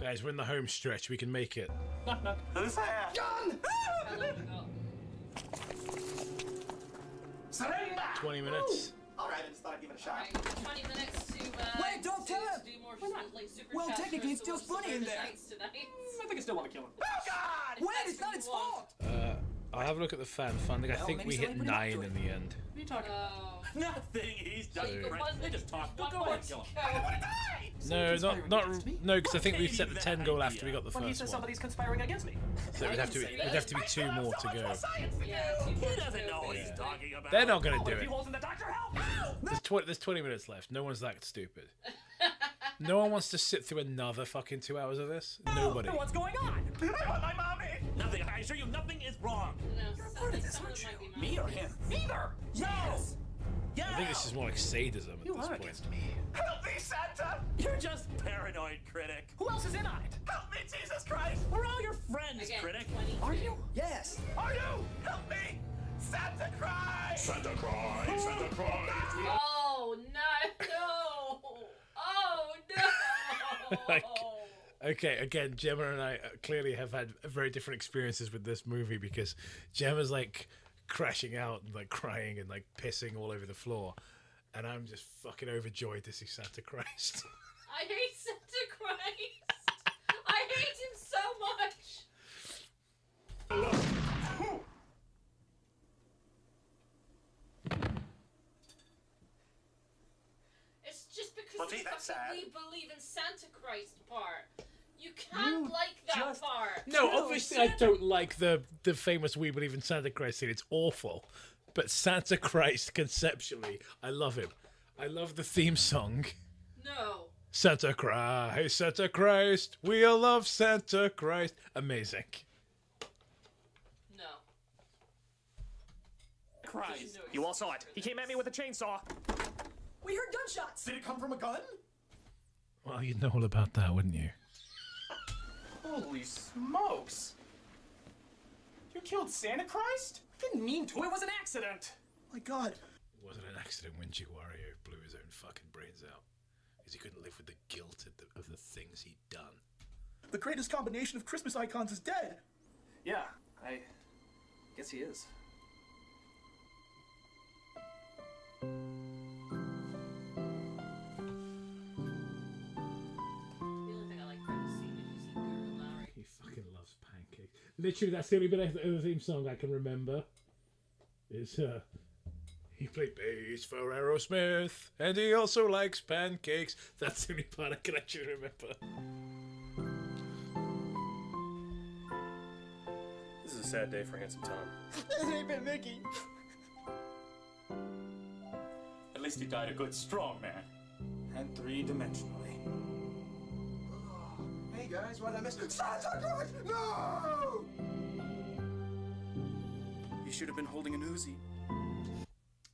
Guys, we're in the home stretch. We can make it. Who's there? Gun! How long have we got? Surrender! 20 minutes. Alright, I just thought I'd give it a shot. Right, 20 minutes to Wait, don't to kill him! do more like super Well, chats technically, for it's us to still watch funny in the there. nights tonight. I think I still want to kill him. Oh God! Wait, it's not its fault! I'll have a look at the fan funding. I Well, think maybe we hit somebody put it up 9 to in it. the end. What are you talking about? Oh. Nothing. He's done So- great. They just talk. Go ahead and kill him. No, no, because I think we've set the 10 goal after we got the When he first says one. somebody's conspiring against me. So it'd have to be 2 more to go. Yeah, He doesn't know what he's talking about. They're not going to do If it. he holds in the doctor, help! There's 20 minutes left. No one's that stupid. No one wants to sit through another fucking 2 hours of this. Nobody. Then what's going on? I want my mommy! Nothing. I assure you, nothing is wrong. You're part of this, aren't you? Me or him? Neither! Yes. I think this is more like sadism at this point. me. Help me, Santa! You're just paranoid, critic. Who else is in on it? Help me, Jesus Christ! We're all your friends, Again, critic. 22. Are you? Yes. Are you? Help me! Santa Christ! Santa Christ! Santa Christ! Oh no! Oh no! Like, okay, again, Gemma and I clearly have had very different experiences with this movie because Gemma's like crashing out and like crying and like pissing all over the floor, and I'm just fucking overjoyed to see Santa Christ. I hate Santa Christ. I hate him so much. It's just because Well, gee, you that's fucking sad. we believe in Santa Christ part. You can't like that part. No, obviously I don't like the famous "We Believe in Santa Christ" scene. It's awful, but Santa Christ conceptually, I love him. I love the theme song. No. Santa Christ, we all love Santa Christ. Amazing. No. Christ. You all saw it. He came at me with a chainsaw. We heard gunshots! Did it come from a gun? Well, you'd know all about that, wouldn't you? Holy smokes! You killed Santa Christ? I didn't mean to. It was an accident. My God. It wasn't an accident when Wario blew his own fucking brains out. Because he couldn't live with the guilt of the things he'd done. The greatest combination of Christmas icons is dead. Yeah, I guess he is. literally, that's the only bit of the theme song I can remember. Is he played bass for Aerosmith, and he also likes pancakes. That's the only part I can actually remember. This is a sad day for Handsome Tom. This ain't been Mickey. At least he died a good, strong man. And three-dimensionally. Hey guys, what I missed? Santa Claus! No! You should have been holding an Uzi.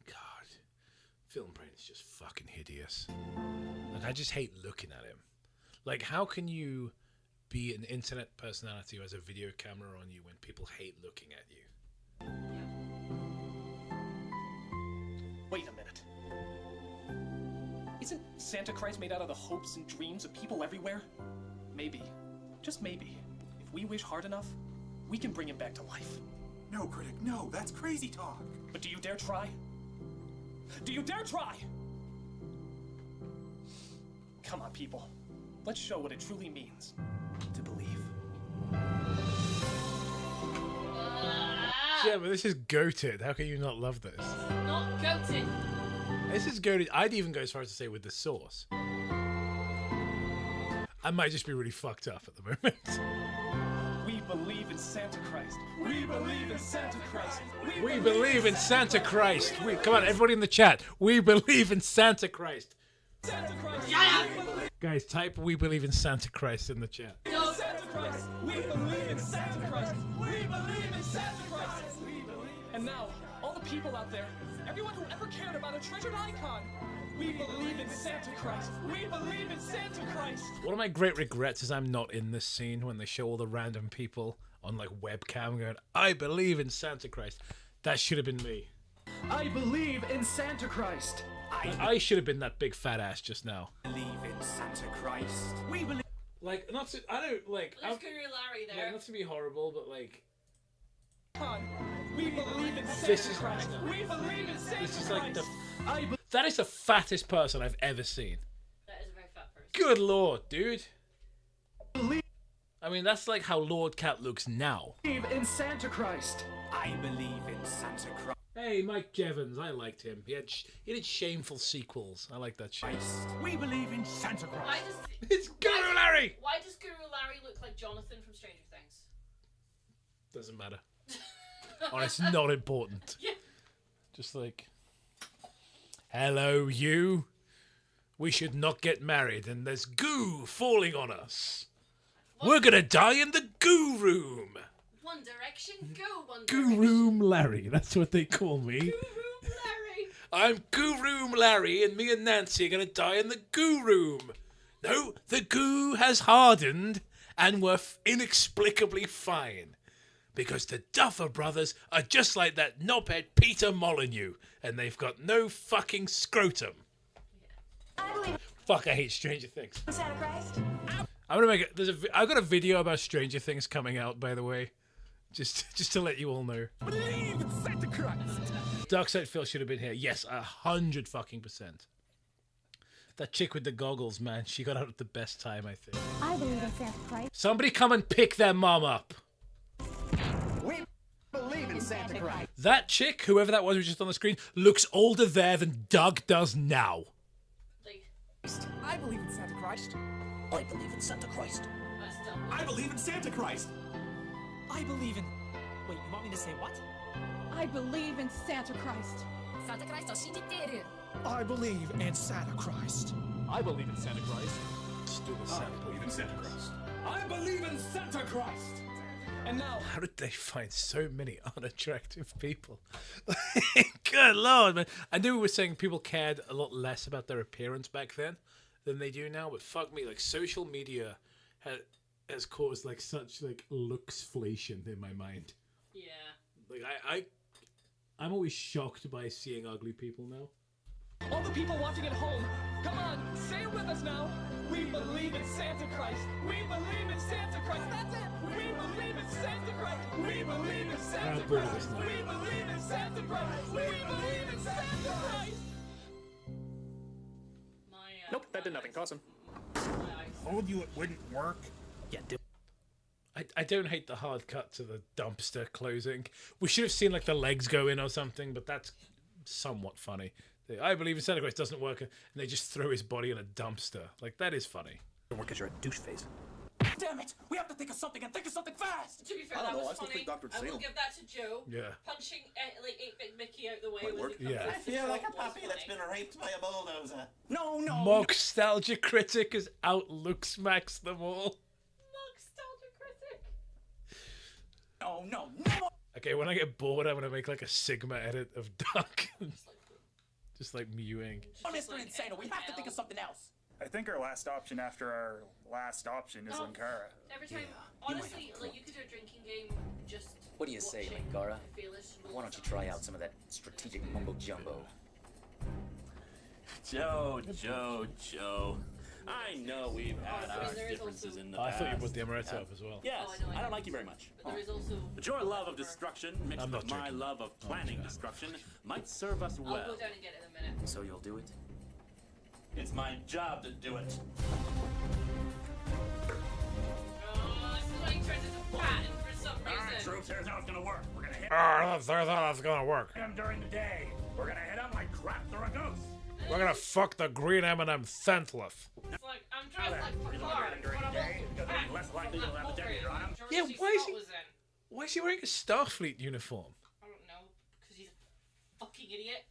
God, Film Brain is just fucking hideous. Like, I just hate looking at him. Like, how can you be an internet personality who has a video camera on you when people hate looking at you? Wait a minute. Isn't Santa Christ made out of the hopes and dreams of people everywhere? Maybe, just maybe, if we wish hard enough, we can bring him back to life. No, Critic, no, that's crazy talk. But do you dare try? Do you dare try? Come on, people. Let's show what it truly means to believe. Yeah, but this is goated. How can you not love this? Not goated. This is goated. I'd even go as far as to say with the sauce. I might just be really fucked up at the moment. We believe in Santa Christ. We believe in Santa Christ. We believe in Santa Christ. Come on, everybody in the chat. We believe in Santa Christ. Santa Christ. Guys, type "We believe in Santa Christ" in the chat. No, Santa Christ. We believe in Santa Christ. We believe in Santa Christ. And now, all the people out there, everyone who ever cared about a treasured icon, we believe in Santa Christ. We believe in Santa Christ. One of my great regrets is I'm not in this scene when they show all the random people on like webcam going, "I believe in Santa Christ." That should have been me. I believe in Santa Christ. I should have been that big fat ass just now. Believe in Santa Christ. We believe. Like, not to, I don't like. Let's Guru Larry there. Like, not to be horrible, but like. We believe in Santa This is Christ. We believe in Santa This is like the. Christ. That is the fattest person I've ever seen. That is a very fat person. Good lord, dude. I mean, that's like how Lord Cat looks now. Believe in Santa Christ. I believe in Santa Christ. Hey, Mike Jevons, I liked him. He did shameful sequels. I like that shit. We believe in Santa Christ. Why does It's Guru Larry. Why does Guru Larry look like Jonathan from Stranger Things? Doesn't matter. Or it's not important. Yeah. Just like, hello, you. We should not get married, and there's goo falling on us. We're gonna die in the goo room. One Direction, go One Goo Direction. Room Larry, that's what they call me. Goo Room Larry. I'm Goo Room Larry, and me and Nancy are gonna die in the goo room. No, the goo has hardened, and we're inexplicably fine. Because the Duffer Brothers are just like that knobhead Peter Molyneux, and they've got no fucking scrotum. Fuck, I hate Stranger Things. Santa Christ. I'm gonna make it. I've got a video about Stranger Things coming out, by the way, just to let you all know. Believe in Santa Christ. Darkside Phil should have been here. Yes, 100% fucking %. That chick with the goggles, man, she got out at the best time, I think. I believe in Santa Christ. Somebody come and pick their mom up. We believe in Santa Christ. That chick, whoever that was who was just on the screen, looks older there than Doug does now. I believe in Santa Christ. I believe in Santa Christ. I believe in Santa Christ. I believe in. Wait, you want me to say what? I believe in Santa Christ. Santa Christ を信じている. I believe in Santa Christ. I believe in Santa Christ. Stupid Santa. I believe in Santa Christ. I believe in Santa Christ. And now, How did they find so many unattractive people? Good lord, man. I knew we were saying people cared a lot less about their appearance back then than they do now, but fuck me, like social media has caused like such like looksflation in my mind. Yeah. Like I'm always shocked by seeing ugly people now. all the people watching at home, come on, say it with us now. We believe in Santa Christ. We believe in Santa Christ. That's it. We believe in Santa Christ. We believe in Santa Christ. We believe in Santa Christ. We believe in Santa Christ. Nope, that did nothing. Toss him. Told you it wouldn't work. Yeah, I don't hate the hard cut to the dumpster closing. We should have seen like the legs go in or something, but that's somewhat funny. I believe in Santa Claus doesn't work, and they just throw his body in a dumpster. Like, that is funny. Don't work because you're a douche face. Damn it! We have to think of something and think of something fast! To be fair, I that don't know, was I still funny. think Dr. I will Salem. give that to Joe. Yeah. Punching like 8-bit Mickey out the way Might when work. he comes Yeah. out I the feel like a shop was puppy that's funny. been raped by a bulldozer. No, no! Nostalgia Critic is outlook smacks them all. Nostalgia Critic. No, no, no! Okay, when I get bored, I'm gonna make like a Sigma edit of Duck. Just like mewing. Oh, Mr. Insano, we have to think of something else. I think our last option after our last option is No. Ankara. Every time, honestly, like you could do a drinking game just. What do you say, watching Linkara? Fearless Why don't you try out some of that strategic mumbo jumbo? Joe. I know we've had our differences in the I past. thought you brought the amaretto up as well. Yes, Oh, I know, I don't like you very much. But there is also. But your love of destruction mixed I'm not with my drinking. love of planning destruction might serve us I'll well. go down and get it in a minute. So you'll do it? It's my job to do it. Oh, this is when he turns into Patton for some Alright, reason. troops, here's how it's gonna work. We're gonna hit That's gonna work. him during the day. We're gonna hit him like crap through a goose. We're gonna fuck the green M&M Thantleth. It's like, I'm dressed like Picard, but I'm Day, also because Patton. it's less likely you'll have a detonator on him. Yeah, George C. why is Scott he- was in. Why is he wearing a Starfleet uniform? I don't know, because he's a fucking idiot.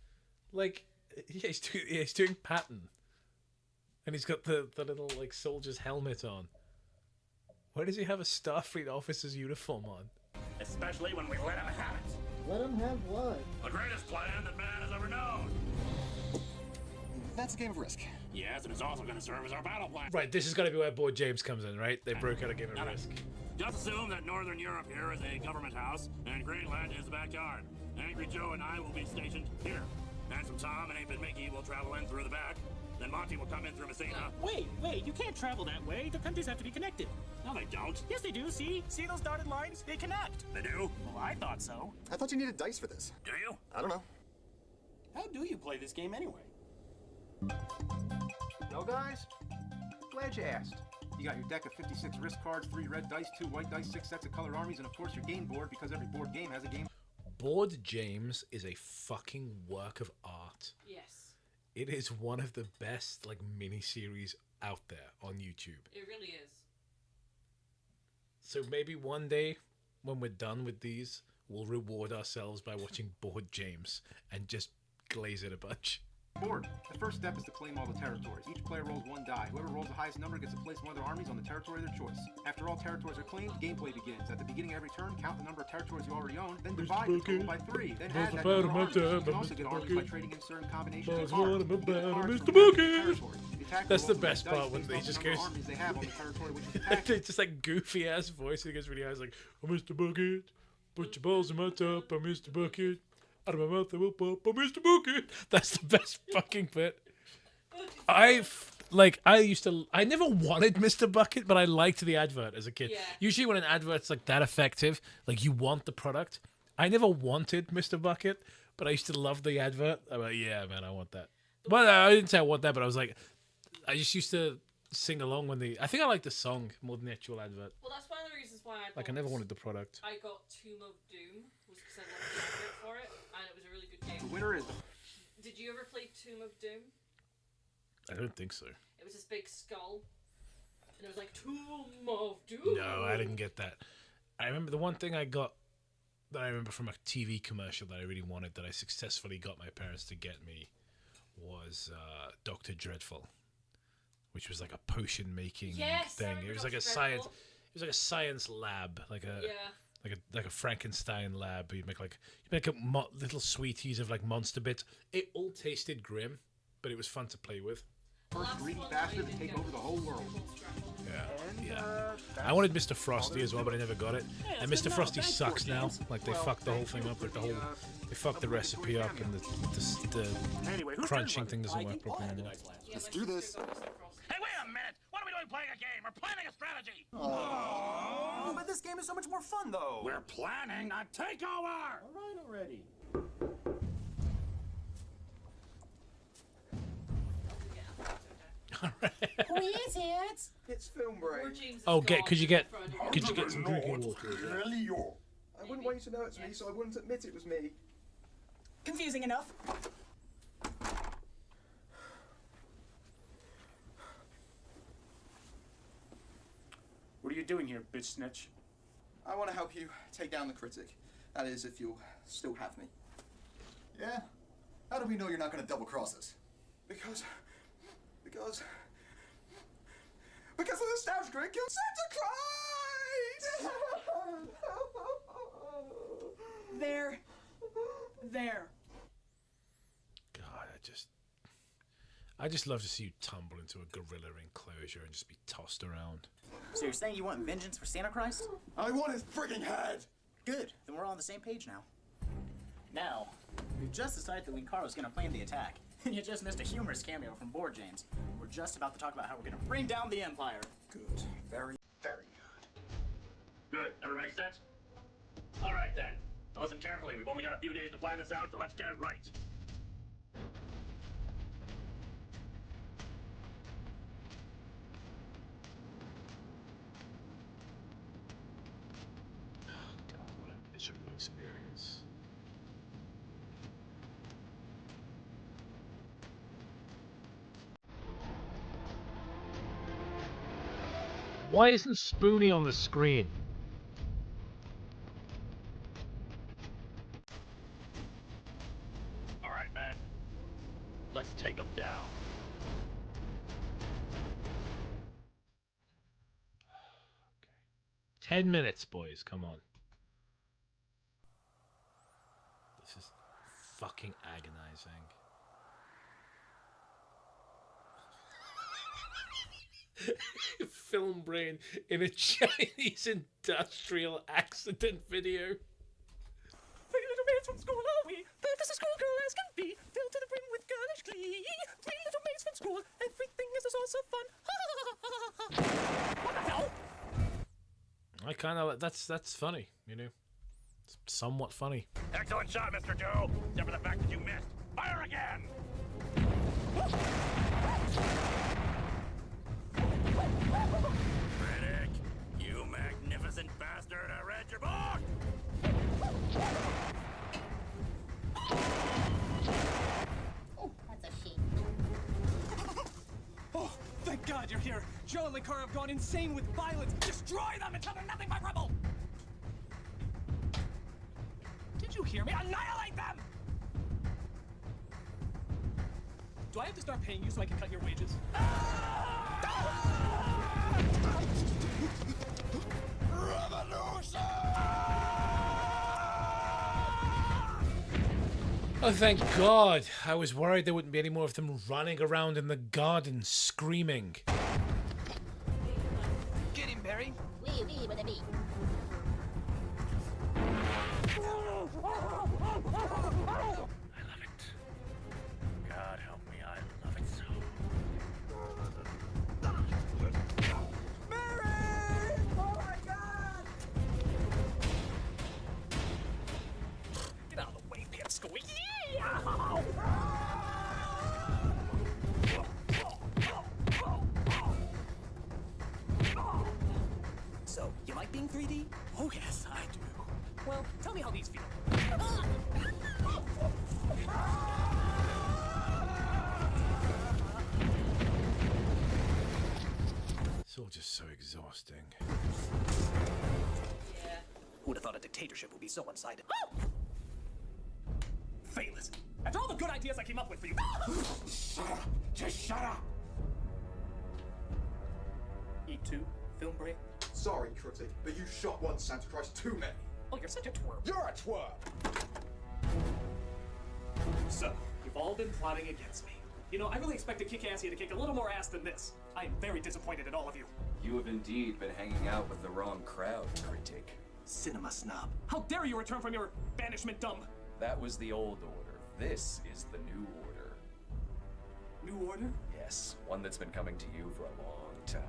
Like, yeah, he's doing Patton. And he's got the little, like, soldier's helmet on. Why does he have a Starfleet officer's uniform on? Especially when we let him have it. Let him have what? The greatest plan that man has ever known. That's a game of Risk. Yes, and it's also gonna serve as our battle plan. Right, this is gotta be where Boyd James comes in, right? They broke out a game of Risk. Just assume that Northern Europe here is a government house, and Greenland is the backyard. Angry Joe and I will be stationed here. Handsome Tom and 8-Bit Mickey will travel in through the back. Then Monty will come in through Messina. Wait, you can't travel that way. The countries have to be connected. No, they don't. Yes, they do. See those dotted lines? They connect. They do? Well, I thought so. I thought you needed dice for this. Do you? I don't know. How do you play this game anyway? No, guys? Glad you asked. You got your deck of 56 risk cards, 3 red dice, 2 white dice, 6 sets of colored armies, and of course your game board, because every board game has a game. Boyd James is a fucking work of art. Yes. It is one of the best, like, miniseries out there on YouTube. It really is. So maybe one day, when we're done with these, we'll reward ourselves by watching Boyd James and just glaze it a bunch. Board. The first step is to claim all the territories. Each player rolls 1 die. Whoever rolls the highest number gets to place one of their armies on the territory of their choice. After all territories are claimed, gameplay begins. At the beginning of every turn, count the number of territories you already own, then divide the total by 3. Then add that number of armies. You can also get armies by trading in certain combinations of cards. You get cards from every territory. The attacker That's will the also best get dice part when based they off the just number of goes. armies they have on the territory which is attacked. It's just like goofy ass voice. He gets really high. It's like, oh, Mr. Bucket, put your balls in my top. I'm Mr. Bucket. Out of my mouth they will pop. I'm Mr. Bucket. That's the best fucking bit. I never wanted Mr. Bucket, but I liked the advert as a kid. Yeah. Usually when an advert's like that effective, like you want the product. I never wanted Mr. Bucket, but I used to love the advert. I'm like, yeah, man, I want that. Well, I didn't say I want that, but I was like, I just used to sing along when I think I like the song more than the actual advert. Well, that's one of the reasons why I never wanted the product. I got Tomb of Doom, was because I loved the advert for it, and it was a really good game. The winner is... Did you ever play Tomb of Doom? I don't think so. It was this big skull, and it was like Tomb of Doom. No, I didn't get that. I remember the one thing I got that I remember from a TV commercial that I really wanted, that I successfully got my parents to get me, was Dr. Dreadful, which was like a potion making thing. It was like a science. It was like a science lab, like a Frankenstein lab. You'd make little sweeties of like monster bits. It all tasted grim, but it was fun to play with. First greedy bastard to take over the whole world. Yeah. I wanted Mr. Frosty as well, but I never got it. And Mr. Frosty sucks now. Like they fucked the whole thing up. Like they fucked the recipe up, and the crunching thing doesn't work properly anymore. Let's do this. Hey, wait a minute! What are we doing playing a game? We're planning a strategy! Oh, but this game is so much more fun, though. We're planning a takeover! All right already. Who is it? It's film break. Oh, could you get some drinking water? I wouldn't want you to know it's me, so I wouldn't admit it was me. Confusing enough. What are you doing here, bitch snitch? I want to help you take down the critic. That is, if you'll still have me. Yeah? How do we know you're not going to double cross us? Because the Nostalgia Critic killed Santa Christ! There. God, I just love to see you tumble into a gorilla enclosure and just be tossed around. So you're saying you want vengeance for Santa Christ? I want his frigging head! Good. Then we're all on the same page now. Now, we've just decided that Lincaro's gonna plan the attack. And you just missed a humorous cameo from Board James. We're just about to talk about how we're gonna bring down the Empire. Good. Very good. Good. Everybody set? All right, then. Listen carefully. We've only got a few days to plan this out, so let's get it right. God, what a miserable experience. Why isn't Spoonie on the screen? All right, man. Let's take them down. Okay. 10 minutes, boys. Come on. This is fucking agonizing. Film brain in a Chinese industrial accident video. Three little maids from school are we? But as a schoolgirl as can be, filled to the brim with girlish glee. Three little maids from school, everything is a source of fun. What the hell? I kind of that's funny, you know. It's somewhat funny. Excellent shot, Mr. Joe. Except for the fact that you missed. Fire again! Critic, you magnificent bastard! I read your book! Oh, that's a shame. Oh, thank God you're here. Joe and Licaro have gone insane with violence. Destroy them until they're nothing but rubble! Did you hear me? Annihilate them! Do I have to start paying you so I can cut your wages? Revolution! Oh, thank God. I was worried there wouldn't be any more of them running around in the garden screaming. Get him, Barry. Wee wee with a bee. I love it. God help me, I love it so. Mary! Oh my God! Get out of the way, pipsqueak. So, you like being 3D? Oh yes, I do. Well, tell me how these feel. It's all just so exhausting. Yeah. Who'd have thought a dictatorship would be so one-sided? Failus. After all the good ideas I came up with for you. Shut up! Just shut up! E2, film break. Sorry, critic, but you shot one Santa Christ too many. Oh, you're such a twerp. You're a twerp! So, you've all been plotting against me. You know, I really expected Kick-Assia to kick a little more ass than this. I am very disappointed in all of you. You have indeed been hanging out with the wrong crowd, critic. Cinema snob. How dare you return from your banishment dump? That was the old order. This is the new order. New order? Yes, one that's been coming to you for a long time.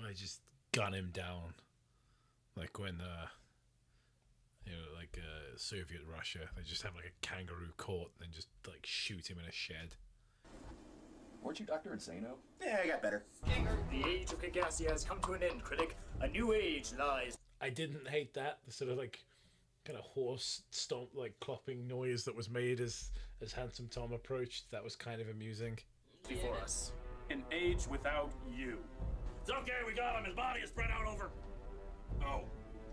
I just gun him down. Like when, you know, like Soviet Russia, they just have like a kangaroo court and just like shoot him in a shed. Weren't you Dr. Insano? Yeah, I got better. The age of Kikassia has come to an end, critic. A new age lies. I didn't hate that. The sort of like kind of horse stomp, like clopping noise that was made as Handsome Tom approached. That was kind of amusing. Before us. An age without you. It's okay, we got him. His body is spread out over. Oh.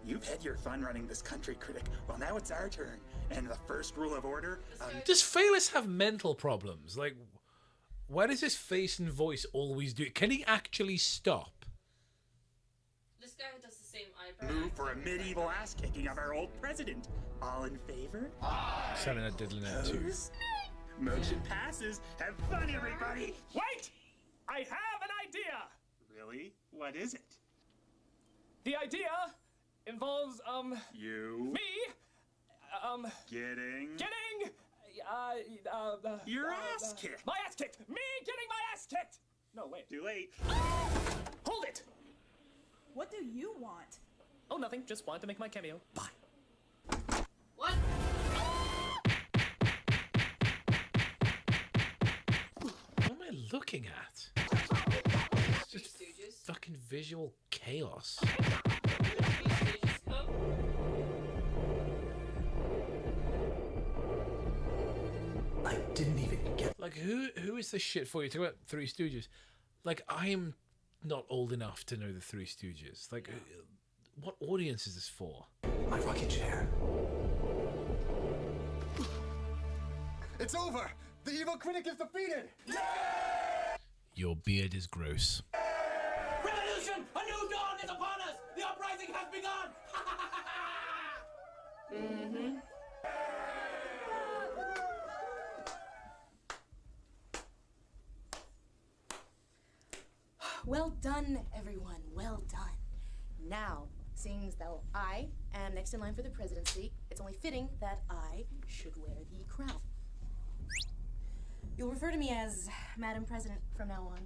You've had your fun running this country, critic. Well, now it's our turn. And the first rule of order... Does Phaelus have mental problems? Like, why does his face and voice always do it? Can he actually stop? This guy does the same eyebrow. Move for a medieval ass-kicking of our old president. All in favor? Selling a diddling too. Motion passes. Have fun, everybody. Wait! I have an idea! Really? What is it? The idea involves, You. me, Getting... Your ass kicked. My ass kicked! Me getting my ass kicked! No, wait. Too late. Hold it! What do you want? Oh, nothing. Just wanted to make my cameo. Bye. What? What am I looking at? It's just fucking visual chaos. I didn't even get... Like, who is this shit for? You talk about Three Stooges. Like, I'm not old enough to know the Three Stooges. Like, what audience is this for? My rocking chair. It's over! The evil critic is defeated! Your beard is gross. Revolution! A new dawn is upon us! The uprising has begun! Mm-hmm. Well done, everyone. Well done. Now, seeing as though I am next in line for the presidency, it's only fitting that I should wear the crown. You'll refer to me as Madam President from now on.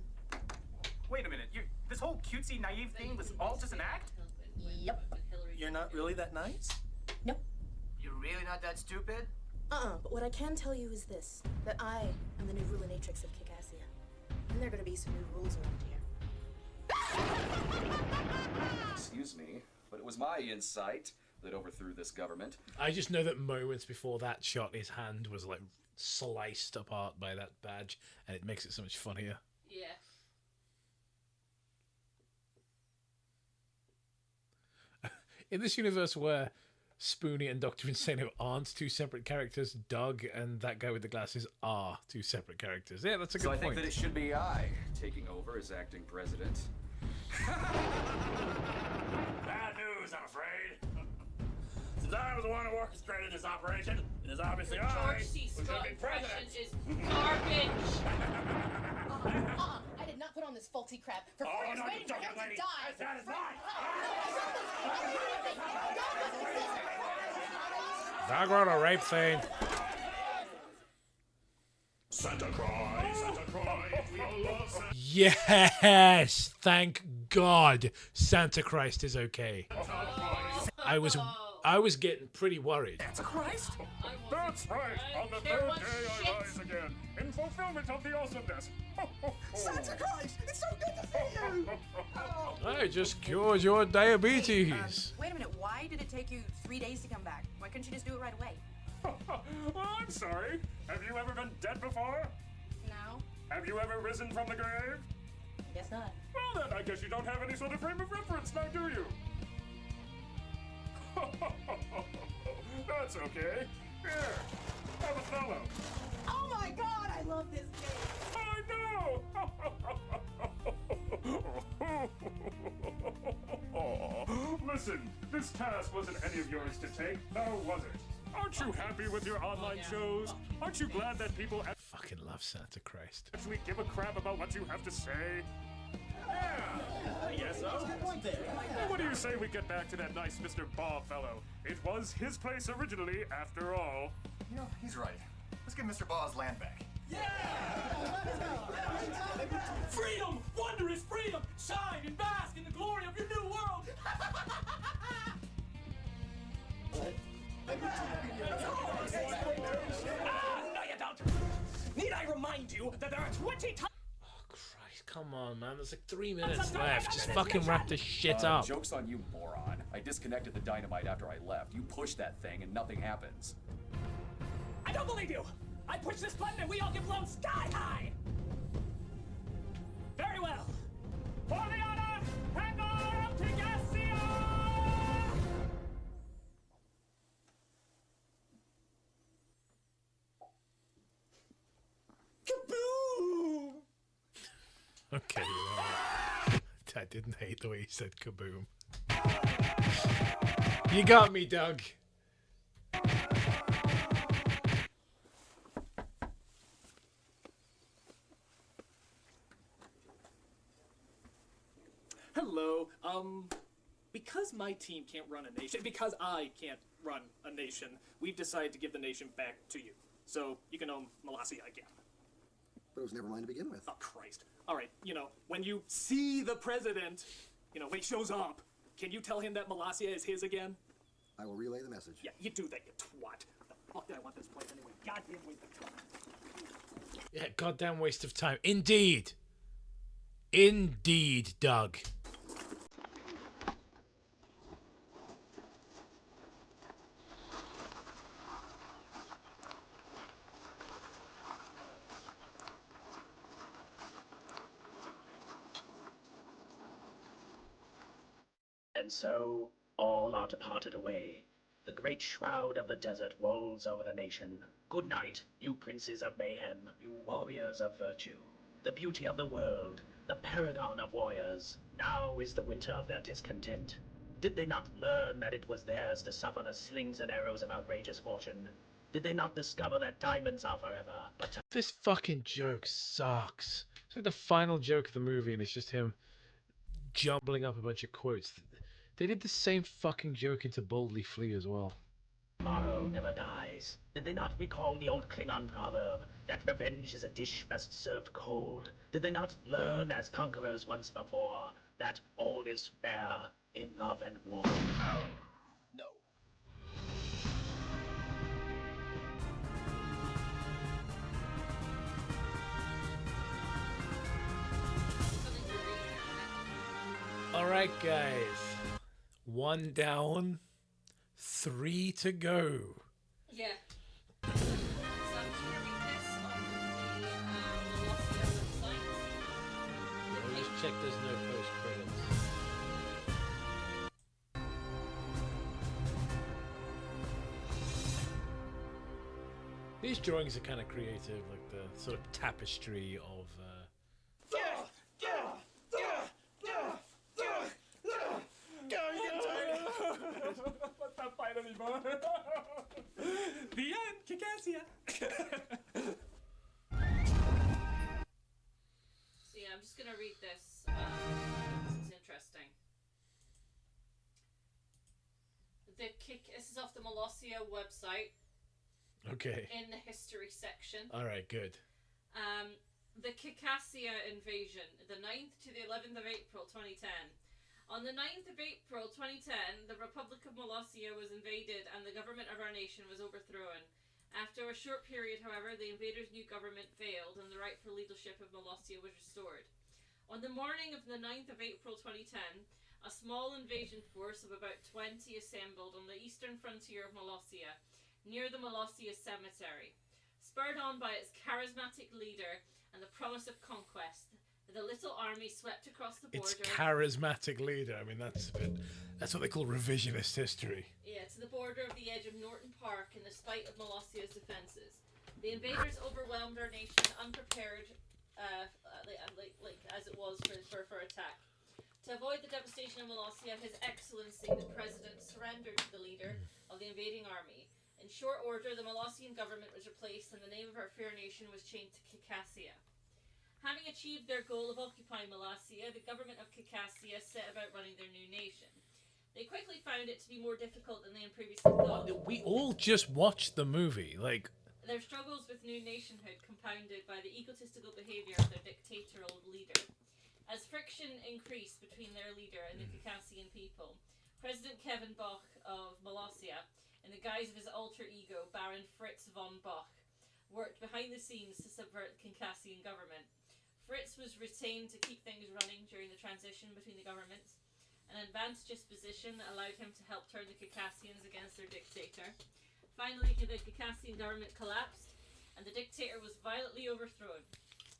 Wait a minute. This whole cutesy, naive thing was all just an act? Yep. You're not really that nice? Nope. You're really not that stupid? But what I can tell you is this, that I am the new rulernatrix of Kikassia. And there are going to be some new rules around here. Excuse me, but it was my insight that overthrew this government. I just know that moments before that shot, his hand was like sliced apart by that badge, and it makes it so much funnier. Yeah. In this universe where Spoonie and Dr. Insano aren't two separate characters, Doug and that guy with the glasses are two separate characters. Yeah, that's a good So I point. think that it should be I taking over as acting president. Bad news, I'm afraid. Since I was the one who orchestrated this operation, it is obviously I George C. who should Scott be impression president. is garbage. I did not put on this faulty crap for Oh, free. no, Waiting you for don't, him lady. to die. That is mine. Dog on a rape thing. Santa Claus, Santa Claus, we all love Santa. Yes! Thank God Santa Christ is okay. I was getting pretty worried. Santa Christ? That's right. On the third day I rise again, in fulfillment of the awesomeness. Santa Christ! It's so good to see you! I just cured your diabetes. Wait a minute, why did it take you 3 days to come back? Why couldn't you just do it right away? Oh, I'm sorry. Have you ever been dead before? No. Have you ever risen from the grave? Guess not. Well then, I guess you don't have any sort of frame of reference now, do you? That's okay. Here, have a fellow. Oh my God, I love this game. I know! Listen, this task wasn't any of yours to take, now was it? Aren't you happy with your online shows? Aren't you glad that people Fucking love Santa Christ. actually give a crap about what you have to say? Yeah, I guess so. Well, what do you say we get back to that nice Mr. Bob fellow? It was his place originally, after all. You know, he's right. Let's give Mr. Ball's land back. Freedom! Wondrous freedom! Shine and bask in the glory of your new world! No, you don't! Need I remind you that there are 20 times... come on, man. There's like 3 minutes left. Just fucking wrap this shit up. Joke's on you, moron. I disconnected the dynamite after I left. You push that thing and nothing happens. I don't believe you! I push this button and we all get blown sky high! Very well. For the honor and glory of King Assia! Kaboom! Okay, I didn't hate the way you said kaboom. You got me, Doug. Hello. Because my team can't run a nation, because I can't run a nation, we've decided to give the nation back to you. So you can own Molossia again. But it was never mine to begin with. Oh, Christ. All right, when you see the president, when he shows up, can you tell him that Molossia is his again? I will relay the message. Yeah, you do that, you twat. The fuck did I want this place anyway? Goddamn waste of time. Yeah, goddamn waste of time. Indeed. Indeed, Doug. And so, all are departed away. The great shroud of the desert rolls over the nation. Good night, you princes of mayhem, you warriors of virtue. The beauty of the world, the paragon of warriors. Now is the winter of their discontent. Did they not learn that it was theirs to suffer the slings and arrows of outrageous fortune? Did they not discover that diamonds are forever, but This fucking joke sucks. It's like the final joke of the movie, and it's just him jumbling up a bunch of quotes. They did the same fucking joke into Boldly Flee as well. tomorrow never dies? Did they not recall the old Klingon proverb that revenge is a dish best served cold? Did they not learn as conquerors once before that all is fair in love and war? No. Alright, guys. 1 down, 3 to go. Yeah. So I'm just gonna read this on the Molossia website. We'll just check there's no post credits. These drawings are kind of creative, like the sort of tapestry of. Let's not fight anymore. The end, Kikassia. So yeah, I'm just gonna read this. This is interesting. This is off the Molossia website. Okay. In the history section. Alright, good. The Kikassia invasion, the 9th to the 11th of April 2010. On the 9th of April 2010, the Republic of Molossia was invaded and the government of our nation was overthrown. After a short period, however, the invaders' new government failed and the rightful leadership of Molossia was restored. On the morning of the 9th of April 2010, a small invasion force of about 20 assembled on the eastern frontier of Molossia, near the Molossia Cemetery. Spurred on by its charismatic leader and the promise of conquest, the little army swept across the border. Its charismatic leader. I mean, that's what they call revisionist history. Yeah, to the border of the edge of Norton Park in the spite of Molossia's defences. The invaders overwhelmed our nation unprepared, like as it was for attack. To avoid the devastation of Molossia, His Excellency the President surrendered to the leader of the invading army. In short order, the Molossian government was replaced and the name of our fair nation was changed to Kikassia. Having achieved their goal of occupying Molossia, the government of Kikassia set about running their new nation. They quickly found it to be more difficult than they had previously thought. We all just watched the movie, like. Their struggles with new nationhood compounded by the egotistical behaviour of their dictatorial leader. As friction increased between their leader and the Kikassian people, President Kevin Bach of Molossia, in the guise of his alter ego, Baron Fritz von Bach, worked behind the scenes to subvert the Kikassian government. Fritz was retained to keep things running during the transition between the governments. An advantageous position that allowed him to help turn the Circassians against their dictator. Finally, the Circassian government collapsed, and the dictator was violently overthrown.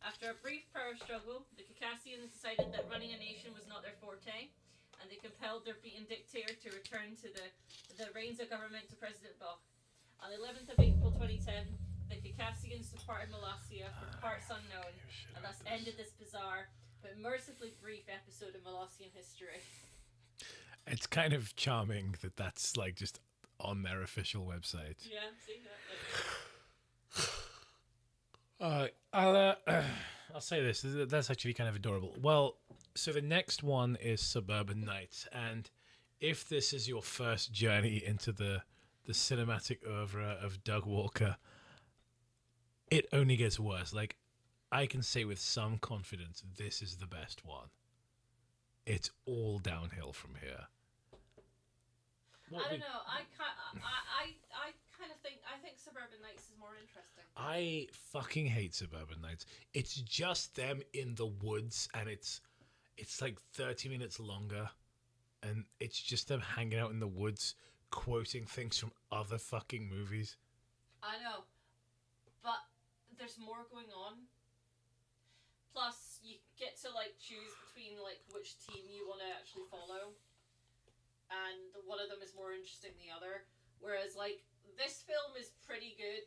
After a brief power struggle, the Circassians decided that running a nation was not their forte, and they compelled their beaten dictator to return to the reins of government to President Bach. On the 11th of April 2010, the Circassians departed Molossia for parts unknown, and thus ended this bizarre but mercifully brief episode of Molossian history. It's kind of charming that that's like just on their official website. Yeah, see that? I'll say this. That's actually kind of adorable. Well, so the next one is Suburban Nights, and if this is your first journey into the cinematic oeuvre of Doug Walker, it only gets worse. Like, I can say with some confidence, this is the best one. It's all downhill from here. I don't know. I kind of think Suburban Nights is more interesting. I fucking hate Suburban Nights. It's just them in the woods, and it's like 30 minutes longer, and it's just them hanging out in the woods, quoting things from other fucking movies. I know, but there's more going on. Plus, you get to like choose between like which team you want to actually follow. And one of them is more interesting than the other. Whereas, like, this film is pretty good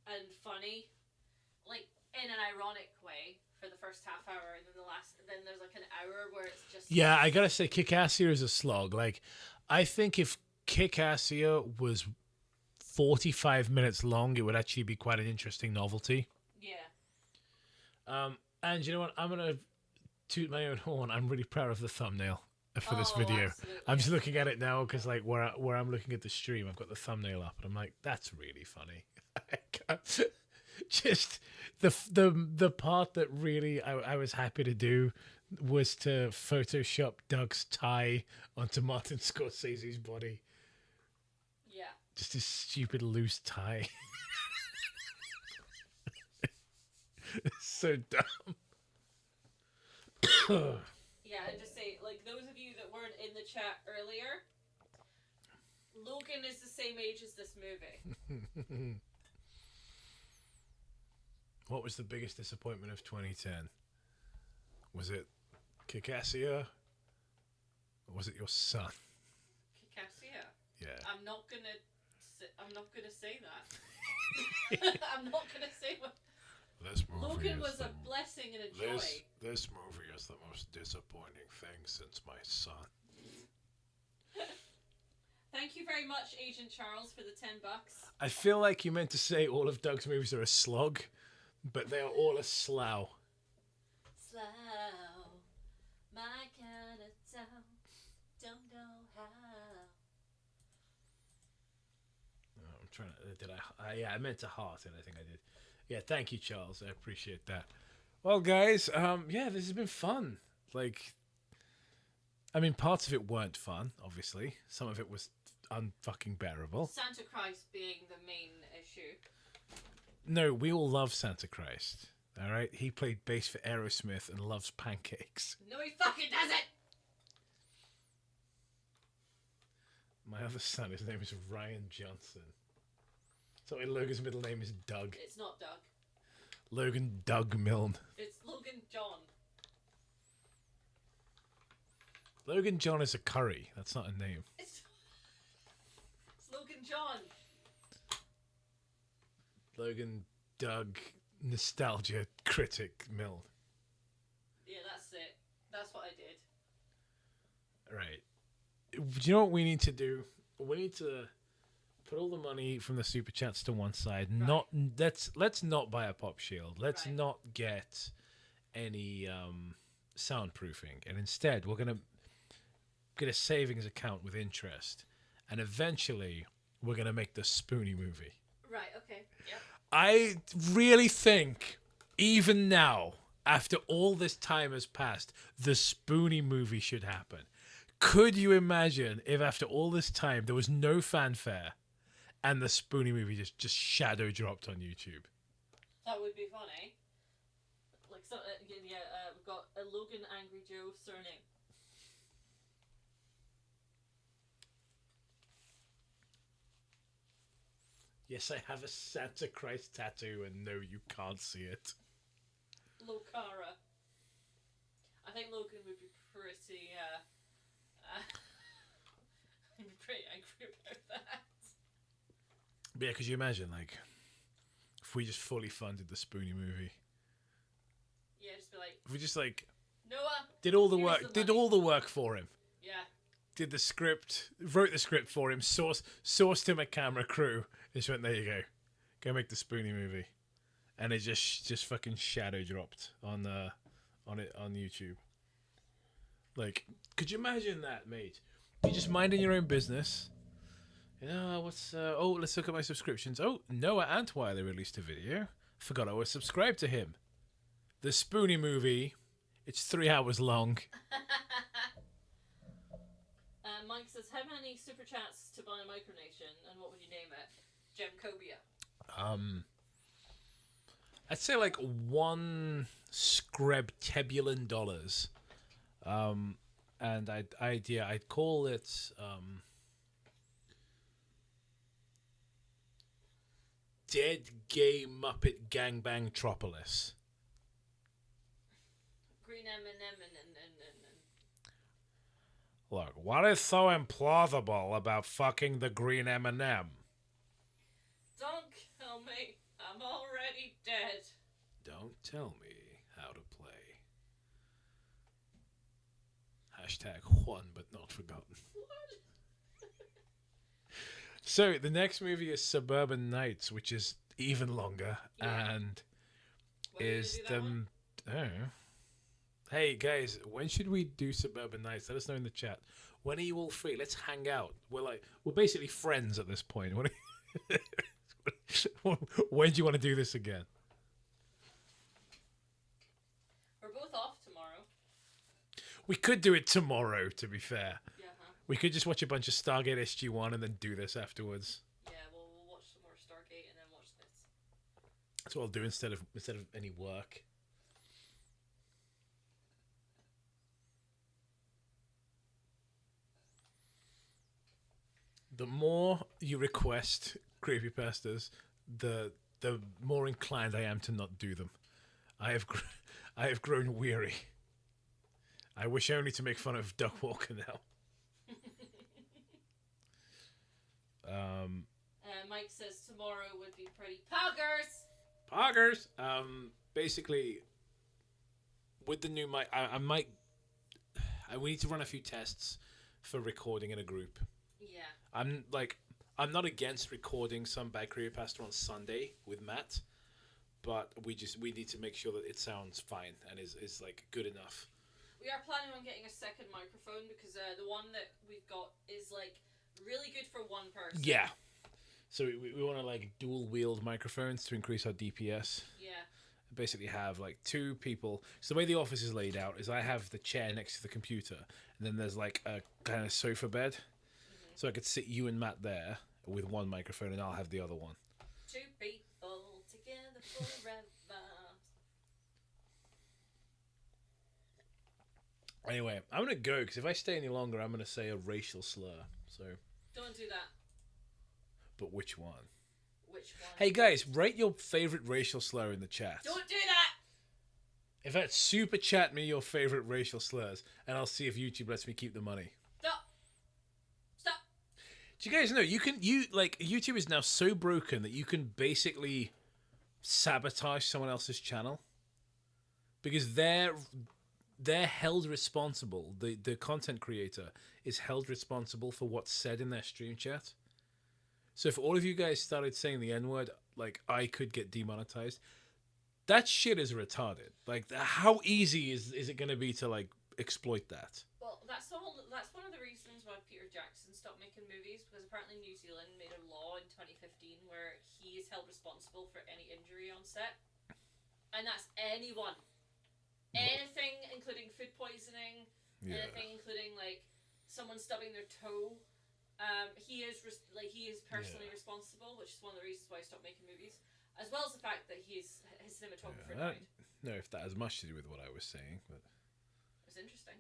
and funny, like, in an ironic way for the first half hour, and then there's like an hour where it's just... Yeah, I gotta say, Kick-Assia is a slog. Like, I think if Kick-Assia was 45 minutes long, it would actually be quite an interesting novelty. Yeah. And you know what? I'm gonna toot my own horn. I'm really proud of the thumbnail for this video. Absolutely. I'm just looking at it now because like where I'm looking at the stream, I've got the thumbnail up, and I'm like, that's really funny. Just the part that really I was happy to do was to Photoshop Doug's tie onto Martin Scorsese's body. Yeah. Just his stupid loose tie. It's so dumb. Yeah, and just say, like, those of you that weren't in the chat earlier, Logan is the same age as this movie. What was the biggest disappointment of 2010? Was it Kick-Assia? Or was it your son? Kick-Assia? Yeah. I'm not gonna say that. I'm not gonna say what... This movie Logan is was the- a blessing and a joy. This movie is the most disappointing thing since my son. Thank you very much, Agent Charles, for the $10. I feel like you meant to say all of Doug's movies are a slog, but they are all a slough. Slow, my kind of town, don't know how. I'm trying to. Did I? Yeah, I meant to heart it. I think I did. Yeah, thank you, Charles. I appreciate that. Well, guys, yeah, this has been fun. Like, I mean, parts of it weren't fun, obviously. Some of it was unfucking bearable. Santa Christ being the main issue. No, we all love Santa Christ. All right, he played bass for Aerosmith and loves pancakes. No, he fucking doesn't. My other son, his name is Ryan Johnson. So Logan's middle name is Doug. It's not Doug. Logan Doug Milne. It's Logan John. Logan John is a curry. That's not a name. It's Logan John. Logan Doug Nostalgia Critic Milne. Yeah, that's it. That's what I did. Right. Do you know what we need to do? We need to put all the money from the super chats to one side. Right. Let's not buy a pop shield. Let's not get any soundproofing, and instead we're gonna get a savings account with interest, and eventually we're gonna make the Spoonie movie. Right. Okay. Yep. I really think, even now, after all this time has passed, the Spoonie movie should happen. Could you imagine if after all this time there was no fanfare and the Spoonie movie just shadow dropped on YouTube? That would be funny. Like, So, we've got a Logan Angry Joe surname. Yes, I have a Santa Christ tattoo, and no, you can't see it. Locara. I think Logan would be pretty, pretty angry about that. But yeah, could you imagine, like, if we just fully funded the Spoonie movie? Yeah, just be like... If we just, like... Noah! Did all the here's work, the did money. all the work for him. Yeah. Did the script, wrote the script for him, sourced him a camera crew, and just went, there you go. Go make the Spoonie movie. And it just fucking shadow dropped on YouTube. Like, could you imagine that, mate? You're just minding your own business. You know, let's look at my subscriptions. Oh, Noah Antweiler released a video. Forgot I was subscribed to him. The Spoonie movie. It's 3 hours long. Mike says, how many super chats to buy a micronation, and what would you name it? Gemcobia. I'd say like $1 screbtebulan dollars. And I'd call it Dead Gay Muppet Gangbang Tropolis. Green M&M and. Look, what is so implausible about fucking the green M&M? Don't kill me. I'm already dead. Don't tell me how to play. Hashtag won but not forgotten. So the next movie is Suburban Nights, which is even longer, and is the... Oh. Hey guys, when should we do Suburban Nights? Let us know in the chat. When are you all free? Let's hang out. We're basically friends at this point. When do you want to do this again? We're both off tomorrow. We could do it tomorrow, to be fair. Yeah, huh? We could just watch a bunch of Stargate SG-1 and then do this afterwards. Yeah, we'll watch some more Stargate and then watch this. That's what I'll do instead of any work. The more you request creepypastas, the more inclined I am to not do them. I have grown weary. I wish only to make fun of Doug Walker now. Mike says tomorrow would be pretty poggers. Poggers. Basically, with the new mic, we need to run a few tests for recording in a group. Yeah. I'm not against recording some bad creepypasta on Sunday with Matt, but we need to make sure that it sounds fine and is like good enough. We are planning on getting a second microphone because the one that we've got is like really good for one person. Yeah. So we want to like dual wield microphones to increase our DPS. Yeah. Basically have like two people. So the way the office is laid out is I have the chair next to the computer, and then there's like a kind of sofa bed. Mm-hmm. So I could sit you and Matt there with one microphone, and I'll have the other one. Two people together forever. Anyway, I'm gonna go because if I stay any longer, I'm gonna say a racial slur. So. Don't do that. But which one? Which one? Hey guys, rate your favorite racial slur in the chat. Don't do that. In fact, super chat me your favorite racial slurs, and I'll see if YouTube lets me keep the money. Stop. Do you guys know YouTube is now so broken that you can basically sabotage someone else's channel because they're held responsible. The content creator is held responsible for what's said in their stream chat. So if all of you guys started saying the N-word, like, I could get demonetized, that shit is retarded. Like, how easy is it going to be to, like, exploit that? Well, that's one of the reasons why Peter Jackson stopped making movies, because apparently New Zealand made a law in 2015 where he is held responsible for any injury on set. And that's anyone. Anything, including food poisoning, anything including, like, someone stubbing their toe. He is personally responsible, which is one of the reasons why he stopped making movies, as well as the fact that his cinematographer died. know if that has much to do with what I was saying, but It's interesting.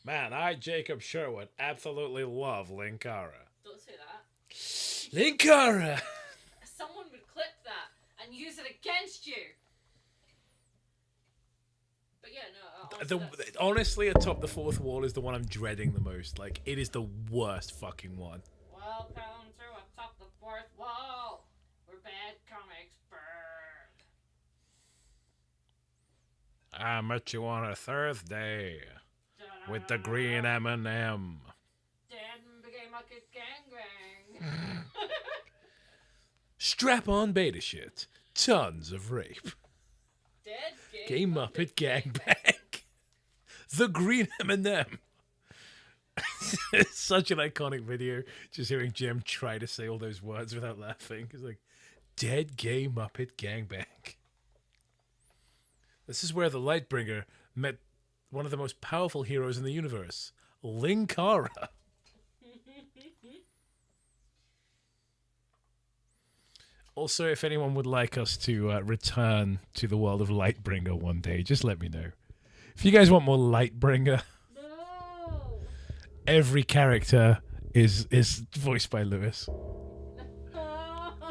man, I, Jacob Sherwood, absolutely love Linkara. Don't say that. Linkara! Someone would clip that and use it against you. But yeah, no. Honestly, atop the fourth wall is the one I'm dreading the most. Like, it is the worst fucking one. Welcome to Atop the Fourth Wall, where bad comics burn. I met you on a Thursday with the green M&M. Dead became a kid gangbang. Strap on beta shit. Tons of rape. Dead Gay Muppet gangbang. The green M&M. It's such an iconic video. Just hearing Jim try to say all those words without laughing. It's like, dead gay Muppet gangbang. This is where the Lightbringer met one of the most powerful heroes in the universe, Linkara. Also, if anyone would like us to return to the world of Lightbringer one day, just let me know. If you guys want more Lightbringer, No. every character is voiced by Lewis.